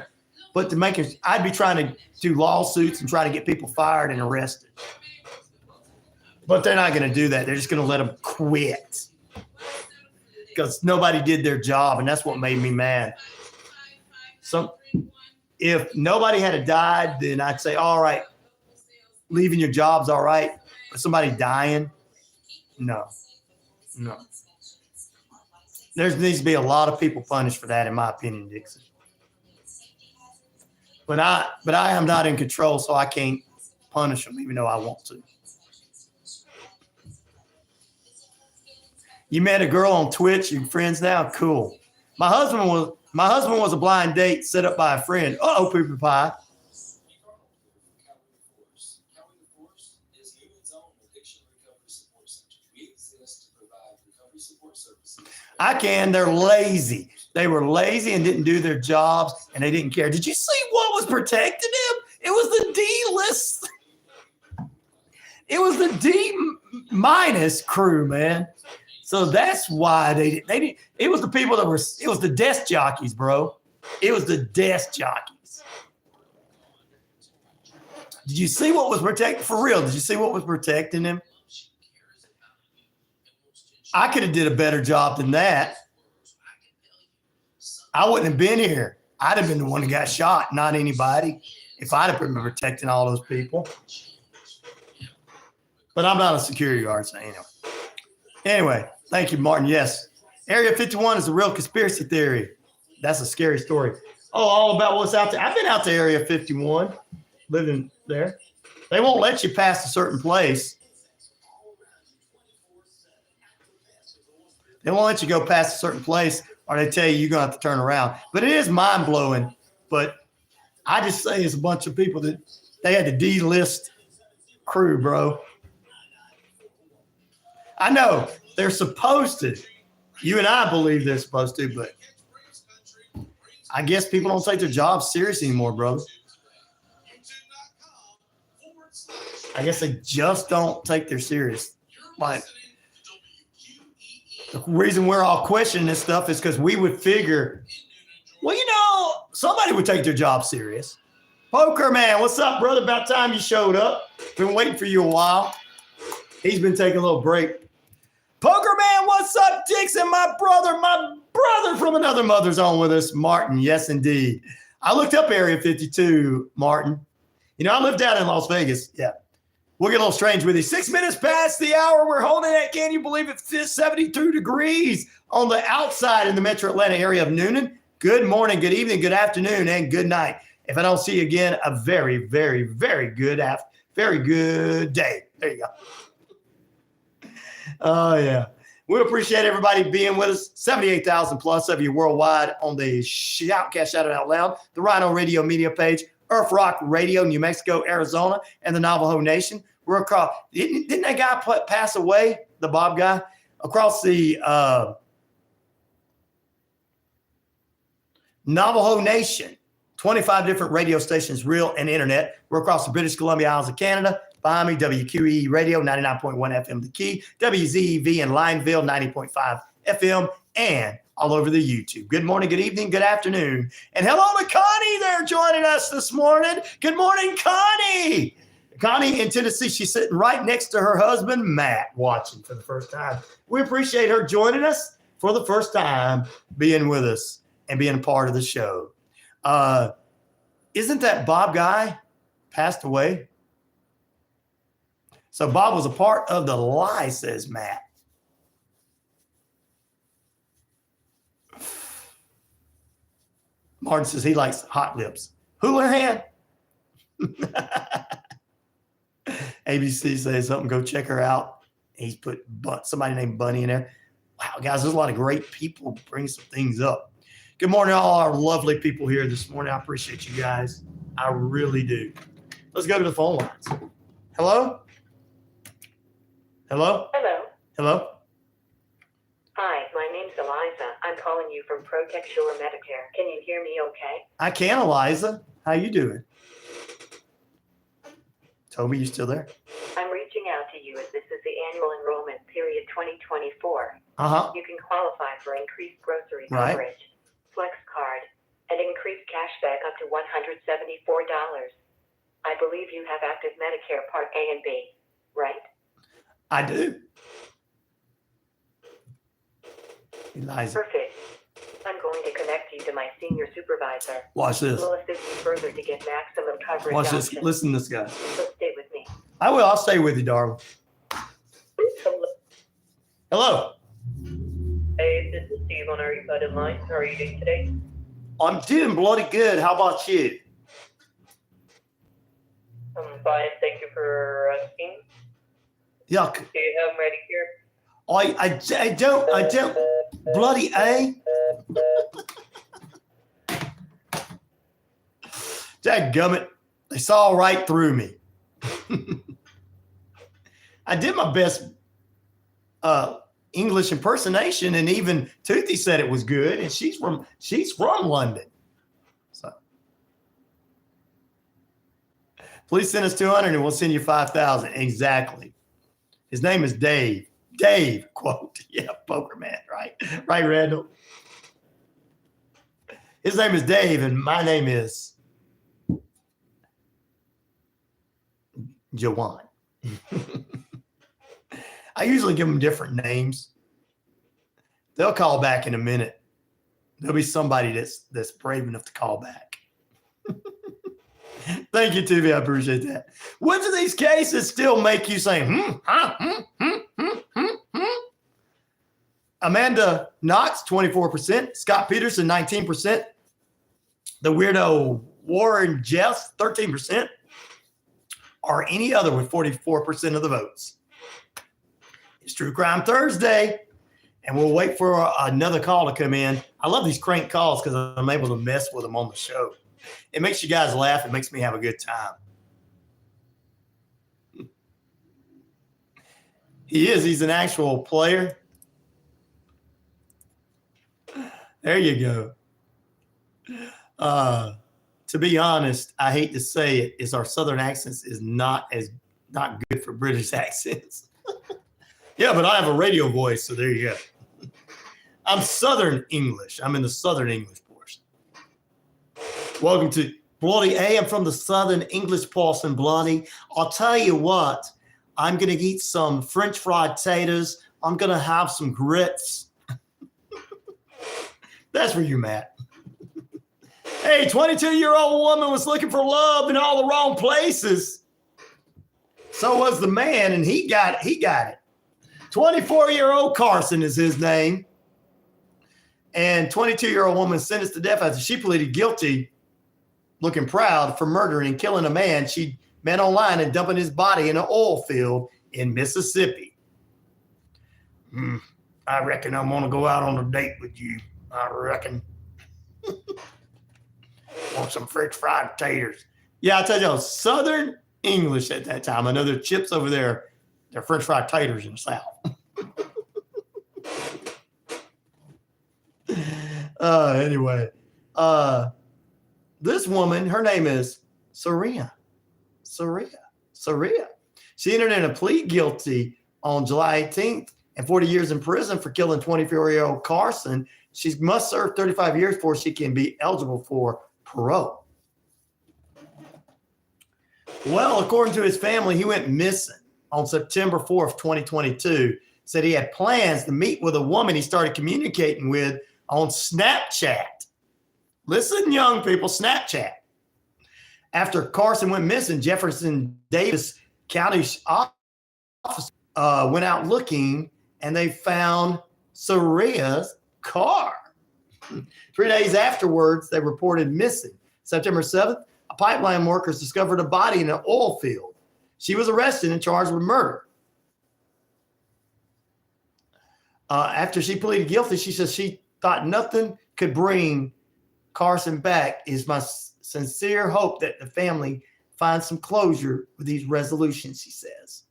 but to make it, I'd be trying to do lawsuits and try to get people fired and arrested. But they're not going to do that. They're just going to let them quit because nobody did their job. And that's what made me mad. If nobody had died, then I'd say, all right, leaving your job's all right. But somebody dying, no. There needs to be a lot of people punished for that, in my opinion, Dixon. But I am not in control, so I can't punish them, even though I want to. You met a girl on Twitch. You're friends now? Cool. My husband was a blind date set up by a friend. Uh-oh, Poopy Pie. I can. They're lazy. They were lazy and didn't do their jobs, and they didn't care. Did you see what was protecting them? It was the D-list. It was the D- crew, man. So that's why they didn't. It was the people it was the desk jockeys, bro. It was the desk jockeys. Did you see what was protecting? For real, did you see what was protecting him? I could have did a better job than that. I wouldn't have been here. I'd have been the one that got shot, not anybody. if I'd have been protecting all those people. But I'm not a security guard, so anyway, thank you, Martin. Yes, Area 51 is a real conspiracy theory. That's a scary story. Oh, all about what's out there. I've been out to Area 51, living there. They won't let you pass a certain place. They won't let you go past a certain place, or they tell you you're going to have to turn around. But it is mind-blowing. But I just say it's a bunch of people that they had to delist crew, bro. I know they're supposed to. You and I believe they're supposed to, but I guess people don't take their jobs serious anymore, bro. I guess they just don't take their serious. Like, the reason we're all questioning this stuff is because we would figure, well, somebody would take their job serious. Poker Man, what's up, brother? About time you showed up. Been waiting for you a while. He's been taking a little break. Poker Man, what's up, Dixon? My brother from another mother's on with us, Martin. Yes, indeed. I looked up Area 52, Martin. I lived down in Las Vegas. Yeah. We'll get a little strange with you. 6 minutes past the hour. We're holding it. Can you believe it? 72 degrees on the outside in the metro Atlanta area of Noonan. Good morning, good evening, good afternoon, and good night. If I don't see you again, a very, very, very good day. There you go. Oh, yeah. We appreciate everybody being with us. 78,000 plus of you worldwide on the Shoutcast Shout It Out Loud, the RyanORadio media page, Earth Rock Radio, New Mexico, Arizona, and the Navajo Nation. We're across. Didn't that guy pass away, the Bob guy? Across the Navajo Nation, 25 different radio stations, real and internet. We're across the British Columbia Isles of Canada. Behind me, WQEE Radio, 99.1 FM, The Key, WZEV in Lineville, 90.5 FM, and all over the YouTube. Good morning, good evening, good afternoon. And hello to Connie there joining us this morning. Good morning, Connie. Connie in Tennessee, she's sitting right next to her husband, Matt, watching for the first time. We appreciate her joining us for the first time, being with us and being a part of the show. Isn't that Bob guy passed away? So Bob was a part of the lie, says Matt. Martin says he likes hot lips. Houlihan. ABC says something. Go check her out. He's put somebody named Bunny in there. Wow, guys, there's a lot of great people bringing some things up. Good morning, all our lovely people here this morning. I appreciate you guys. I really do. Let's go to the phone lines. Hello? Hello? Hello. Hello? Hi, my name's Eliza. I'm calling you from Protect Your Medicare. Can you hear me okay? I can, Eliza. How you doing? Toby, you still there? I'm reaching out to you as this is the annual enrollment period 2024. Uh-huh. You can qualify for increased grocery Right. coverage, flex card, and increased cash back up to $174. I believe you have active Medicare Part A and B, right? I do. Eliza, Perfect. I'm going to connect you to my senior supervisor. watch this. We'll assist you further to get maximum coverage Watch this. options. Listen to this guy. So stay with me. I will. I'll stay with you, darling. Hello. Hey, this is Steve on our Recorded Line. How are you doing today? I'm doing bloody good. How about you? I'm fine. Thank you for asking. Yuck. Do you have Medicare? I don't. Bloody A. Dadgummit. They saw right through me. I did my best English impersonation, and even Toothy said it was good, and she's from London. So please send us 200 and we'll send you 5,000. Exactly. His name is Dave. Dave, quote. Yeah, Poker Man, right? Right, Randall? His name is Dave, and my name is Jawan. I usually give them different names. They'll call back in a minute. There'll be somebody that's brave enough to call back. Thank you, TV. I appreciate that. Which of these cases still make you say, Amanda Knox, 24%. Scott Peterson, 19%. The weirdo Warren Jeffs, 13%. Or any other with 44% of the votes. It's True Crime Thursday. And we'll wait for another call to come in. I love these crank calls because I'm able to mess with them on the show. It makes you guys laugh. It makes me have a good time. He's an actual player. There you go. To be honest, I hate to say it, is our Southern accents is not good for British accents. Yeah, but I have a radio voice, so there you go. I'm Southern English. I'm in the Southern English portion. Welcome to Bloody A. I'm from the Southern English portion, Bloody. I'll tell you what, I'm going to eat some French fried taters. I'm going to have some grits. That's where you're at. Hey, 22-year-old woman was looking for love in all the wrong places. So was the man, and he got it. 24-year-old Carson is his name. And 22-year-old woman sentenced to death after she pleaded guilty, looking proud, for murdering and killing a man she met online and dumping his body in an oil field in Mississippi. I reckon I'm going to go out on a date with you. I reckon. Want some French fried taters. Yeah, I tell you, Southern English at that time. I know there are chips over there. They're French fried taters in the South. Anyway, this woman, her name is Saria. She entered in a plea guilty on July 18th and 40 years in prison for killing 24-year-old Carson. She must serve 35 years before she can be eligible for parole. Well, according to his family, he went missing on September 4th, 2022. Said he had plans to meet with a woman he started communicating with on Snapchat. Listen, young people, Snapchat. After Carson went missing, Jefferson Davis County's office went out looking, and they found Saria's car. 3 days afterwards, they reported missing. September 7th, a pipeline worker discovered a body in an oil field. She was arrested and charged with murder. After she pleaded guilty, she says she thought nothing could bring Carson back. Is my sincere hope that the family finds some closure with these resolutions, she says.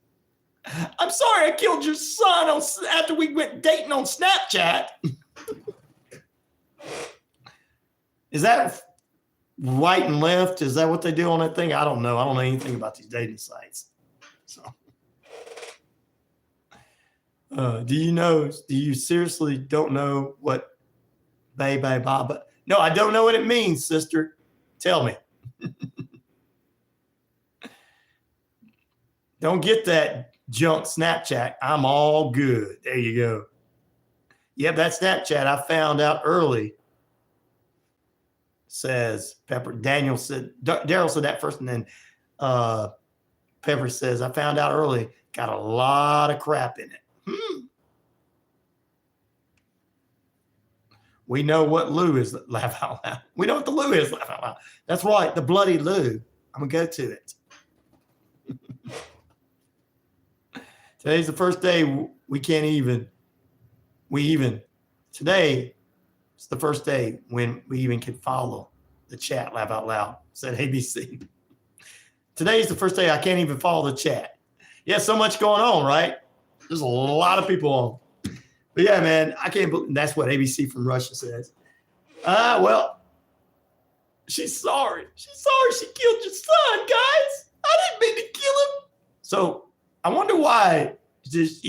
I'm sorry I killed your son after we went dating on Snapchat. Is that right and left? Is that what they do on that thing? I don't know. I don't know anything about these dating sites. So, do you seriously don't know what bye baba? No, I don't know what it means, sister. Tell me. Don't get that junk Snapchat. I'm all good. There you go. Yep, that Snapchat I found out early, says Pepper. Daryl said that first, and then Pepper says, I found out early, got a lot of crap in it. We know what Lou is, laugh out loud. We know what the Lou is, laugh out loud. That's right, the bloody Lou. I'm going to go to it. Today's the first day today is the first day when we even can follow the chat, laugh out loud, said ABC. Today's the first day I can't even follow the chat. Yeah, so much going on, right? There's a lot of people on. But yeah, man, I can't believe that's what ABC from Russia says. Well, she's sorry. She's sorry she killed your son, guys. I didn't mean to kill him. So I wonder why, just,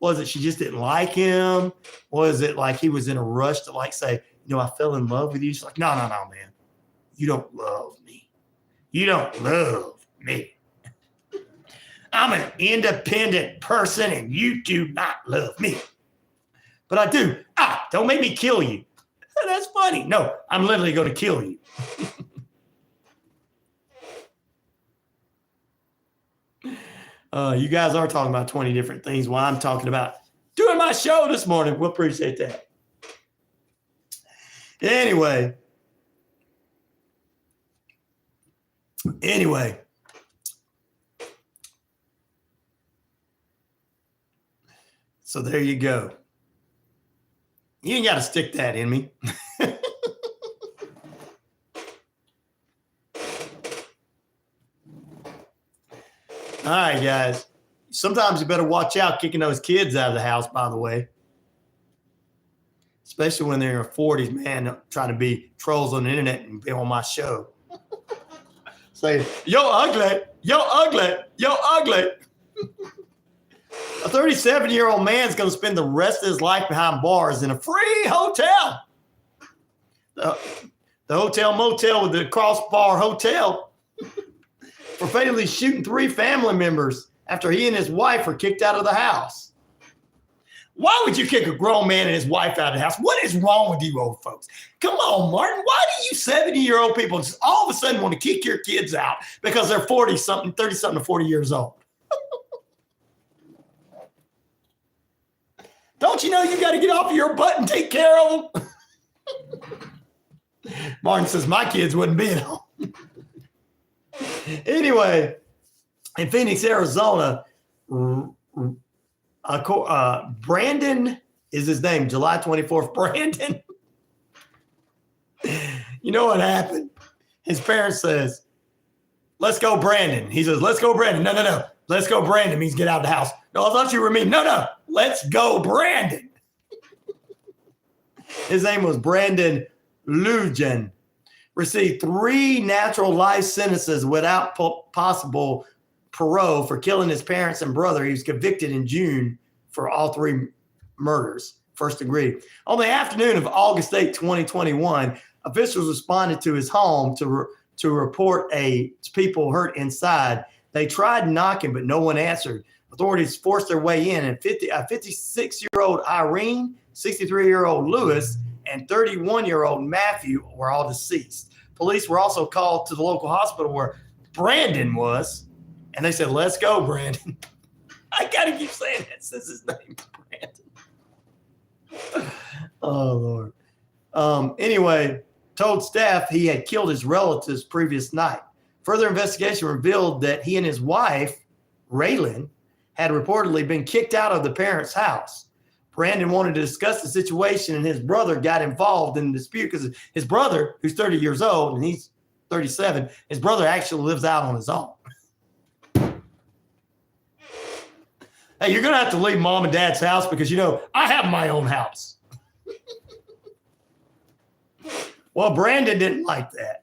was it she just didn't like him? Was it like he was in a rush to say, I fell in love with you? She's like, no, man. You don't love me. You don't love me. I'm an independent person and you do not love me. But I do. Don't make me kill you. That's funny. No, I'm literally going to kill you. You guys are talking about 20 different things while I'm talking about doing my show this morning. We'll appreciate that. Anyway. So there you go. You ain't got to stick that in me. All right, guys. Sometimes you better watch out kicking those kids out of the house, by the way. Especially when they're in their 40s, man, trying to be trolls on the internet and be on my show. Say, yo, ugly, yo, ugly, yo, ugly. A 37-year-old man's going to spend the rest of his life behind bars in a free hotel. The hotel motel with the crossbar hotel for fatally shooting 3 family members after he and his wife were kicked out of the house. Why would you kick a grown man and his wife out of the house? What is wrong with you old folks? Come on, Martin. Why do you 70-year-old people just all of a sudden want to kick your kids out because they're 40-something, 30-something to 40 years old? Don't you know you got to get off of your butt and take care of them? Martin says, my kids wouldn't be at home. Anyway, in Phoenix, Arizona, Brandon is his name, July 24th. Brandon. You know what happened? His parents says, let's go, Brandon. He says, let's go, Brandon. No. Let's go, Brandon means get out of the house. No, I thought you were me. No. Let's go, Brandon. His name was Brandon Lujan. Received 3 natural life sentences without possible parole for killing his parents and brother. He was convicted in June for all 3 murders, first degree. On the afternoon of August 8, 2021, officials responded to his home to report people hurt inside. They tried knocking, but no one answered. Authorities forced their way in, and 56-year-old Irene, 63-year-old Lewis, and 31-year-old Matthew were all deceased. Police were also called to the local hospital where Brandon was, and they said, let's go, Brandon. I got to keep saying that since his name is Brandon. Oh, Lord. Anyway, told staff he had killed his relatives previous night. Further investigation revealed that he and his wife, Raylan, had reportedly been kicked out of the parents' house. Brandon wanted to discuss the situation, and his brother got involved in the dispute because his brother, who's 30 years old, and he's 37, his brother actually lives out on his own. Hey, you're going to have to leave mom and dad's house because, I have my own house. Well, Brandon didn't like that.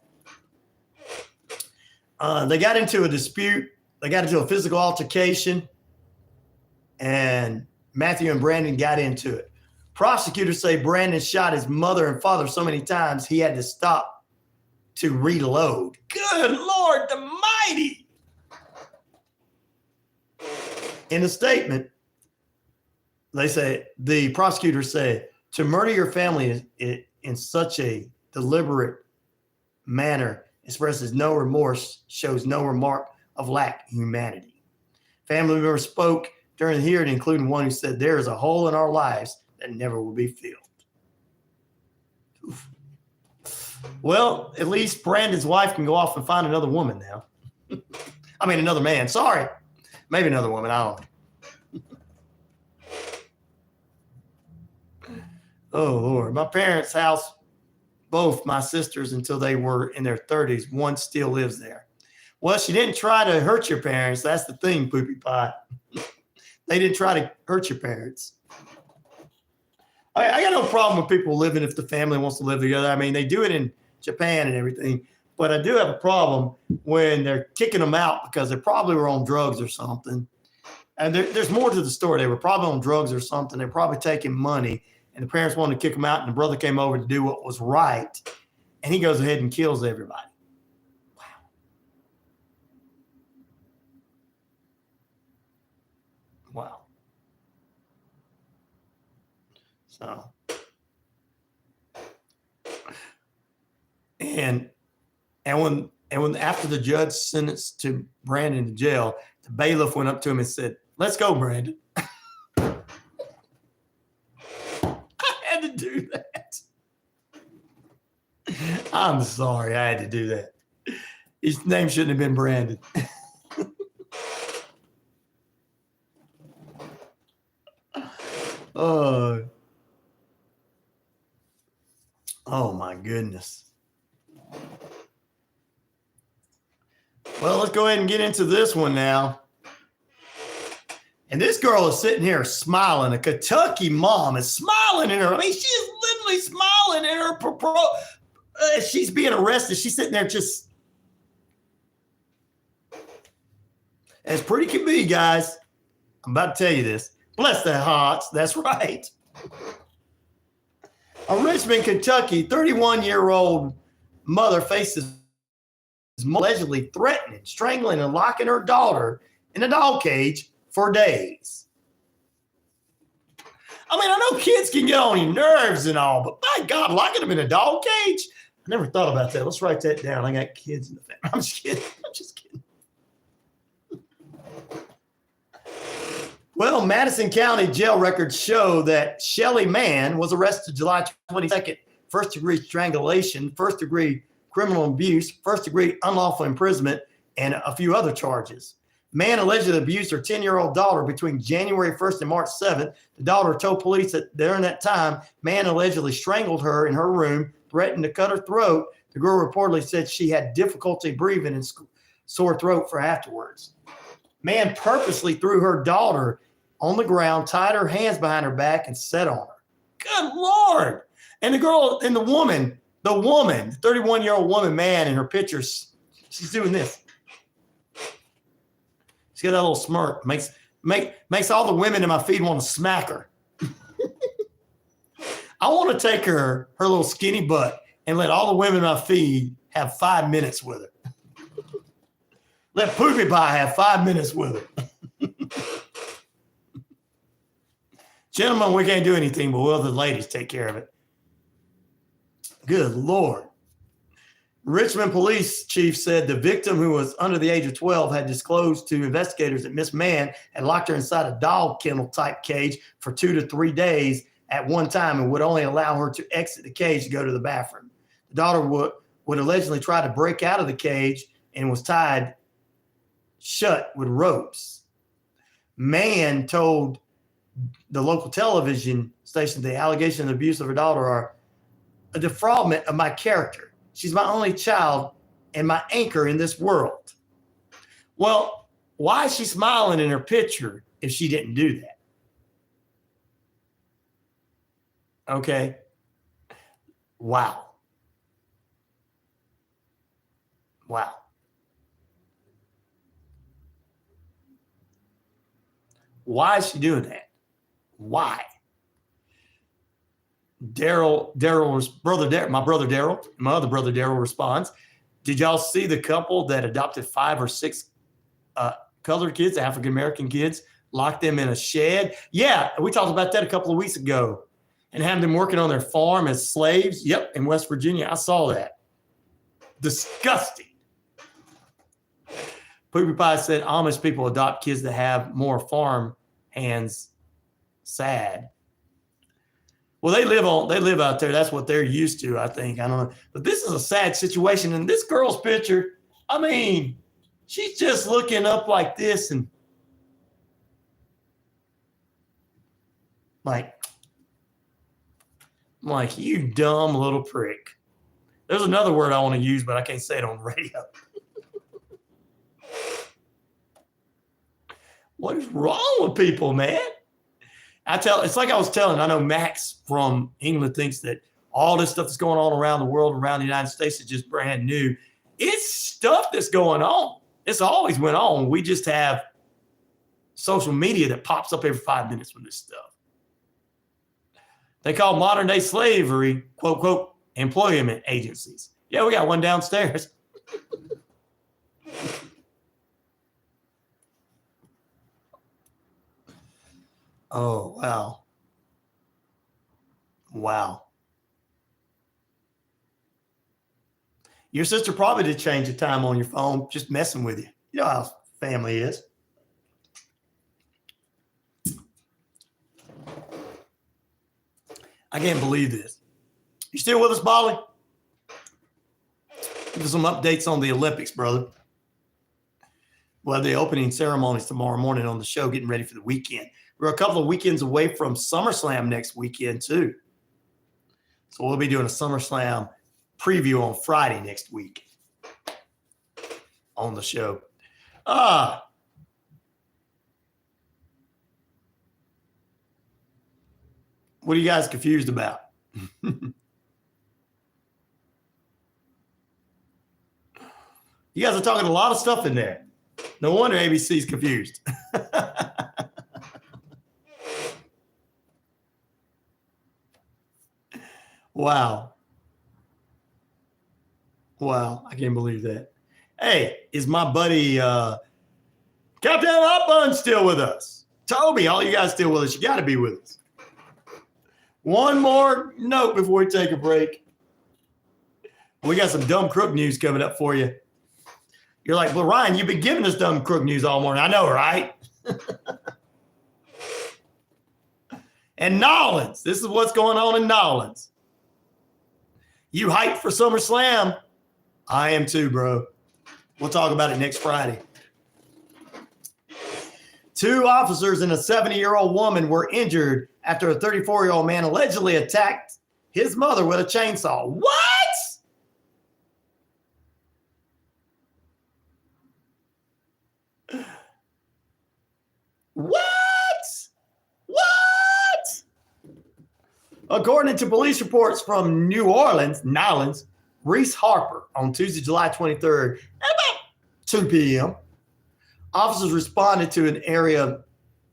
They got into a dispute. They got into a physical altercation, and Matthew and Brandon got into it. Prosecutors say Brandon shot his mother and father so many times he had to stop to reload. Good Lord, the mighty. In a statement, the prosecutors say, to murder your family in such a deliberate manner expresses no remorse, shows no remark of lack of humanity. Family members spoke during the hearing, including one who said, there is a hole in our lives that never will be filled. Oof. Well, at least Brandon's wife can go off and find another woman now. I mean, another man. Sorry. Maybe another woman. I don't know. Oh, Lord. My parents' house, both my sisters until they were in their 30s. One still lives there. Well, she didn't try to hurt your parents. That's the thing, Poopy Pie. They didn't try to hurt your parents. I got no problem with people living if the family wants to live together. I mean, they do it in Japan and everything. But I do have a problem when they're kicking them out because they probably were on drugs or something. And there's more to the story. They were probably on drugs or something. They're probably taking money. And the parents wanted to kick them out. And the brother came over to do what was right. And he goes ahead and kills everybody. Wow. So, and when after the judge sentenced to Brandon to jail, The bailiff went up to him and said, "Let's go, Brandon." I had to do that. I'm sorry. I had to do that. His name shouldn't have been Brandon. Oh my goodness. Well, let's go ahead and get into this one now. And this girl is sitting here smiling. A Kentucky mom is smiling in her. I mean, she is literally smiling in her. She's being arrested. She's sitting there just as pretty can be, guys. I'm about to tell you this. Bless their hearts. That's right. A Richmond, Kentucky, 31-year-old mother faces allegedly threatening, strangling, and locking her daughter in a dog cage for days. I mean, I know kids can get on your nerves and all, but my God, locking them in a dog cage? I never thought about that. Let's write that down. I got kids in the family. I'm just kidding. I'm just kidding. Well, Madison County jail records show that Shelly Mann was arrested July 22nd, first-degree strangulation, first-degree criminal abuse, first-degree unlawful imprisonment, and a few other charges. Mann allegedly abused her 10-year-old daughter between January 1st and March 7th. The daughter told police that during that time, Mann allegedly strangled her in her room, threatened to cut her throat. The girl reportedly said she had difficulty breathing and sore throat for afterwards. Mann purposely threw her daughter on the ground, tied her hands behind her back, and sat on her. Good Lord. And the girl and the woman, the 31-year-old woman, man, in her pictures, she's doing this. She's got that little smirk. Makes all the women in my feed want to smack her. I want to take her little skinny butt and let all the women in my feed have 5 minutes with her. Let Poopy Pie have 5 minutes with her. Gentlemen, we can't do anything, but we'll the ladies take care of it. Good Lord. Richmond police chief said the victim, who was under the age of 12, had disclosed to investigators that Miss Mann had locked her inside a dog kennel type cage for 2 to 3 days at one time and would only allow her to exit the cage to go to the bathroom. The daughter would allegedly try to break out of the cage and was tied shut with ropes. Mann told the local television station the allegation of abuse of her daughter are a defraudment of my character. She's my only child and my anchor in this world. Well, why is she smiling in her picture if she didn't do that? Okay. Wow. Wow. Why is she doing that? Why? Daryl's brother, my brother Daryl, my other brother Daryl responds, did y'all see the couple that adopted 5 or 6 colored kids, African-American kids, locked them in a shed? Yeah, we talked about that a couple of weeks ago and having them working on their farm as slaves. Yep, in West Virginia. I saw that. Disgusting. Poopy Pie said Amish people adopt kids that have more farm hands. Sad. Well, they live out there. That's what they're used to, I think. I don't know. But this is a sad situation. And this girl's picture, I mean, she's just looking up like this and like, you dumb little prick. There's another word I want to use, but I can't say it on the radio. What is wrong with people, man? It's like I was telling, I know Max from England thinks that all this stuff that's going on around the world, around the United States is just brand new. It's stuff that's going on. It's always went on. We just have social media that pops up every 5 minutes with this stuff. They call modern day slavery, quote, quote, employment agencies. Yeah, we got one downstairs. Oh, wow. Wow. Your sister probably did change the time on your phone, just messing with you. You know how family is. I can't believe this. You still with us, Bolly? Give us some updates on the Olympics, brother. We'll have the opening ceremonies tomorrow morning on the show, getting ready for the weekend. We're a couple of weekends away from SummerSlam next weekend, too. So we'll be doing a SummerSlam preview on Friday next week on the show. What are you guys confused about? You guys are talking a lot of stuff in there. No wonder ABC's confused. Wow. Wow. I can't believe that. Hey, is my buddy Captain Hot Bun still with us? Toby, all you guys still with us. You got to be with us. One more note before we take a break. We got some dumb crook news coming up for you. You're like, well, Ryan, you've been giving us dumb crook news all morning. I know, right? And Nolans. This is what's going on in Nolans. You hyped for SummerSlam? I am too, bro. We'll talk about it next Friday. 2 officers and a 70-year-old woman were injured after a 34-year-old man allegedly attacked his mother with a chainsaw. What? What? According to police reports from New Orleans, Nolans, Reese Harper, on Tuesday, July 23rd, at about 2 p.m., officers responded to an area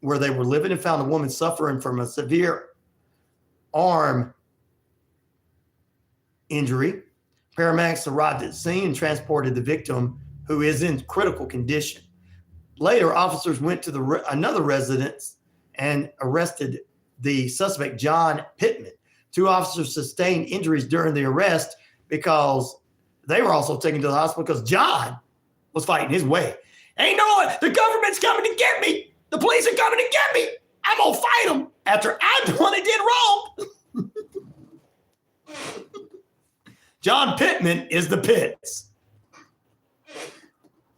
where they were living and found a woman suffering from a severe arm injury. Paramedics arrived at the scene and transported the victim, who is in critical condition. Later, officers went to another residence and arrested the suspect, John Pittman. 2 officers sustained injuries during the arrest because they were also taken to the hospital because John was fighting his way. Ain't no one. The government's coming to get me. The police are coming to get me. I'm going to fight them after I'm the one that did wrong. John Pittman is the Pitts.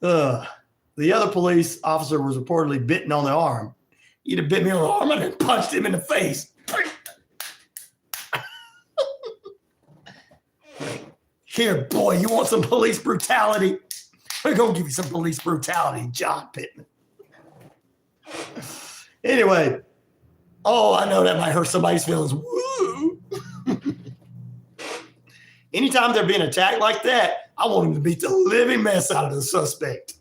The other police officer was reportedly bitten on the arm. He'd have bit me on the arm and punched him in the face. Here, boy, you want some police brutality? We're going to give you some police brutality, John Pittman. Anyway, I know that might hurt somebody's feelings. Woo! Anytime they're being attacked like that, I want them to beat the living mess out of the suspect.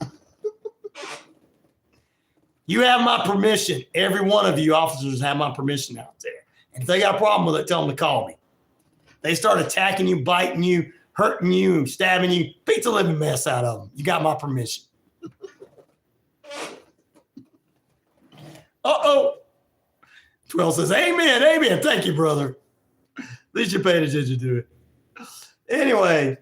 You have my permission. Every one of you officers have my permission out there. And if they got a problem with it, tell them to call me. They start attacking you, biting you, hurting you, stabbing you, beat the living mess out of them. You got my permission. Twelve says, amen, amen. Thank you, brother. At least you're paying attention to it. Anyway,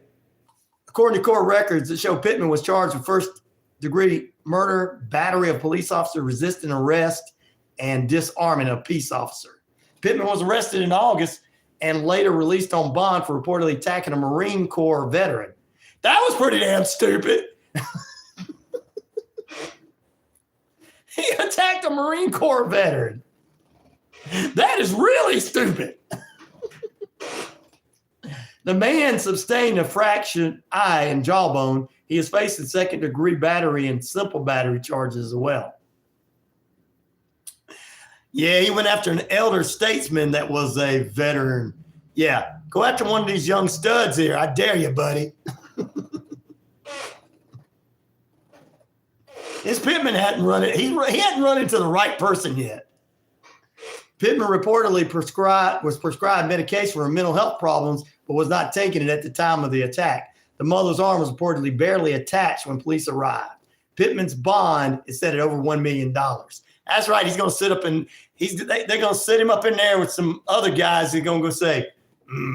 according to court records that show Pittman was charged with first-degree murder, battery of police officer, resisting arrest, and disarming a peace officer. Pittman was arrested in August and later released on bond for reportedly attacking a Marine Corps veteran. That was pretty damn stupid. He attacked a Marine Corps veteran. That is really stupid. The man sustained a fractured eye and jawbone. He is facing second-degree battery and simple battery charges as well. Yeah, he went after an elder statesman that was a veteran. Yeah, go after one of these young studs here. I dare you, buddy. His Pittman hadn't run it. He hadn't run into the right person yet. Pittman reportedly was prescribed medication for mental health problems, but was not taking it at the time of the attack. The mother's arm was reportedly barely attached when police arrived. Pittman's bond is set at over $1 million. That's right. He's going to sit up and they're going to sit him up in there with some other guys. They're going to go say,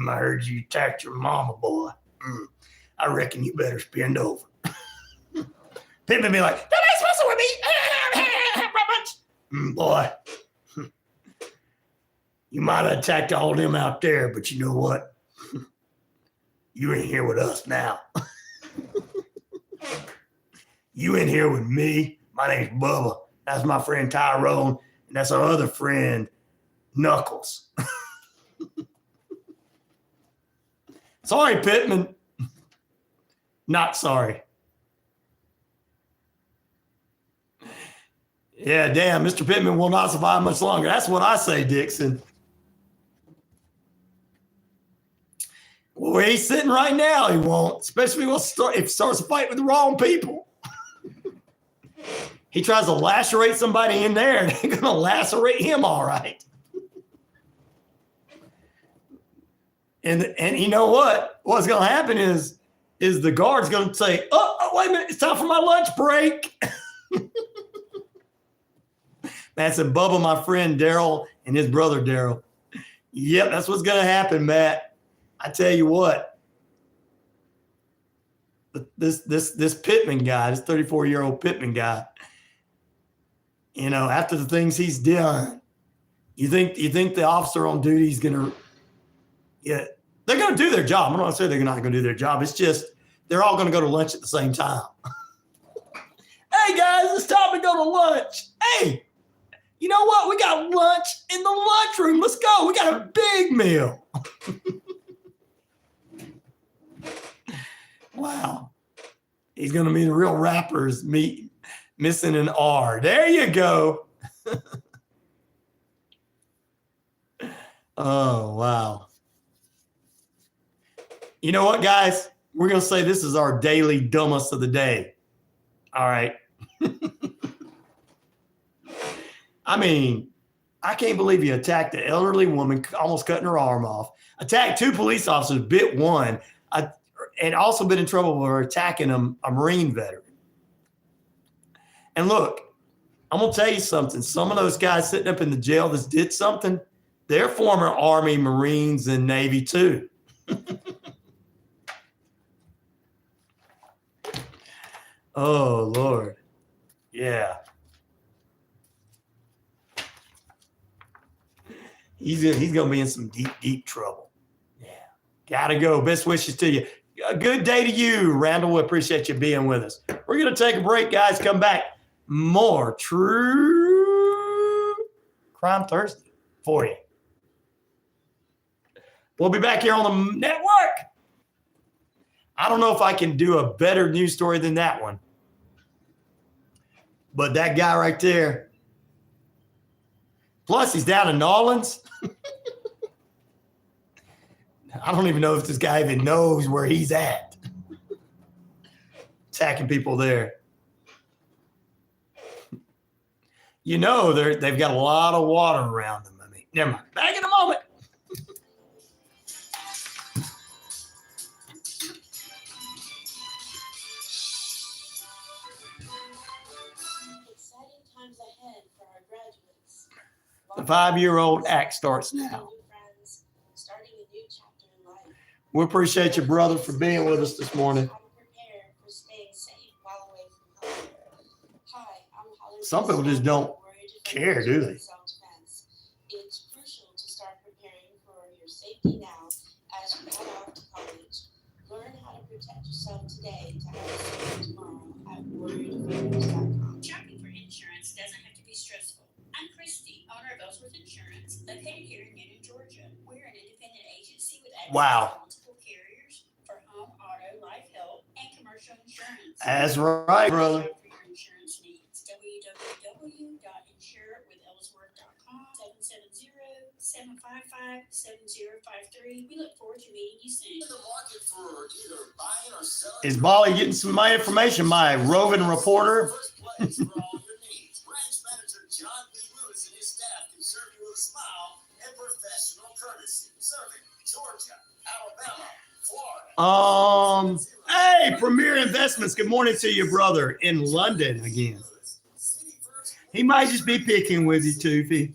I heard you attacked your mama, boy. I reckon you better spend over. Pittman be like, that ain't supposed to be me. Boy. You might have attacked all them out there, but you know what? You in here with us now. You in here with me. My name's Bubba. That's my friend Tyrone, and that's our other friend, Knuckles. Sorry, Pittman. Not sorry. Yeah, damn, Mr. Pittman will not survive much longer. That's what I say, Dixon. Well, where he's sitting right now, he won't, especially if he starts a fight with the wrong people. He tries to lacerate somebody in there, and they're going to lacerate him all right. And you know what? What's going to happen is the guard's going to say, oh, wait a minute, it's time for my lunch break. That's a Bubba, my friend Daryl, and his brother Daryl. Yep, that's what's going to happen, Matt. I tell you what. This Pittman guy, this 34-year-old Pittman guy, you know, after the things he's done, you think the officer on duty is going to, yeah, they're going to do their job. I'm not going to say they're not going to do their job. It's just they're all going to go to lunch at the same time. Hey, guys, it's time to go to lunch. Hey, you know what? We got lunch in the lunchroom. Let's go. We got a big meal. Wow. He's going to be the real rappers missing an R. There you go. Oh, wow. You know what, guys? We're going to say this is our daily dumbest of the day. All right. I mean, I can't believe he attacked an elderly woman, almost cutting her arm off, attacked 2 police officers, bit 1, and also been in trouble for attacking a Marine veteran. And look, I'm going to tell you something. Some of those guys sitting up in the jail that did something, they're former Army, Marines, and Navy too. Oh, Lord. Yeah. He's going to be in some deep, deep trouble. Yeah. Got to go. Best wishes to you. A good day to you, Randall. We appreciate you being with us. We're going to take a break, guys. Come back. More True Crime Thursday for you. We'll be back here on the network. I don't know if I can do a better news story than that one. But that guy right there. Plus, he's down in New Orleans. I don't even know if this guy even knows where he's at. Attacking people there. You know, they've got a lot of water around them. I mean, never mind. Back in a moment. Exciting times ahead for our graduates. The 5-year-old act starts now. Starting a new chapter in life. We appreciate you, brother, for being with us this morning. I'm prepared for staying safe while away from home. Hi, I'm Holly. Some people just don't care, do they? Self-defense. It's crucial to start preparing for your safety now as you head off to college. Learn how to protect yourself today to have a safe tomorrow at worriedfingers.com. Shopping for insurance doesn't have to be stressful. I'm Christy, owner of Ellsworth Insurance, located here in Newton, Georgia. We're an independent agency with access to multiple carriers for home, auto, life, health, and commercial insurance. That's right, brother. For your insurance needs, www.insurewithellsworth.com, 770-755-7053. We look forward to meeting you soon. In the market for either buying or selling. Is Bolly getting some of my information, my roving reporter? First place for all your needs. Branch manager John B. Lewis and his staff can serve you with a smile and professional courtesy. Serving Georgia, Alabama, Florida. Hey, Premier Investments. Good morning to you, brother, in London again. He might just be picking with you, Toofy.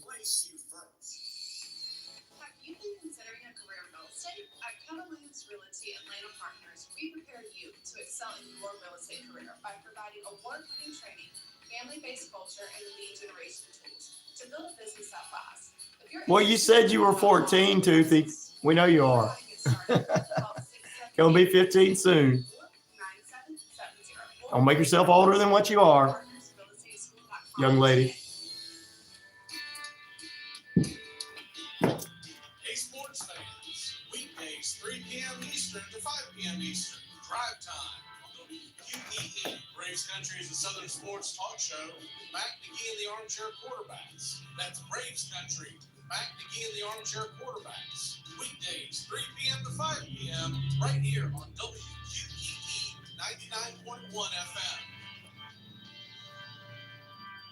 Have you been considering a career in real estate? At Keller Williams Realty Atlanta Partners, we prepare you to excel in your real estate career by providing award-winning training, family-based culture, and lead generation tools to build a business that lasts. With Well, you said you were 14, Toothy. We know you are. Gonna be 15 soon. Don't make yourself older than what you are, young lady. Hey, sports fans. Weekdays, 3 p.m. Eastern to 5 p.m. Eastern. Drive time on WQEE. Braves Country is a Southern sports talk show. Mac McGee and the Armchair Quarterbacks. That's Braves Country. Mac McGee and the Armchair Quarterbacks. Weekdays, 3 p.m. to 5 p.m. right here on WQEE 99.1 FM.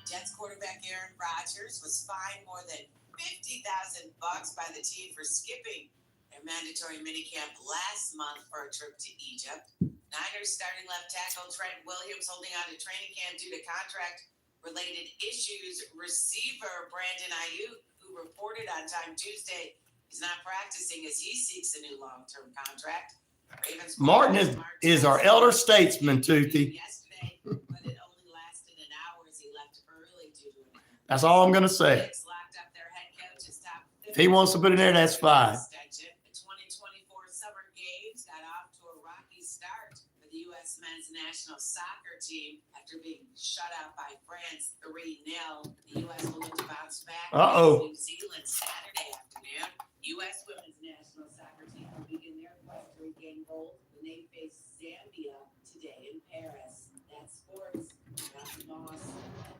Jets quarterback Aaron Rodgers was fined more than $50,000 by the team for skipping their mandatory minicamp last month for a trip to Egypt. Niners starting left tackle Trent Williams holding on to training camp due to contract-related issues. Receiver Brandon Ayuk, who reported on time Tuesday, is not practicing as he seeks a new long-term contract. Ravens Martin is our elder statesman, Toothy. Yesterday, but it only lasted an hour as he left early due to an That's all I'm gonna say. locked up their head coach's top If he wants to put it in there, that's fine. extension. The 2024 Summer Games got off to a rocky start for the U.S. men's national soccer team after being shut out by France 3-0. The U.S. will look to bounce back Uh-oh. against New Zealand Saturday afternoon. U.S. women's national soccer team will begin their quest to regain gold when they face Zambia today in Paris. That's sports. Rocky Moss,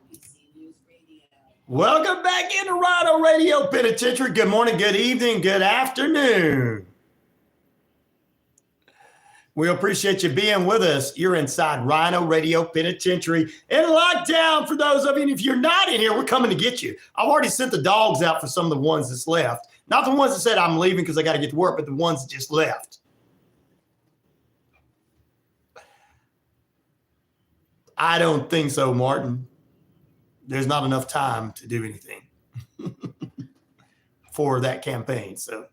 NBC News Radio. Welcome back into RyanORadio Penitentiary. Good morning, good evening, good afternoon. We appreciate you being with us. You're inside RyanORadio Penitentiary in lockdown. For those of you, and if you're not in here, we're coming to get you. I've already sent the dogs out for some of the ones that's left. Not the ones that said I'm leaving because I got to get to work, but the ones that just left. I don't think so, Martin. There's not enough time to do anything for that campaign. So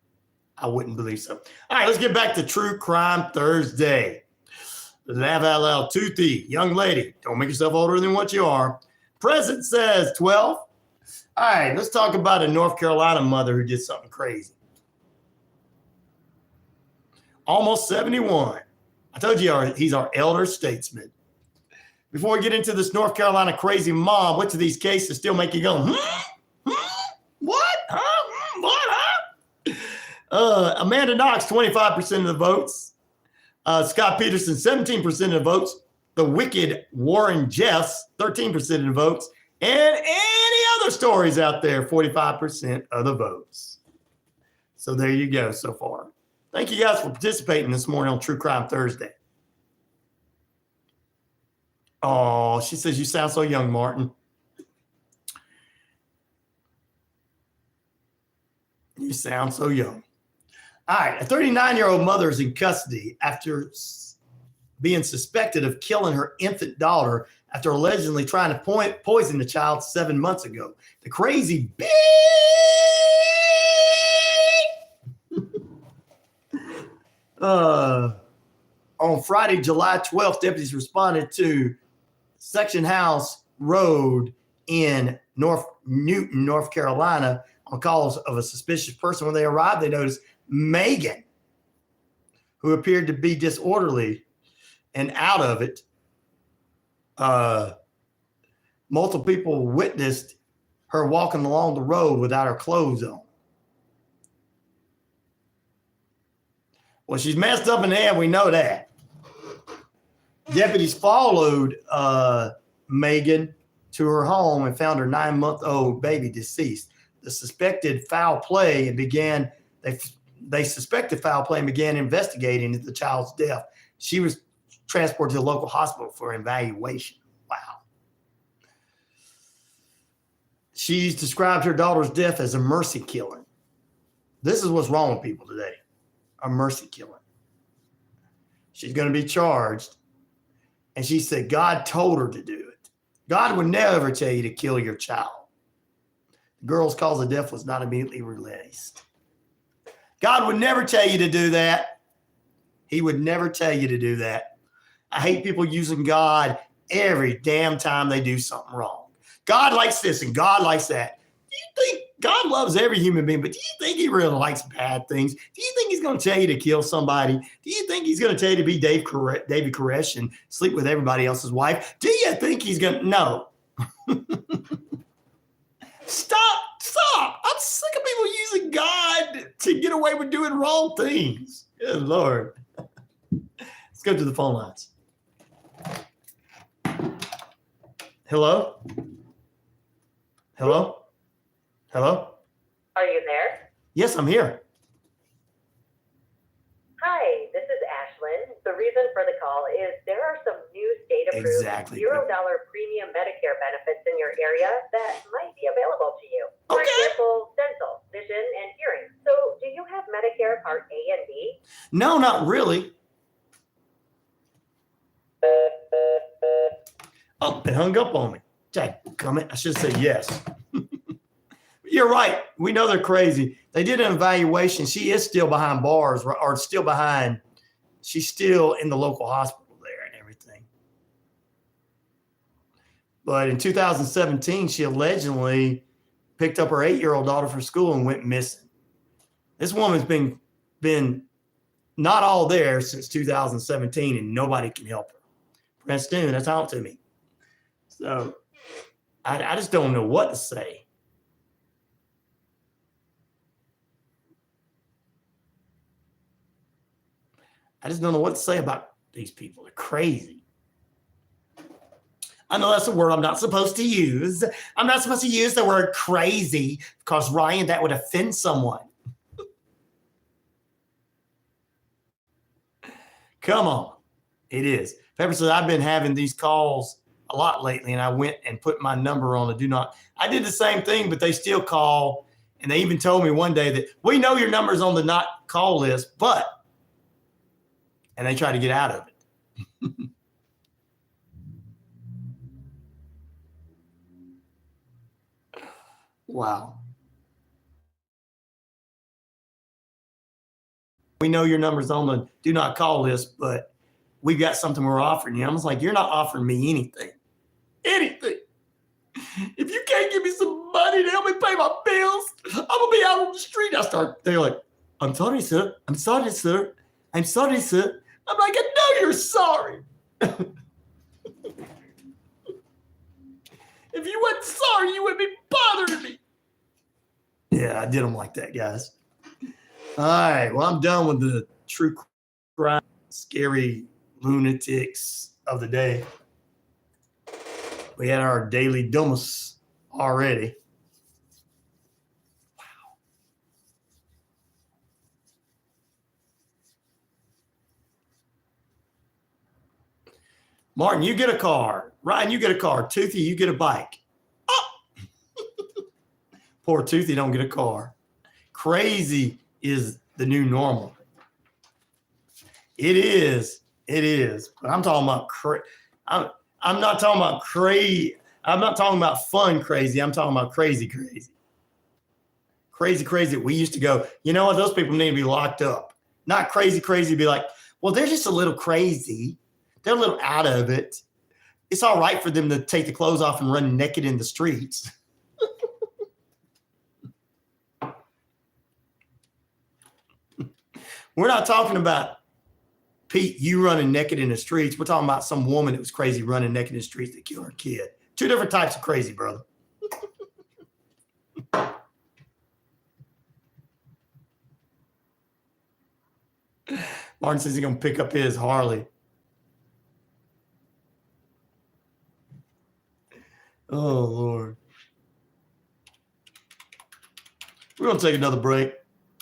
I wouldn't believe so. All right, let's get back to True Crime Thursday. Lav Toothy, young lady, don't make yourself older than what you are. President says 12. All right, let's talk about a North Carolina mother who did something crazy. Almost 71. I told you he's our elder statesman. Before we get into this North Carolina crazy mom, which of these cases still make you go, what? What? Amanda Knox, 25% of the votes. Scott Peterson, 17% of the votes. The wicked Warren Jeffs, 13% of the votes. And any other stories out there, 45% of the votes. So there you go so far. Thank you guys for participating this morning on True Crime Thursday. Oh, she says you sound so young, Martin. You sound so young. All right, a 39-year-old mother is in custody after being suspected of killing her infant daughter after allegedly trying to poison the child 7 months ago. The crazy beep. On Friday, July 12th, deputies responded to Section House Road in Newton, North Carolina, on calls of a suspicious person. When they arrived, they noticed Megan, who appeared to be disorderly and out of it. Multiple people witnessed her walking along the road without her clothes on. Well, she's messed up in the head. We know that. Deputies followed Megan to her home and found her 9-month-old baby deceased. The suspected foul play and began. They suspected foul play and began investigating the child's death. She was transported to a local hospital for evaluation. Wow. She's described her daughter's death as a mercy killing. This is what's wrong with people today. A mercy killing. She's going to be charged. And she said God told her to do it. God would never tell you to kill your child. The girl's cause of death was not immediately released. God would never tell you to do that. He would never tell you to do that. I hate people using God every damn time they do something wrong. God likes this and God likes that. Do you think God loves every human being, but do you think he really likes bad things? Do you think he's going to tell you to kill somebody? Do you think he's going to tell you to be David Koresh and sleep with everybody else's wife? Do you think he's going to? No. Stop. I'm sick of people using God to get away with doing wrong things. Good Lord. Let's go to the phone lines. Hello? Hello? Hello? Are you there? Yes, I'm here. Hi, this is Ashlyn. The reason for the call is there are some new state-approved Exactly. $0 premium Medicare benefits in your area that might be available to you. For example, dental, vision, and hearing. So do you have Medicare Part A and B? No, not really. Oh, it hung up on me. Dadgummit. I should say yes. You're right. We know they're crazy. They did an evaluation. She is still behind bars, or still behind. She's still in the local hospital there and everything. But in 2017, she allegedly picked up her 8-year-old daughter from school and went missing. This woman's been not all there since 2017, and nobody can help her. Preston, that's all to me. So I just don't know what to say. I just don't know what to say about these people. They're crazy. I know that's a word I'm not supposed to use. I'm not supposed to use the word crazy because, Ryan, that would offend someone. Come on. It is. Pepper says, I've been having these calls a lot lately, and I went and put my number on the do not. I did the same thing, but they still call, and they even told me one day that we know your number's on the not call list, but, and they try to get out of it. Wow. We know your number's on the do not call list, but we've got something we're offering you. I was like, you're not offering me anything. Anything. If you can't give me some money to help me pay my bills, I'm going to be out on the street. They're like, I'm sorry, sir. I'm sorry, sir. I'm sorry, sir. I'm like, I know you're sorry. If you weren't sorry, you wouldn't be bothering me. Yeah, I did them like that, guys. All right. Well, I'm done with the true crime, scary lunatics of the day. We had our daily dumbass already. Wow. Martin, you get a car. Ryan, you get a car. Toothy, you get a bike. Oh! Poor Toothy don't get a car. Crazy is the new normal. It is. It is. But I'm talking about I'm not talking about crazy. I'm not talking about fun crazy. I'm talking about crazy. Crazy. We used to go, you know what? Those people need to be locked up. Not crazy. Be like, well, they're just a little crazy. They're a little out of it. It's all right for them to take the clothes off and run naked in the streets. We're not talking about, Pete, you running naked in the streets. We're talking about some woman that was crazy running naked in the streets that killed her kid. Two different types of crazy, brother. Martin says he's going to pick up his Harley. Oh, Lord. We're going to take another break.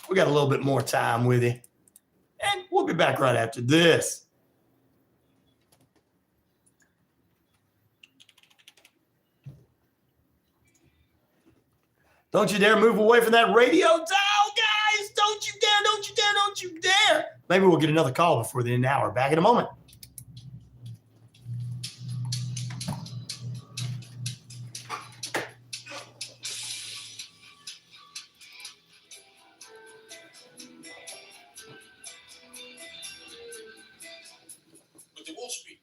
We got a little bit more time with you. And we'll be back right after this. Don't you dare move away from that radio dial, guys. Don't you dare. Maybe we'll get another call before the end of the hour. Back in a moment.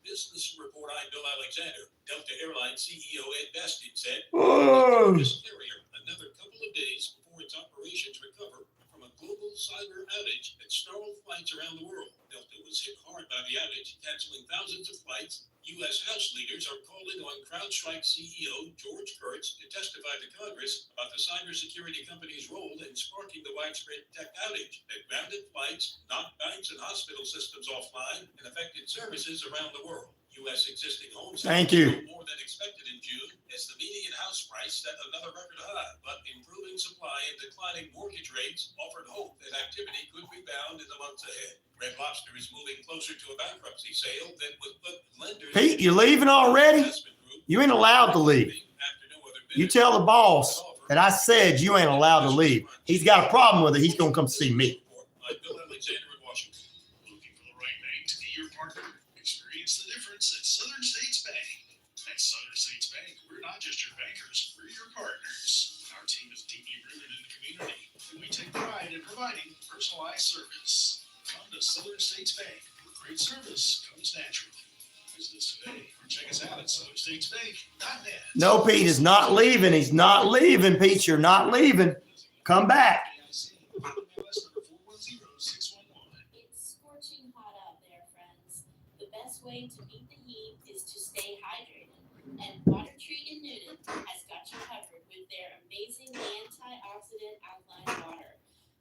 Business report, I'm Bill Alexander. Delta Airlines CEO Ed Bastian said, Whoa. this carrier another couple of days cyber outage that stalled flights around the world. Delta was hit hard by the outage, canceling thousands of flights. U.S. House leaders are calling on CrowdStrike CEO George Kurtz to testify to Congress about the cybersecurity company's role in sparking the widespread tech outage that grounded flights, knocked banks and hospital systems offline, and affected services around the world. U.S. existing homes Thank you. more than expected in June as the median house price set another record high. But improving supply and declining mortgage rates offered hope that activity could rebound in the months ahead. Red Lobster is moving closer to a bankruptcy sale that would put lenders. Pete, you leaving already? You ain't allowed to leave. You tell the boss that I said you ain't allowed to leave. He's got a problem with it. He's going to come see me. I'm Bill Alexander in Washington. Looking for the right bank to be your partner? Experience the difference at Southern States Bank. At Southern States Bank, we're not just your bankers, we're your partners. Our team is deeply rooted in the community, and we take pride in providing personalized service. Come to Southern States Bank, where great service comes naturally. Visit us today or check us out at southernstatesbank.net. No, Pete is not leaving. He's not leaving, Pete. You're not leaving. Come back. It's scorching hot out there, friends. The best way to beat the heat is to stay hydrated. And Water Tree in Newton has got you covered with their amazing antioxidant alkaline water.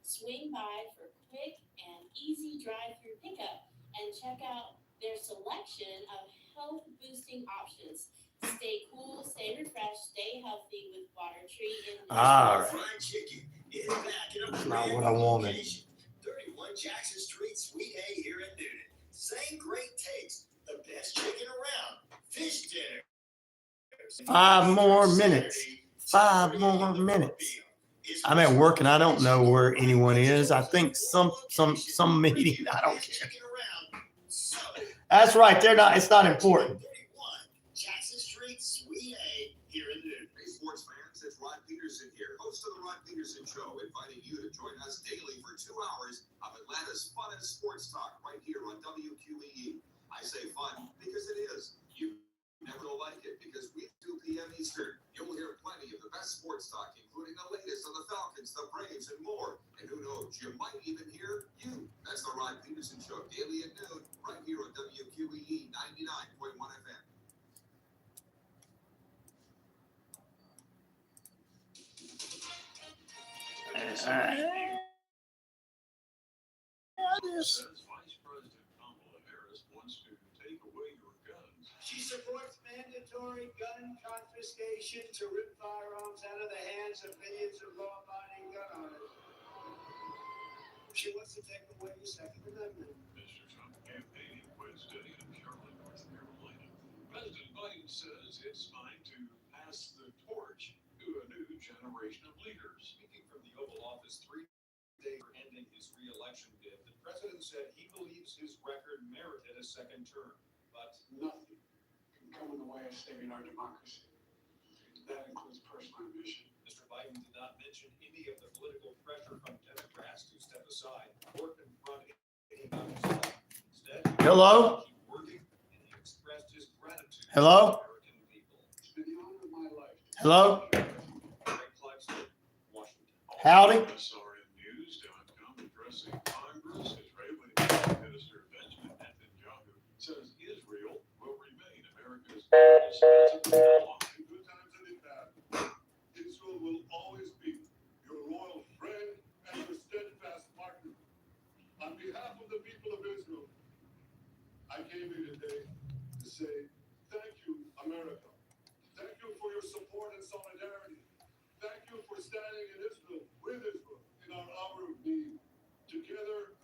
Swing by for quick and easy drive-through pickup and check out their selection of health-boosting options. Stay cool, stay refreshed, stay healthy with Water Tree in Newton. All right. Fried chicken is back in a That's not brand what I new wanted. location. 31 Jackson Street, Suite A here in Newton. Same great taste, the best chicken around. Fish dinner. 5 more minutes. 5 more minutes. I'm at work and I don't know where anyone is. I think some meeting. I don't care. That's right. They're not. It's not important. 31 Jackson Street, Suite A here in Newton. Hey, sports fans, it's Rod Peterson here, host of the Rod Peterson Show, inviting you to join us daily for 2 hours of Atlanta's fun and sports talk right here on WQEE. I say fun because it is. You never will like it because we 2 p.m. Eastern. You'll hear plenty of the best sports talk, including the latest on the Falcons, the Braves, and more. And who knows, you might even hear you. That's the Rod Peterson Show, daily at noon, right here on WQEE 99.1 FM. Says Vice President Kamala Harris wants to take away your guns. She supports mandatory gun confiscation to rip firearms out of the hands of millions of law-abiding gun owners. She wants to take away the Second Amendment. Mr. Trump campaigning Wednesday in Charlotte, North Carolina. President Biden says it's time to pass the torch to a new generation of leaders. Speaking from the Oval Office 3 days for ending his re-election bid, the president said he believes his record merited a second term, but Nothing can come in the way of saving our democracy. That includes personal ambition. Mr. Biden did not mention any of the political pressure from Democrats to step aside or confront any about himself. Instead, Hello? he kept working and he expressed his gratitude Hello? to the American people. It's been the honor of my life. Hello? Greg Clarkson, Washington. Howdy? SRN News.com addressing Congress. Israeli Prime Minister Benjamin Netanyahu says Israel will remain America's responsible ally. In good times and in bad, Israel will always be your loyal friend and your steadfast partner. On behalf of the people of Israel, I came here today to say thank you, America. Thank you for your support and solidarity. Thank you for standing in Israel, with Israel, in our hour of need. Together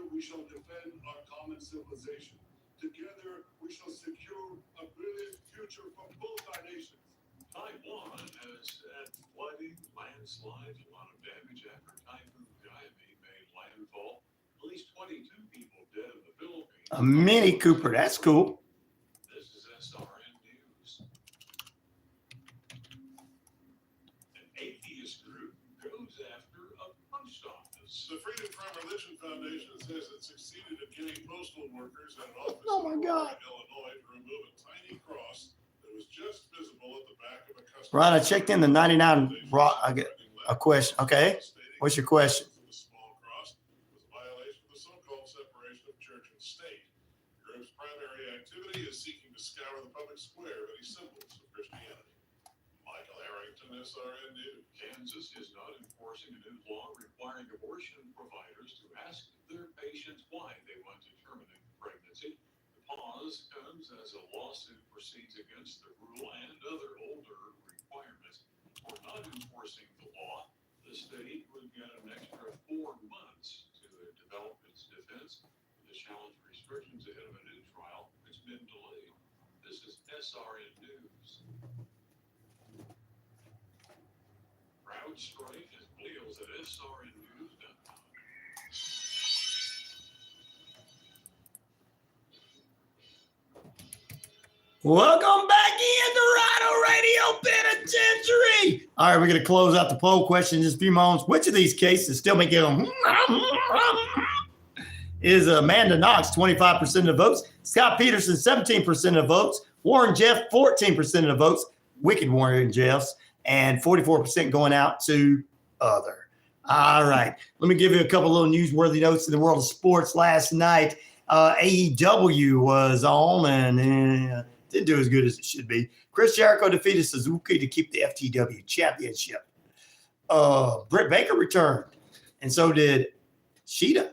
we shall defend our common civilization. Together we shall secure a brilliant future for both our nations. Taiwan has had flooding, landslides, a lot of damage after Typhoon Diamine made landfall. At least 22 people dead in the Philippines. A Mini Cooper. That's cool. This is SRN News. An atheist group goes after a post office. The Freedom from Religion Foundation says it succeeded in getting postal workers at an office Oh, my in God. Illinois to remove a tiny cross that was just visible at the back of a customer. Right, I checked in the 99 I get a question. Okay. Stating What's your question? The small cross was a violation of the so-called separation of church and state. The group's primary activity is seeking to scour the public square of any symbols of Christianity. Michael Harrington, SRN News. Kansas is not enforcing a new law requiring abortion providers to ask their patients why they want to terminate pregnancy. The pause comes as a lawsuit proceeds against the rule and other older requirements. For not enforcing the law, the state would get an extra 4 months to develop its defense. The challenge restrictions ahead of a new trial, it's been delayed. This is SRN News. CrowdStrike is Leo's at SRNnews.com. Welcome back into RyanORadio Penitentiary. All right, we're going to close out the poll question in just a few moments. Which of these cases still make it is Amanda Knox, 25% of the votes. Scott Peterson, 17% of the votes. Warren Jeff, 14% of the votes. Wicked Warren Jeffs. And 44% going out to other. All right. Let me give you a couple little newsworthy notes in the world of sports. Last night, AEW was on and didn't do as good as it should be. Chris Jericho defeated Suzuki to keep the FTW championship. Britt Baker returned, and so did Sheeta.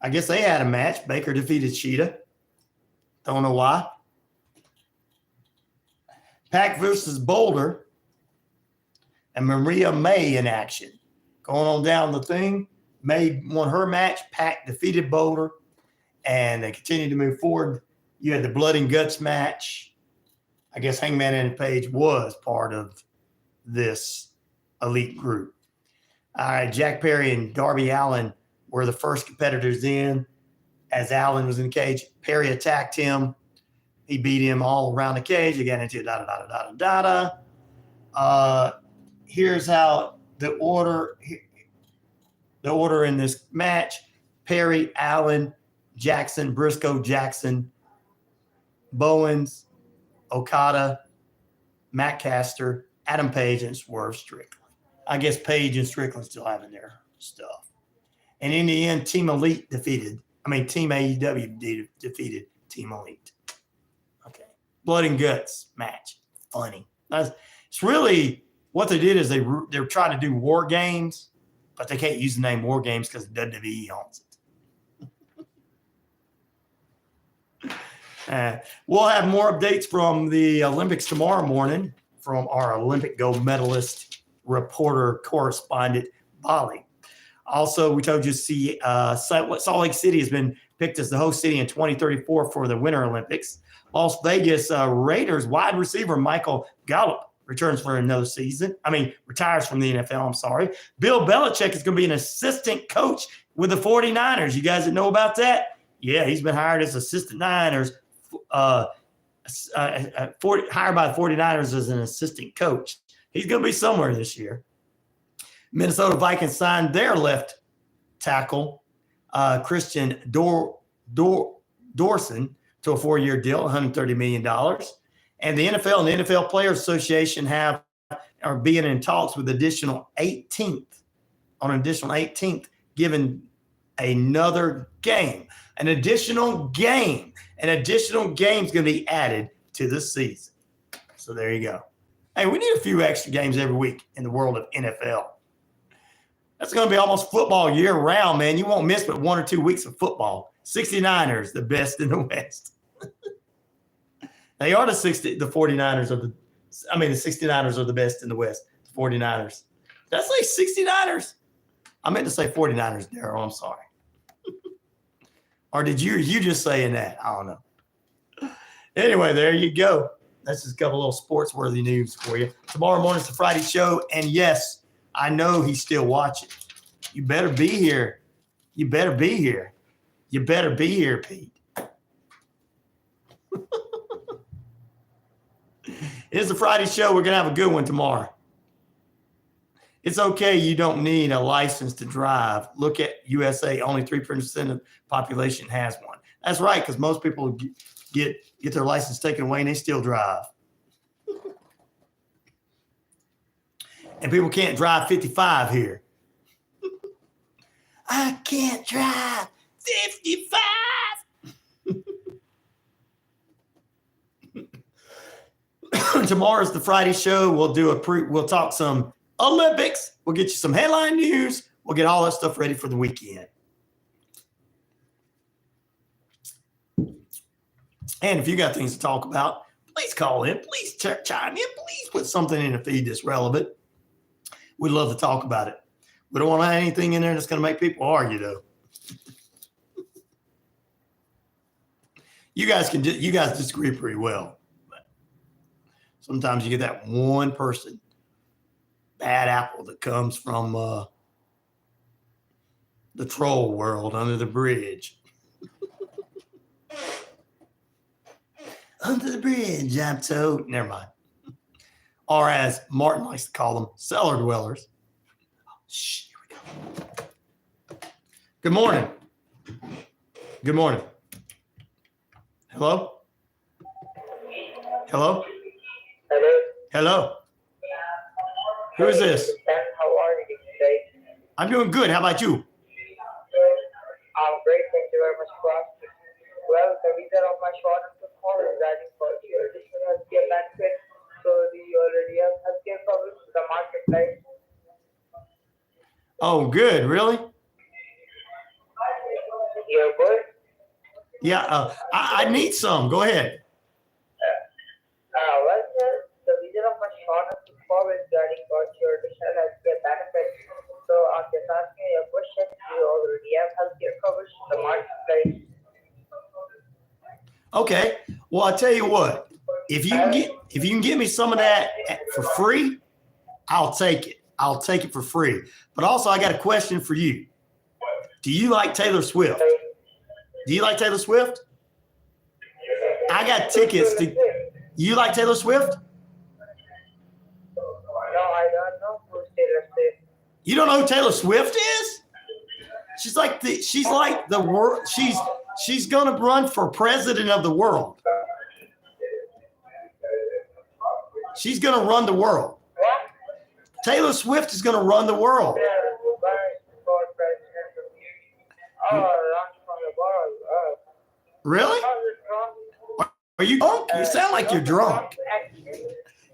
I guess they had a match. Baker defeated Sheeta. Don't know why. Pac versus Boulder and Maria May in action. Going on down the thing. May won her match. Pac defeated Boulder. And they continued to move forward. You had the Blood and Guts match. I guess Hangman and Page was part of this elite group. All right, Jack Perry and Darby Allin were the first competitors in. As Allin was in the cage, Perry attacked him. He beat him all around the cage. He got into here's how the order in this match: Perry, Allin, Jackson, Briscoe, Jackson, Bowens, Okada, Matt Caster, Adam Page, and Swerve Strickland. I guess Page and Strickland still having their stuff. And in the end, Team AEW defeated Team Elite. Okay. Blood and Guts match. Funny. It's really what they did is they're trying to do War Games, but they can't use the name War Games because WWE owns it. We'll have more updates from the Olympics tomorrow morning from our Olympic gold medalist reporter correspondent, Bali. Also, we told you Salt Lake City has been picked as the host city in 2034 for the Winter Olympics. Las Vegas Raiders wide receiver Michael Gallup retires from the NFL, I'm sorry. Bill Belichick is going to be an assistant coach with the 49ers. You guys that know about that? Yeah, he's been hired as assistant Niners. Hired by the 49ers as an assistant coach. He's going to be somewhere this year. Minnesota Vikings signed their left tackle, Christian Dorson, to a 4-year deal, $130 million. And the NFL and the NFL Players Association are being in talks with an additional 18th, given another game. An additional game is going to be added to the season. So there you go. Hey, we need a few extra games every week in the world of NFL. That's going to be almost football year round, man. You won't miss but 1 or 2 weeks of football. 69ers, the best in the West. They are the 49ers the 69ers are the best in the West. The 49ers. Did I say 69ers? I meant to say 49ers, Daryl. I'm sorry. Or did you just saying that? I don't know. Anyway, there you go. That's just a couple little sports-worthy news for you. Tomorrow morning's the Friday show, and yes, I know he's still watching. You better be here. You better be here. You better be here, Pete. It's the Friday show. We're going to have a good one tomorrow. It's okay. You don't need a license to drive. Look at USA. Only 3% of the population has one. That's right, because most people get their license taken away and they still drive. And people can't drive 55 here. I can't drive 55. Tomorrow's the Friday show. We'll we'll talk some Olympics. We'll get you some headline news. We'll get all that stuff ready for the weekend. And if you got things to talk about, please call in. Please chime in. Please put something in the feed that's relevant. We'd love to talk about it. We don't want to have anything in there that's going to make people argue, though. You guys disagree pretty well. Sometimes you get that one person, bad apple, that comes from the troll world under the bridge. Under the bridge, I'm told. Never mind. Or as Martin likes to call them, cellar dwellers. Shh, here we go. Good morning. Good morning. Hello? Hello? Hello. Hello. Who is this? How are you today? I'm doing good. How about you? I'm great. Thank you very much for asking. Well, the reason of my short call is that for your additional healthcare benefit, so you already have healthcare coverage in the marketplace. Oh, good. Really? You're good? Yeah. I need some. Go ahead. Well, sir, the reason of my short call is regarding for your additional healthcare benefit. So I'm just asking you a question. Do you already have healthcare coverage in the marketplace? Okay. Well, I'll tell you what. If you can get me some of that for free, I'll take it. I'll take it for free. But also, I got a question for you. Do you like Taylor Swift? Do you like Taylor Swift? I got tickets to. You like Taylor Swift? No, I don't know who Taylor Swift. You don't know who Taylor Swift is? She's like the world. She's gonna run for president of the world. She's gonna run the world. Taylor Swift is gonna run the world. Really? Are you drunk? You sound like you're drunk.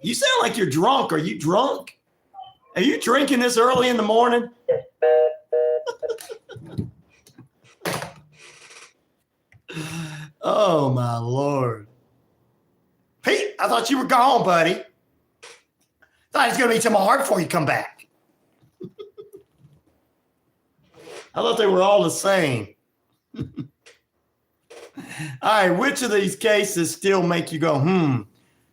You sound like you're drunk. Are you drunk? Are you drinking this early in the morning? Oh, my Lord. Pete, I thought you were gone, buddy. Thought it's going to be tomorrow before you come back. I thought they were all the same. All right, which of these cases still make you go,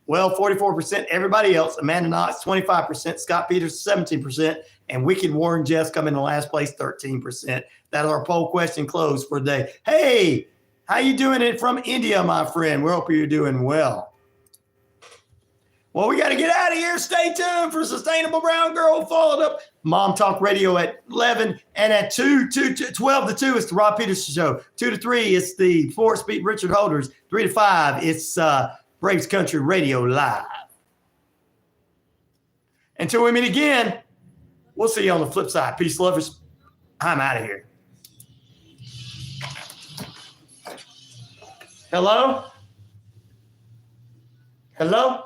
Well, 44%, everybody else. Amanda Knox, 25%. Scott Peters, 17%. And Wicked Warren Jeffs come in the last place, 13%. That's our poll question closed for the day. Hey, how you doing it from India, my friend? We hope you're doing well. Well, we got to get out of here. Stay tuned for Sustainable Brown Girl, followed up Mom Talk Radio at 11. And at 12 to 2, it's the Rob Peterson Show. 2 to 3, it's the Force Beat Richard Holders. 3 to 5, it's Braves Country Radio Live. Until we meet again, we'll see you on the flip side. Peace, lovers. I'm out of here. Hello? Hello?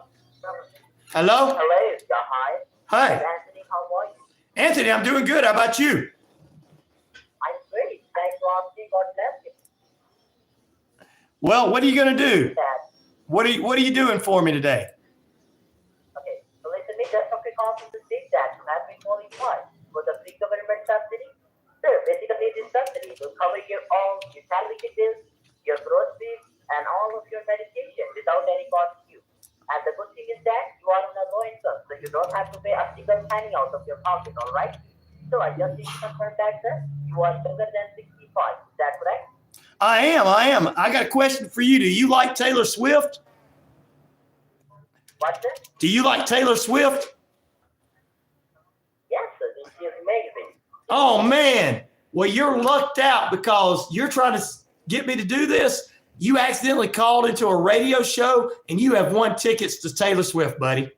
Hello? Hello, hi. Hi. Anthony, how are you? Anthony, I'm doing good. How about you? I'm great. Thanks for asking. God bless you. Well, what are you going to do? What are you doing for me today? Okay, so listen me, just a quick answer to state that you have been qualified for the free government subsidy. So basically this subsidy will cover your own utility bills, your groceries, and all of your medication without any cost to you. And the good thing is that you are on a low income, so you don't have to pay a single penny out of your pocket, all right? So I just need to confirm that, sir. You are younger than 65. Is that correct? I am. I got a question for you. Do you like Taylor Swift? What's it? Do you like Taylor Swift? Yes, sir. This is amazing. Oh, man. Well, you're lucked out because you're trying to get me to do this. You accidentally called into a radio show and you have won tickets to Taylor Swift, buddy.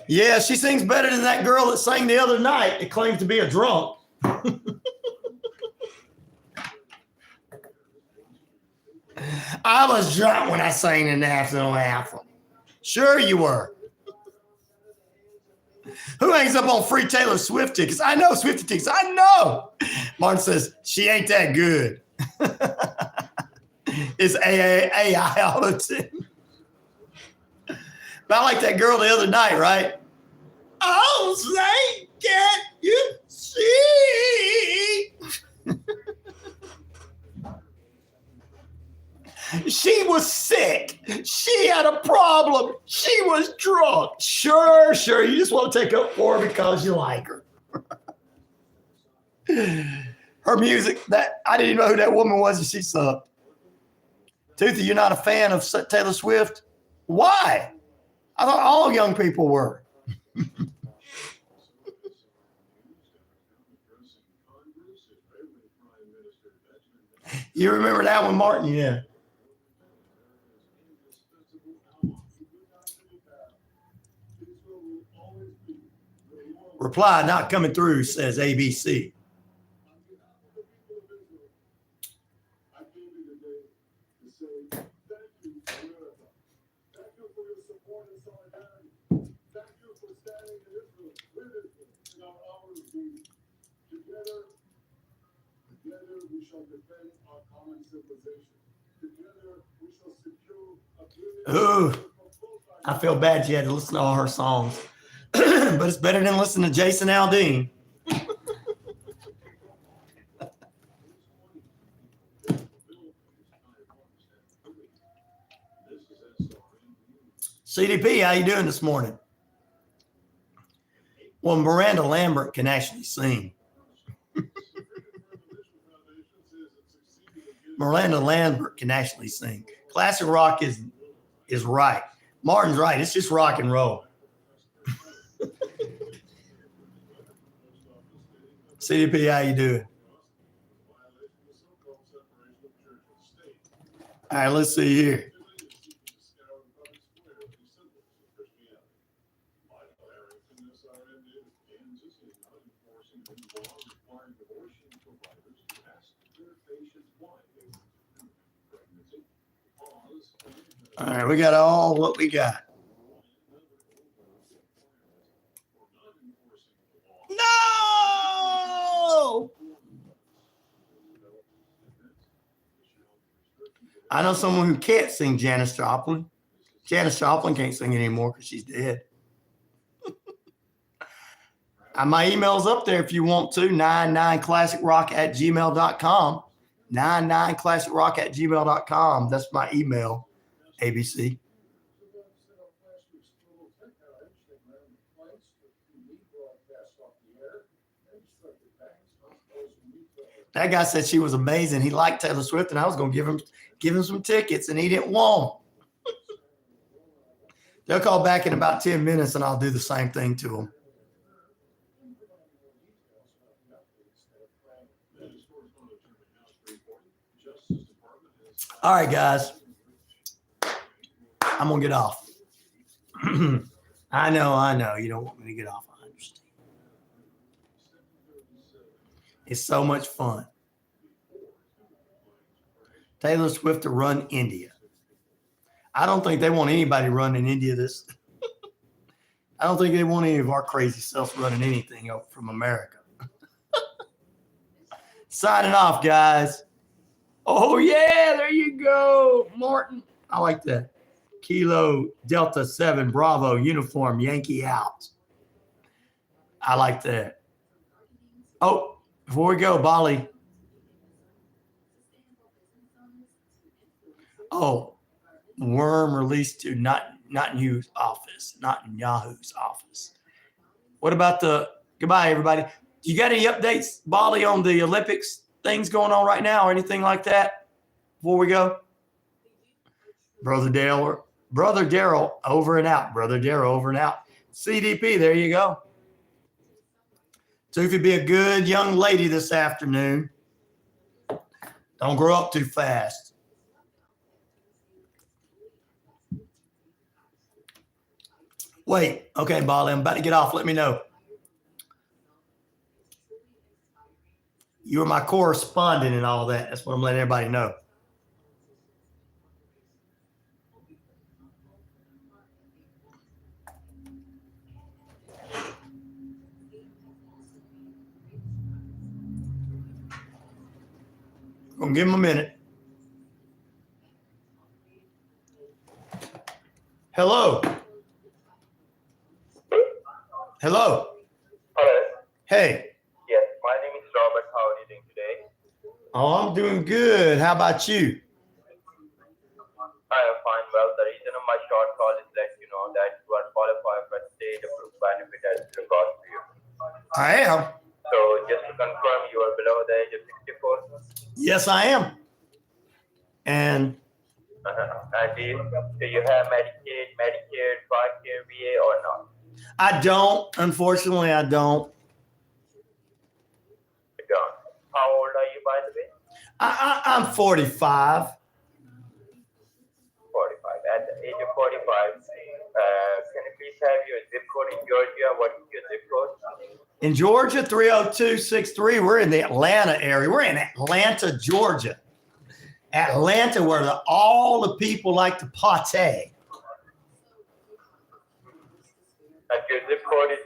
Yeah, she sings better than that girl that sang the other night that claims to be a drunk. I was drunk when I sang the national anthem. Sure you were. Who hangs up on free Taylor Swift tickets? I know Swifty tickets. I know. Martin says, she ain't that good. It's AI auto-tune. But I like that girl the other night, right? Oh, say, can you see? She was sick. She had a problem. She was drunk. Sure. You just want to take up for her because you like her. Her music, that I didn't even know who that woman was, and she sucked. Toothy, you're not a fan of Taylor Swift? Why? I thought all young people were. You remember that one, Martin? Yeah. Reply not coming through, says ABC. Ooh, I feel bad you had to listen to all her songs. But it's better than listening to Jason Aldean. CDP, how you doing this morning? Well, Miranda Lambert can actually sing. Miranda Lambert can actually sing. Classic rock is right. Martin's right. It's just rock and roll. CDP, how you doing? All right, let's see here. All right, we got all what we got. No! I know someone who can't sing, Janis Joplin. Janis Joplin can't sing anymore because she's dead. My email's up there if you want to, 99classicrock@gmail.com. 99classicrock@gmail.com. That's my email, ABC. That guy said she was amazing. He liked Taylor Swift, and I was going to give him some tickets, and he didn't want. They'll call back in about 10 minutes, and I'll do the same thing to them. All right, guys. I'm going to get off. I know. You don't want me to get off. I understand. It's so much fun. Taylor Swift to run India. I don't think they want anybody running India this. I don't think they want any of our crazy selves running anything up from America. Signing off, guys. Oh, yeah, there you go, Martin. I like that. Kilo Delta 7 Bravo uniform Yankee out. I like that. Oh, before we go, Bali. Oh, worm released to Netanyahu's office, Netanyahu's office. What about goodbye, everybody. You got any updates, Bali, on the Olympics things going on right now or anything like that before we go? Brother Daryl, over and out. Brother Daryl, over and out. CDP, there you go. So if you be a good young lady this afternoon, don't grow up too fast. Wait. Okay, Bali, I'm about to get off. Let me know. You were my correspondent and all that. That's what I'm letting everybody know. Gonna give him a minute. Hello. Hello. Hello. Hey. Yes, my name is Robert. How are you doing today? Oh, I'm doing good. How about you? I am fine. Well, the reason of my short call is let you know that you are qualified for state-approved benefit as regards to you. I am. So just to confirm, you are below the age of 64? Yes, I am. And And do you have Medicaid, Medicare, TRICARE, VA or not? I don't. Unfortunately, I don't. You don't. How old are you, by the way? I'm 45. 45. At the age of 45, can you please have your zip code in Georgia? What is your zip code? In Georgia, 30263. We're in the Atlanta area. We're in Atlanta, Georgia. Atlanta, where all the people like to party. And your zip code is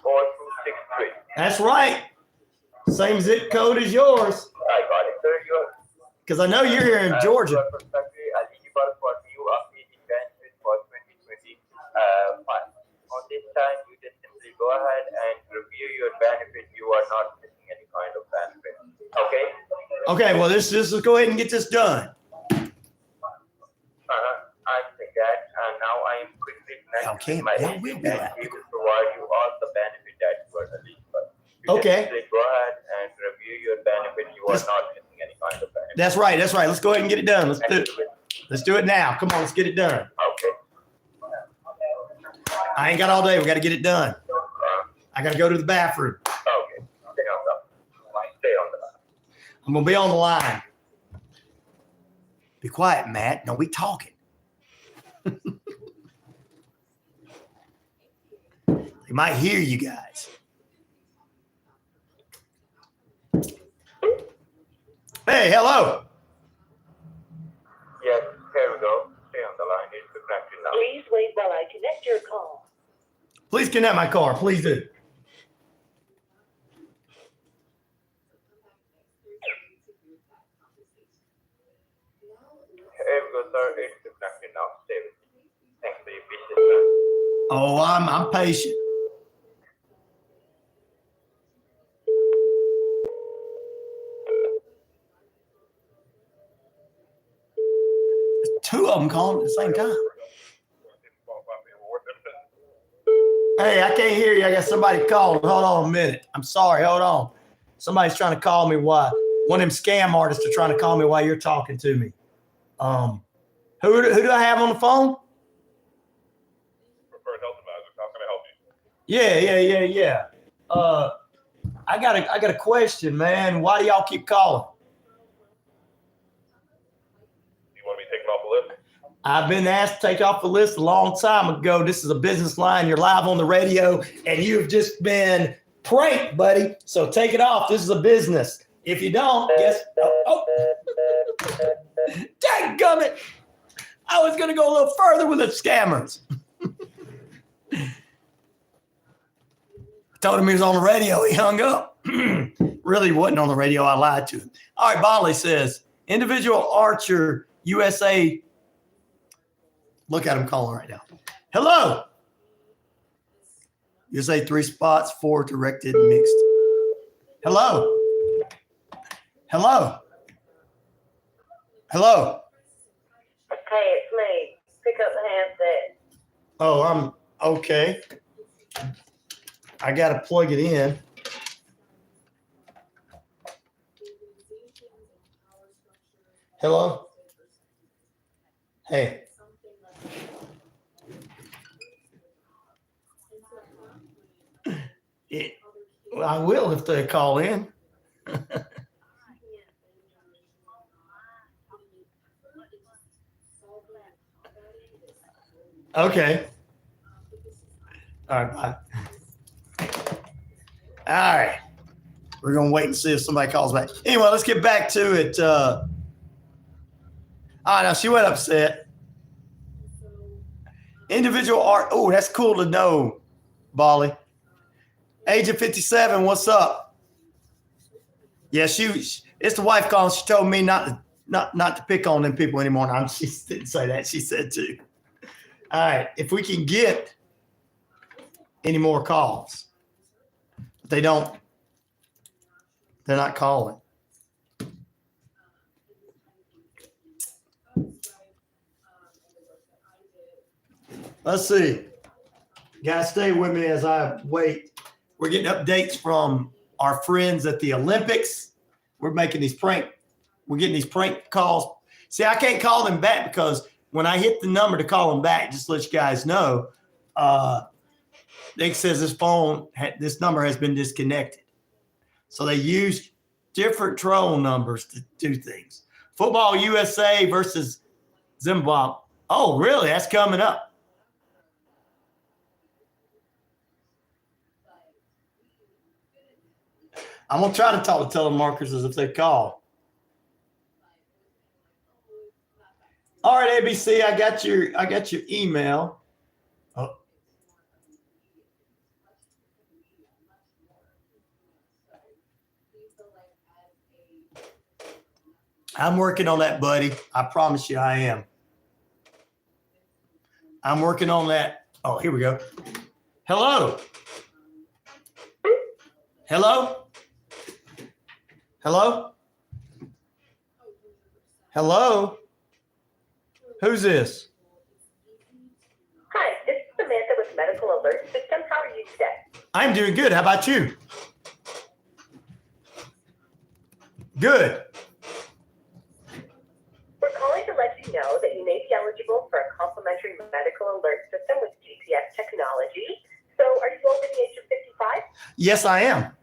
34263. That's right. Same zip code as yours. I got it, sir. Because I know you're here in Georgia. You are perfectly eligible for new updated benefits for 2025. On this time, you just simply go ahead and review your benefit. You are not missing any kind of benefit. Okay? Okay, well, let's go ahead and get this done. I think that now I am quickly connecting my we'll be and we will provide you all the benefit that you are eligible. Okay. Just go ahead and review your benefit. You are not missing any kind of benefit. That's right. That's right. Let's go ahead and get it done. Let's do it. Let's do it now. Come on, let's get it done. Okay. I ain't got all day. We got to get it done. I got to go to the bathroom. Okay. Stay on the line. I'm going to be on the line. Be quiet, Matt. No, we talking. They might hear you guys. Hey, hello. Yes, here we go. Stay on the line. It's connected now. Please wait while I connect your call. Please connect my car. Please do. Here we go, sir. It's connected now. Stay with me. Thanks for your patience, sir. Oh, I'm patient. Two of them calling at the same time. Hey, I can't hear you. I got somebody calling. Hold on a minute. I'm sorry. Hold on. Somebody's trying to call me while one of them scam artists are trying to call me while you're talking to me. Who do I have on the phone? Preferred health advisor. How can I help you? Yeah. I got a question, man. Why do y'all keep calling? You want me taken off the list? I've been asked to take off the list a long time ago. This is a business line. You're live on the radio, and you've just been pranked, buddy. So take it off. This is a business. If you don't, guess. Dadgummit. I was going to go a little further with the scammers. Told him he was on the radio. He hung up. Really wasn't on the radio. I lied to him. All right, Bolly says, individual Archer USA. Look at him calling right now. Hello. USA 3 spots, 4 directed, mixed. Hello. Hey, it's me. Pick up the handset. Oh, I'm okay. I got to plug it in. Hello? Hey. Well, I will if they call in. Okay. All right, bye. All right. We're going to wait and see if somebody calls back. Anyway, let's get back to it. Oh, no, she went upset. Individual art. Oh, that's cool to know, Bali. Age of 57, what's up? Yeah, it's the wife calling. She told me not to pick on them people anymore. No, she didn't say that. She said to. All right, if we can get any more calls. But they're not calling. Let's see. Guys, stay with me as I wait. We're getting updates from our friends at the Olympics. We're getting these prank calls. See, I can't call them back because when I hit the number to call them back, just to let you guys know, it says this number has been disconnected. So they use different troll numbers to do things. Football USA versus Zimbabwe. Oh, really? That's coming up. I'm going to try to talk to telemarketers as if they call. All right, ABC, I got your email. Oh. I'm working on that, buddy. I promise you I am. I'm working on that. Oh, here we go. Hello. Hello? Hello? Hello? Who's this? Hi, this is Samantha with Medical Alert System. How are you today? I'm doing good. How about you? Good. We're calling to let you know that you may be eligible for a complimentary medical alert system with GPS technology. So are you over the age of 55? Yes, I am.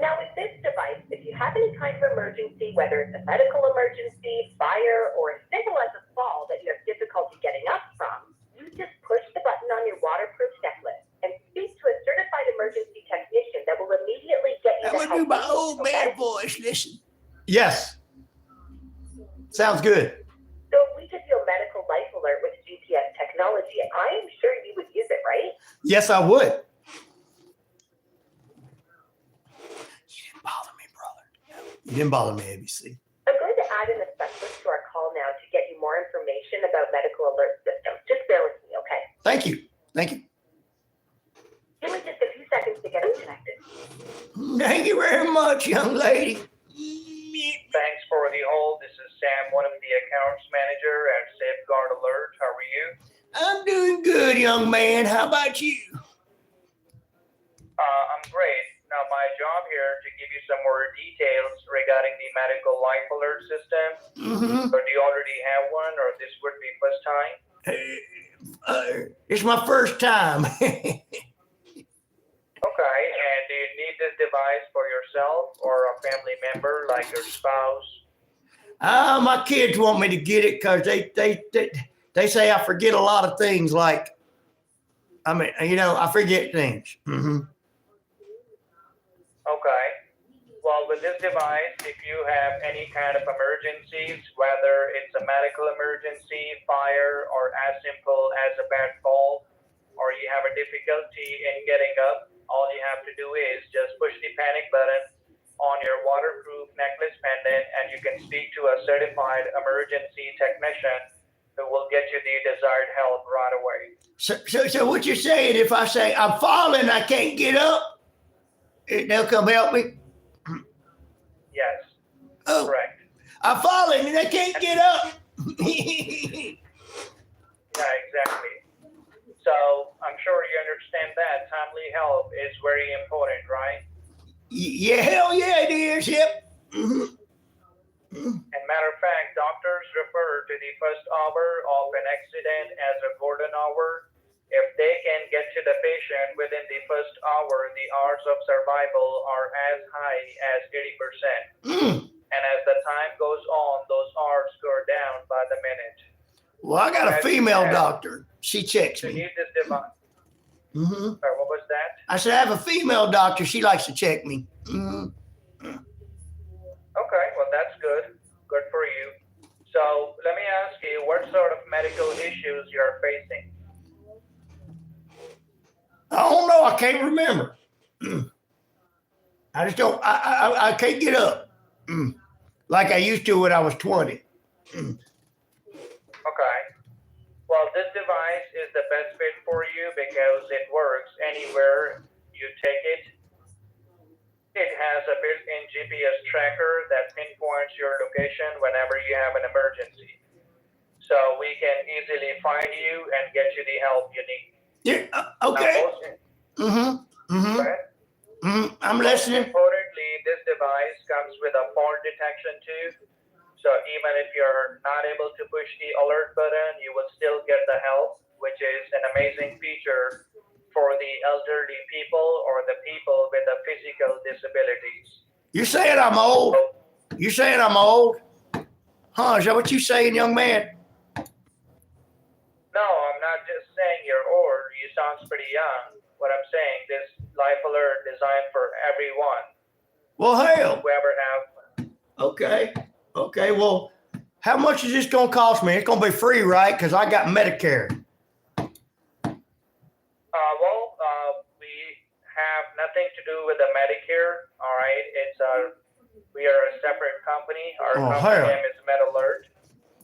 Now, with this device, if you have any kind of emergency, whether it's a medical emergency, fire, or as simple as a fall that you have difficulty getting up from, you just push the button on your waterproof necklace and speak to a certified emergency technician that will immediately get you I'm the going to do help my you need, old man okay? voice. Listen. Yes. Sounds good. So if we give you a medical life alert with GPS technology, I am sure you would use it, right? Yes, I would. You didn't bother me, ABC. I'm going to add in a specialist to our call now to get you more information about medical alert systems. Just bear with me, okay? Thank you. Thank you. Give me just a few seconds to get them connected. Thank you very much, young lady. Thanks for the hold. This is Sam, one of the accounts manager at Safeguard Alert. How are you? I'm doing good, young man. How about you? I'm great. Now, my job here to give you some more details regarding the medical life alert system. Mm-hmm. So do you already have one, or this would be first time? It's my first time. Okay, and do you need this device for yourself or a family member like your spouse? My kids want me to get it because they say I forget a lot of things. Like, I forget things. Mm-hmm. Okay. Well, with this device, if you have any kind of emergencies, whether it's a medical emergency, fire, or as simple as a bad fall, or you have a difficulty in getting up, all you have to do is just push the panic button on your waterproof necklace pendant, and you can speak to a certified emergency technician who will get you the desired help right away. So what you're saying, if I say I'm falling, I can't get up, they'll come help me? Yes. Oh, correct. I'm falling and I can't get up. Yeah, exactly. So I'm sure you understand that timely help is very important, right? Yeah, hell yeah, it is. Yep. Mm-hmm. And matter of fact, doctors refer to the first hour of an accident as a golden hour. If they can get to the patient within the first hour, the odds of survival are as high as 80%. And as the time goes on, those odds go down by the minute. Well, I got a female doctor. She checks You me. need this device. Mm-hmm. Sorry, what was that? I said, I have a female doctor. She likes to check me. Mm-hmm. Okay, well, that's good. Good for you. So let me ask you, what sort of medical issues you're facing? I don't know. I can't remember. I just don't. I can't get up like I used to when I was 20. Okay. Well, this device is the best fit for you because it works anywhere you take it. It has a built-in GPS tracker that pinpoints your location whenever you have an emergency. So we can easily find you and get you the help you need. Yeah. Okay. I'm listening. Most importantly, this device comes with a fall detection too. So even if you're not able to push the alert button, you will still get the help, which is an amazing feature for the elderly people or the people with the physical disabilities. You're saying I'm old? You're saying I'm old? Huh? Is that what you're saying, young man? No, I'm not just saying you're old. You sound pretty young. What I'm saying, this life alert designed for everyone. Well, hell. Whoever have. Okay. Okay. Well, how much is this going to cost me? It's going to be free, right? Because I got Medicare. We have nothing to do with the Medicare. All right. We are a separate company. Our company name is MedAlert.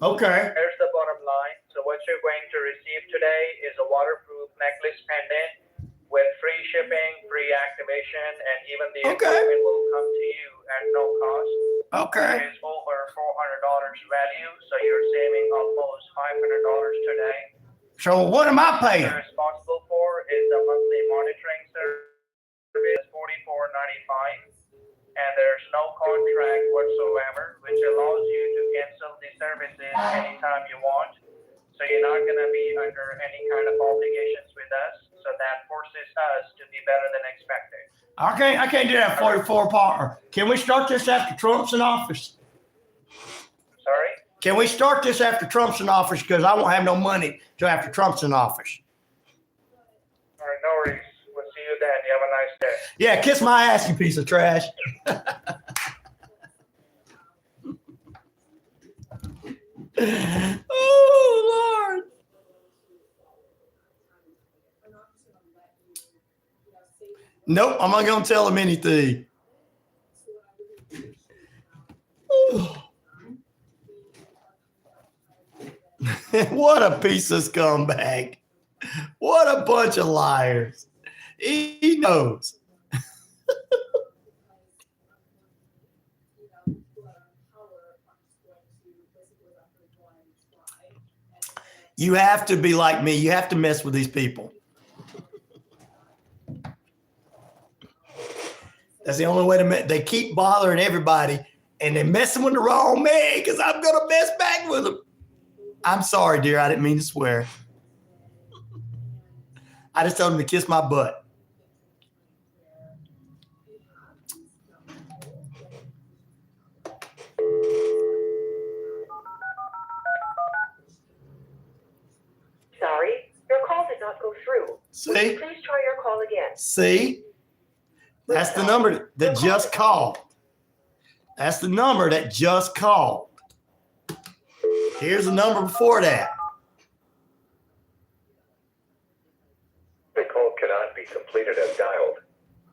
Okay. Here's the bottom line. So what you're going to receive today is a waterproof necklace pendant with free shipping, free activation, and even the equipment will come to you at no cost. Okay. It is over $400 value, so you're saving almost $500 today. So what am I paying? What you're responsible for is the monthly monitoring service, $44.95, and there's no contract whatsoever, which allows you to cancel the services anytime you want. So you're not going to be under any kind of obligations with us. So that forces us to be better than expected. I can't do that 44 partner. Can we start this after Trump's in office? Sorry? Can we start this after Trump's in office? Because I won't have no money till after Trump's in office. All right, no worries. We'll see you then. You have a nice day. Yeah, kiss my ass, you piece of trash. Oh, Lord. Nope, I'm not going to tell him anything. What a piece of scumbag. What a bunch of liars. He knows. You have to be like me. You have to mess with these people. That's the only way to they keep bothering everybody and they're messing with the wrong man because I'm going to mess back with them. I'm sorry, dear. I didn't mean to swear. I just told him to kiss my butt. Sorry, your call did not go through. See? Would you please try your call again? See? That's the number that just called. That's the number that just called. Here's the number before that. The call cannot be completed as dialed.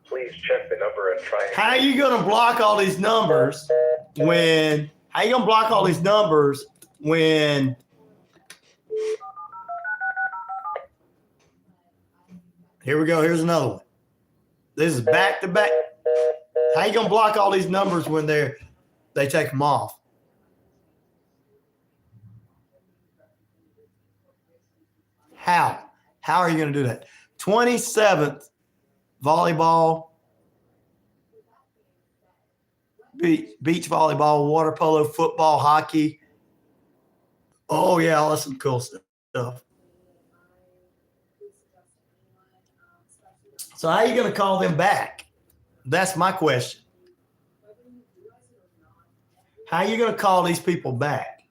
Please check the number and try again. How are you going to block all these numbers when here we go. Here's another one. This is back to back. How you going to block all these numbers when they take them off? How are you going to do that? 27th volleyball, beach volleyball, water polo, football, hockey. Oh yeah, all that's some cool stuff. So how are you going to call them back? That's my question. How are you going to call these people back?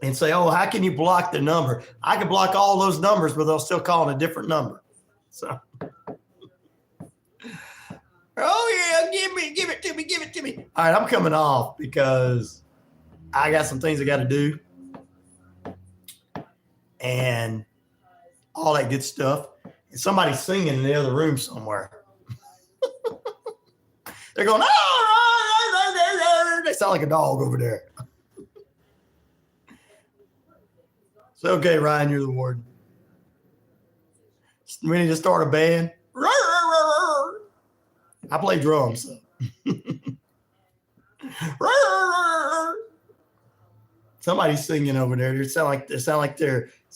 and say, oh, how can you block the number? I can block all those numbers, but they'll still call a different number. So, oh yeah, give it to me. All right, I'm coming off because I got some things I got to do and all that good stuff. And somebody's singing in the other room somewhere. They're going, oh, they sound like a dog over there. So, okay, Ryan, you're the warden. We need to start a band. I play drums. So. Somebody's singing over there. It sound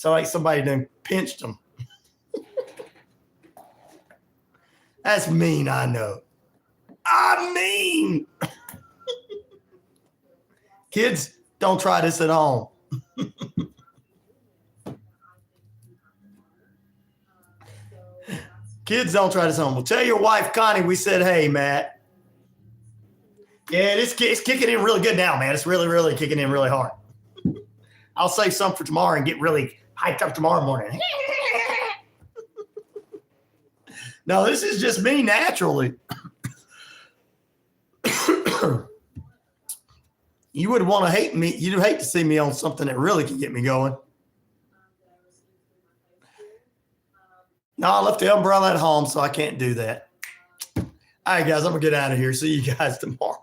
like somebody done pinched them. That's mean, I know. I'm mean. Kids, don't try this at home. Kids, don't try this at home. Well, tell your wife, Connie, we said, hey, Matt. Yeah, it's kicking in really good now, man. It's really, really kicking in really hard. I'll save some for tomorrow and get really hyped up tomorrow morning. No, this is just me naturally. You would want to hate me. You'd hate to see me on something that really can get me going. No, I left the umbrella at home, so I can't do that. All right, guys, I'm going to get out of here. See you guys tomorrow.